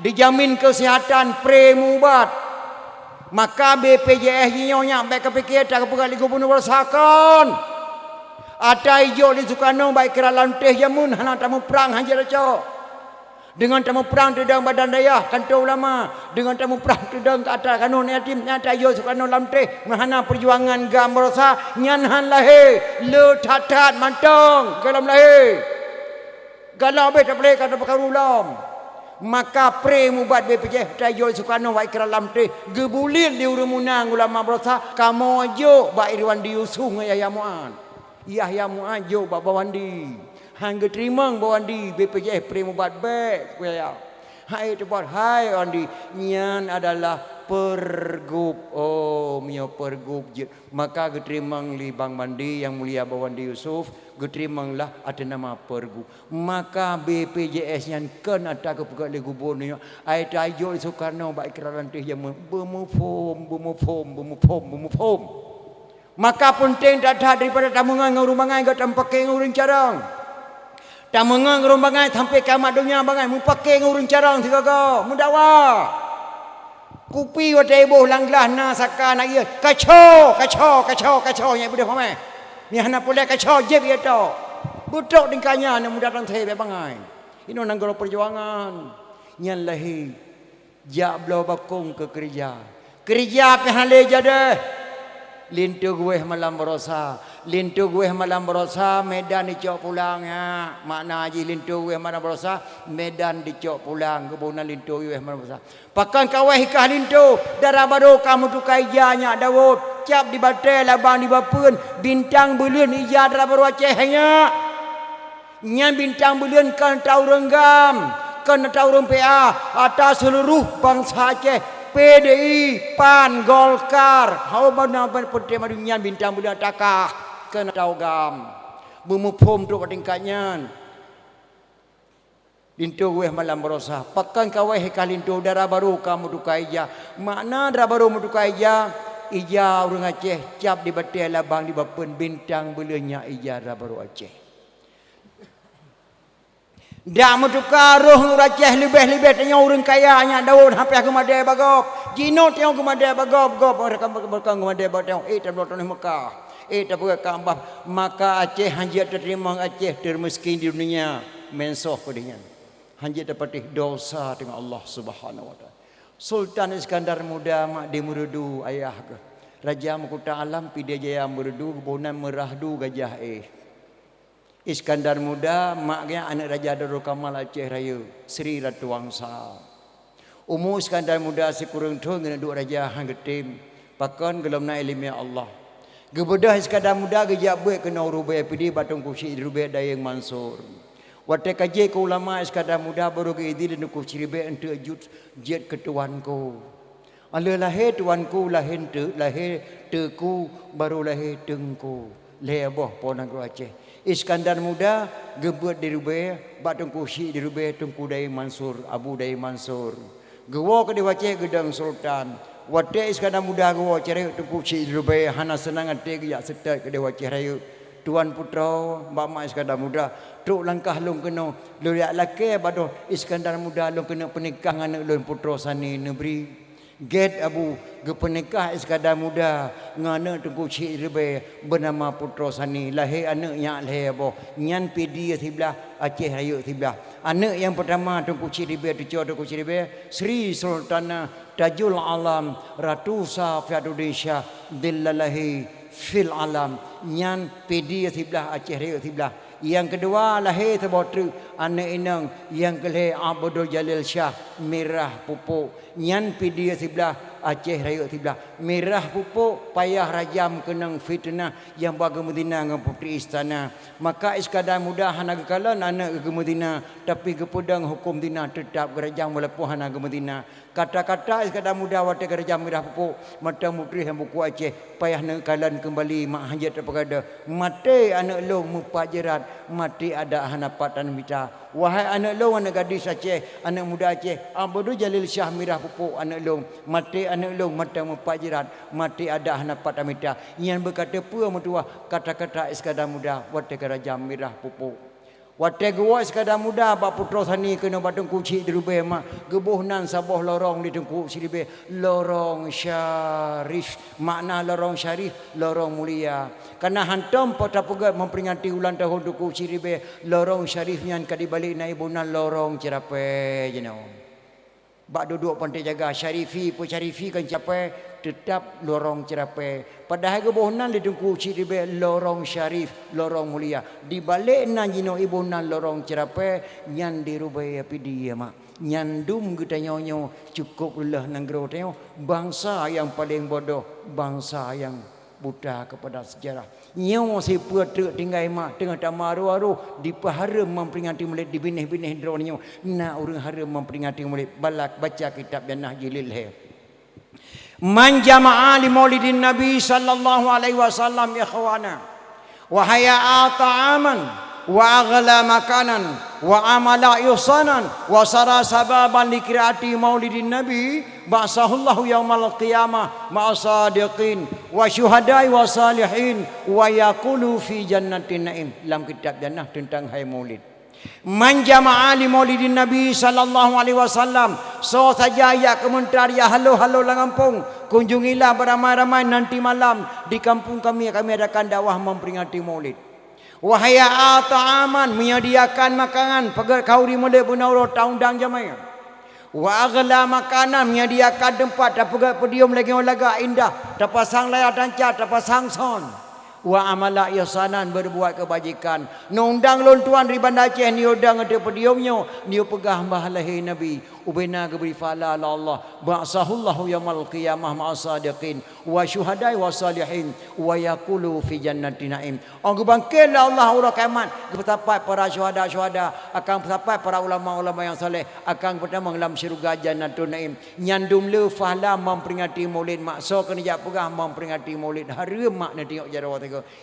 dijamin kesihatan premubat. Maka BPJS nyonya baik kepikir tak kepegali gubernur rasakan. Ada hijau di Soekarno baik kira lanteh jamun hana tamu perang hajar cok. Dengan tamu perang tudang badan daya kantor ulama. Dengan tamu perang tudang ke atas kanun yatim nyata hijau Soekarno lanteh mahana perjuangan gambar sa nyanhan lahir le tatat mantong dalam lahir. Galau bet tak boleh kata perkara ulam. Maka premubat BPJ Tayo Soekarno wa Ikra Lamteh gebulir di urumunang ulama berosa kamu ajo ba Irwan di usung ya muan. Yahya muan jo ba bawandi. Hang terima bawandi BPJ premubat baik ya. Hai tebal hai andi nyan adalah pergub. Oh mio pergub je. Maka geterimang li Bang Mandi yang mulia Bawandi Yusuf geterimanglah ada nama pergub. Maka BPJS yang kan ada ke pegawai gubernur ai tayo Soekarno ba ikraran teh yang bemufom. Maka penting datang daripada tamungan ngurumbangan ke tampakai ngurung carang. Tamungan ngurumbangan sampai kiamat dunia bangai mu pakai ngurung carang tiga-tiga mudawa. Kupi wa tebo langlah na saka na ia kacau yang budak pamai. Ni hana pula kacau je dia tu. Budak dingkanya na mudah tang teh bangai. Ino nanggoro perjuangan. Nyan lahi jak blo bakung ke kerja. Kerja pe hale jade. Lintu gue malam berosa. Lintu gue malam berosa Medan dicok pulang ya. Makna haji lintu gue malam berosa Medan dicok pulang. Kebunan lintu gue malam berosa. Pakan kawah hikah lintu. Darah baru kamu tukai janya Dawud. Cap di batai labang di bapun. Bintang bulan ija darah baru Acehnya. Nyan bintang bulan kan tahu renggam. Kan tahu rempea. Atas seluruh bangsa Aceh. PDI, PAN, Golkar, hau mana putih madunya bintang bulan takah kena tahu gam, bumupom tu tingkatnya, lintu weh malam berosa, pakan kawai hekalintu darah baru kamu duka ija, makna darah baru muduka ija orang Aceh cap di batai labang di bapun bintang bulannya ija darah baru Aceh. Dak mutukar roh Aceh lebih-lebih tanya orang kayanya Daud hampir ke madai bagop. Jino tengok ke madai bagop gop rekam berkang ke madai bagop. Tablo tanah Mekah. Tablo Kaabah. Maka Aceh hanjat terima Aceh termiskin di dunia mensoh padanya. Hanjat dapat dosa dengan Allah Subhanahu wa taala. Sultan Iskandar Muda mak di Murudu ayah ke. Raja Mahkota Alam Pidijaya Jaya Murudu kebunan merahdu gajah Iskandar Muda maknya anak Raja Darul Kamal Aceh Raya Sri Ratu Wangsa. Umur Iskandar Muda sekurang tu dengan dua raja hang getim pakan gelamna ilmiah Allah. Gebedah Iskandar Muda gejak buat kena rubai pidi batung kusi rubai Dayang Mansur. Watai kaji ke ulama sekadar muda baru ke idi dan ku ciribe ente jet ke tuanku. Ala lahir tuanku lahir teku baru lahir tengku. Leboh ponang ku Aceh. Iskandar muda gebut di Rubeh, bak tengku Syekh di Rubeh, tengku Dai Mansur, Abu Dai Mansur. Gewo ke di Aceh gedang Sultan. Watai Iskandar muda gewo cerai tengku Syekh di Rubeh, hana senang ate ya setat ke di Aceh raya. Tuan putra Mbak Mak Iskandar muda truk langkah long kena luriak laki bado Iskandar muda long kena pernikah dengan lon putra sani negeri get abu ge pernikah Iskandar muda ngana tengku Syekh Rebe bernama putra sani lahir anak yang lahir boh nyan pedi sebelah Aceh raya sebelah anak yang pertama tengku Syekh Rebe tengku Syekh Rebe Sri Sultana Tajul Alam Ratu Safiatul Indonesia dillalahi fil alam nyan pedi sebelah Aceh raya sebelah yang kedua lahir terbotru anak inang yang kelih Abdul Jalil Shah merah pupuk nyan pedi sebelah Aceh raya sebelah merah pupuk payah rajam kenang fitnah yang baga Medina dengan putri istana maka Iskandar muda hana gekalan anak ke Medina tapi kepedang hukum dina tetap gerajam walaupun hana ke Medina kata-kata Iskandar muda watai gerajam merah pupuk mata putri yang buku Aceh payah nak kalan kembali mak hajat terpegada mati anak lo mupajirat mati ada hanapat dan mita wahai anak lo anak gadis Aceh anak muda Aceh Abdul Jalil Shah merah pupuk anak lo mati anak lo mata mupajirat mati ada hanapat dan mita yang berkata pua mutua kata-kata Iskandar muda watai kerajaan merah pupuk watai gua Iskandar muda bak putra sani kena batang kucing di Rubeh mak gebuh nan saboh lorong di tengku Siribe lorong syarif makna lorong syarif lorong mulia karena hantam pada pegat memperingati ulang tahun tengku Siribe lorong syarifnya kadi balik naik bunan lorong cerape jenau bak duduk pantai jaga syarifi pun syarifi kan capai tetap lorong cerape padahal kebohnan di tengku Siribe lorong syarif lorong mulia di balik nan jino ibu nan lorong cerape nyan di Rubeh api dia mak nyandum kita nyonyo cukup lah nanggro teo bangsa yang paling bodoh bangsa yang buta kepada sejarah nyawa si putra tinggal mak tengah tamaru-aru di paharam memperingati mulid di binih-binih dronyo na urang haram memperingati mulid balak baca kitab Jannah Jilil he man jama'a li maulidin nabi sallallahu alaihi wasallam ikhwana wa haya'a ta'aman wa aghla makanan wa amala ihsanan wa sara sababan li qiraati maulidin nabi ba'sahullahu yaumal qiyamah ma'asadiqin wa syuhada'i wa salihin wa yaqulu fi jannatin na'im dalam kitab jannah tentang hai maulid man jama'a li maulidin nabi sallallahu alaihi wasallam so saja ya komentar ya halo langampung kunjungilah beramai-ramai nanti malam di kampung kami adakan dakwah memperingati maulid wahai ta'aman menyediakan makanan pegat kauri mulai benauro taundang jamaah wa aghla makanan menyediakan tempat pegat podium lagi laga indah terpasang layar danca terpasang sound wa amala ihsanan berbuat kebajikan nundang lon tuan di Bandar Aceh ni udang ada podiumnya ni pegah mahalahi nabi ubina geberi fala Allah ba'sahullahu yaumal qiyamah ma'asadiqin wa syuhadai wa salihin wa yaqulu fi jannati naim orang bangkit Allah ura kiamat bertapat para syuhada akan bertapat para ulama-ulama yang soleh akan pertama dalam syurga jannatul naim nyandum le fala memperingati maulid makso kena jak pegah memperingati maulid harum mak nak tengok jarawat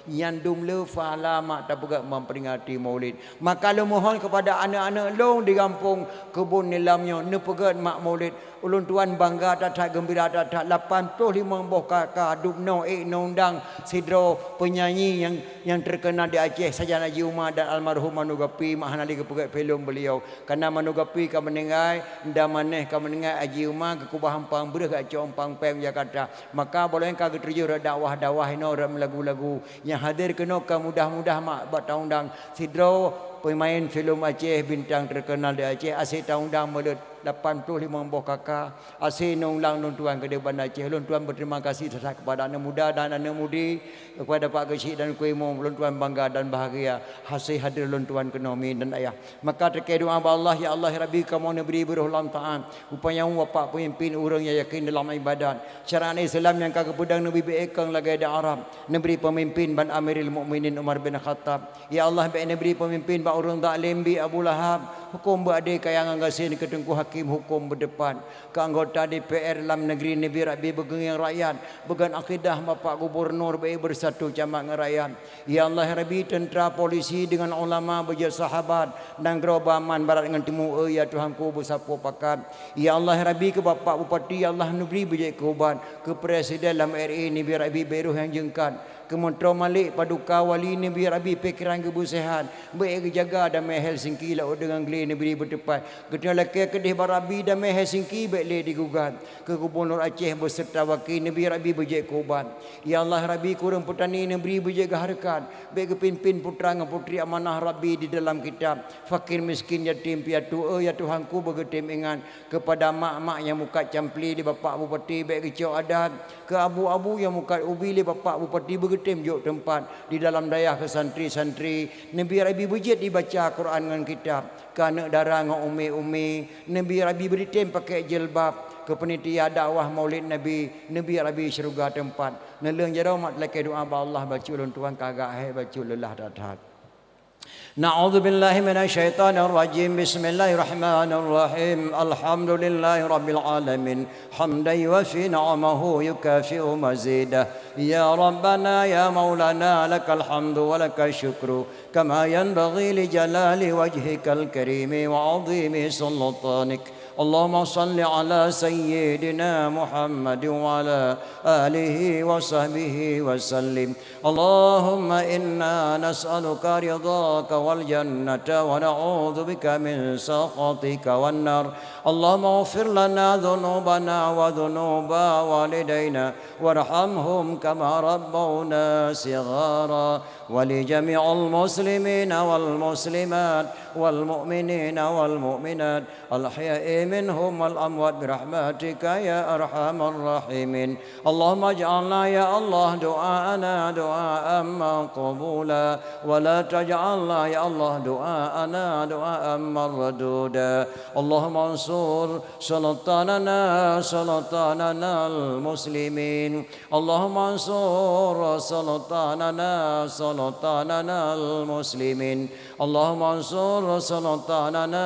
nyandum le fala mak tak pegah memperingati maulid maka lu mohon kepada anak-anak long di kampung kebun nilamnya ne pegat mak maulid ulun tuan bangga tak gembira tak 85 buah kakak dubno undang sidro penyanyi yang terkenal di Aceh saja Haji Umar dan almarhum Manu Gapi mak hanali ke pegat film beliau karena Manu Gapi ka menengai nda maneh ka menengai Haji Umar ke kubah hampang bereh ka Compang Pem Jakarta maka boleh ka geterju dakwah-dakwah ino lagu-lagu yang hadir kena ka mudah-mudah mak bat undang sidro pemain filem Aceh bintang terkenal di Aceh asyik undang mulut 85 buah kakak. Asinung lang lun tuan ke dia Bandar Aceh. Lun tuan berterima kasih sangat kepada anak muda dan anak mudi, kepada Pak Kecik dan Kuih Mong. Lun tuan bangga dan bahagia hasil hadir lun tuan ke Nomi dan ayah. Maka terkait doa Allah, ya Allah ya Rabbi, kamu beri berulang ta'am. Upaya wapak pemimpin orang yang yakin dalam ibadat. Syariat Islam yang kagak pedang Nabi beekang lagi ada Arab. Negeri pemimpin ban Amirul Mukminin Umar bin Khattab. Ya Allah baik negeri pemimpin ba orang taklim bi Abu Lahab. Hukum berade kayangan gasin ke tengku hakim hukum berdepan. Ke anggota DPR dalam negeri Nabi Rabbi bergengang rakyat. Began akidah Bapak Gubernur baik bersatu camak rakyat. Ya Allah Rabbi, tentera polisi dengan ulama bersahabat dan gerobaman barat dengan timur. Ya Tuhanku bersapu pakat. Ya Allah Rabbi, ke Bapak Bupati, ya Allah negeri berjaya keuban. Ke Presiden dalam RI Nabi Rabbi beruh yang jengkat. Kementerian Malik Paduka Wali Nabi Rabbi pikiran kebu sehat. Baik jaga damai Helsinki lah dengan geli Nabi bertepat. Ketua laki kedih barabi damai Helsinki baik le digugat. Ke Gubernur Aceh beserta wakil Nabi Rabbi berjaya kuban. Ya Allah Rabbi, kurang petani Nabi berjaga harakat. Baik kepimpin putra dan putri amanah Rabbi di dalam kitab. Fakir miskin yatim piatu. Ya Tuhanku bergetim ingat kepada mak-mak yang muka campli di Bapak Bupati baik kecil adat. Ke abu-abu yang muka ubi di Bapak Bupati bergetim juk tempat di dalam dayah ke santri-santri. Nabi Rabbi berjaya dibaca Quran dengan kitab. Ke anak darah dengan umi-umi. Nabi Rabbi beritim pakai jilbab. Ke penitia dakwah maulid Nabi. Nabi Rabbi syurga tempat. Neleng jadau mat laki doa Allah baca ulun tuan kagak hai baca lelah datat. نعوذ بالله من الشيطان الرجيم بسم الله الرحمن الرحيم الحمد لله رب العالمين حمدا يوفي نعمه يكافئ مزيده يا ربنا يا مولانا لك الحمد ولك الشكر كما ينبغي لجلال وجهك الكريم وعظيم سلطانك اللهم صل على سيدنا محمد وعلى آله وصحبه وسلم اللهم إنا نسألك رضاك والجنة ونعوذ بك من سخطك والنار اللهم اغفر لنا ذنوبنا وذنوب والدينا وارحمهم كما ربونا صغارا ولجميع المسلمين والمسلمات والمؤمنين والمؤمنات الأحياء منهم والأموات برحمتك يا أرحم الراحمين اللهم اجعلنا يا الله دعاءنا دعاء مقبولا ولا تجعلنا يا الله دعاءنا دعاء مردودا اللهم انصر سلطاننا المسلمين اللهم انصر سلطاننا المسلمين اللهم انصر سلطاننا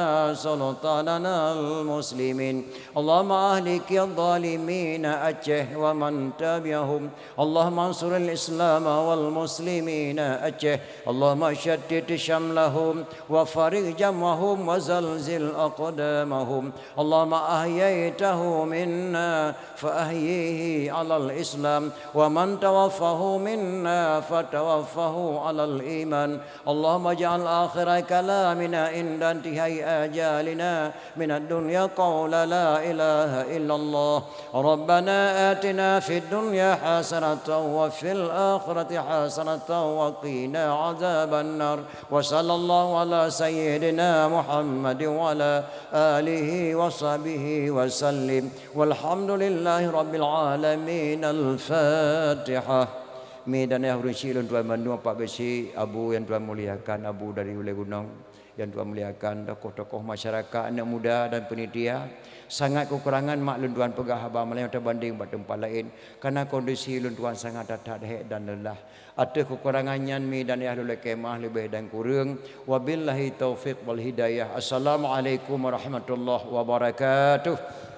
المسلمين اللهم أهلك الظالمين أجه ومن تبعهم اللهم انصر الإسلام والمسلمين أجه اللهم شتت شملهم وفرق جمعهم وزلزل أقدامهم اللهم أحييته منا فأحييه على الإسلام ومن توفه منا فتوفه على الإيمان اللهم اجعل آخر كلامنا عند انتهاء آجالنا من الدنيا قول لا إله إلا الله ربنا آتنا في الدنيا حسنة وفي الآخرة حسنة وقنا عذاب النار وصلى الله على سيدنا محمد وعلى آله وصحبه وسلم والحمد لله رب العالمين الفاتحة Medan yang berusia tuan Bandung Pak Besi Abu yang tuan muliakan Abu dari Ulai Gunung yang tuan muliakan tokoh-tokoh masyarakat anak muda dan penitia sangat kekurangan maklum tuan pegah abang Melayu terbanding pada tempat lain karena kondisi lun tuan sangat datat dan lelah ada kekurangannya Medan yang Ahlul Kemah lebih dan kurang wabillahi taufiq wal hidayah assalamualaikum warahmatullahi wabarakatuh.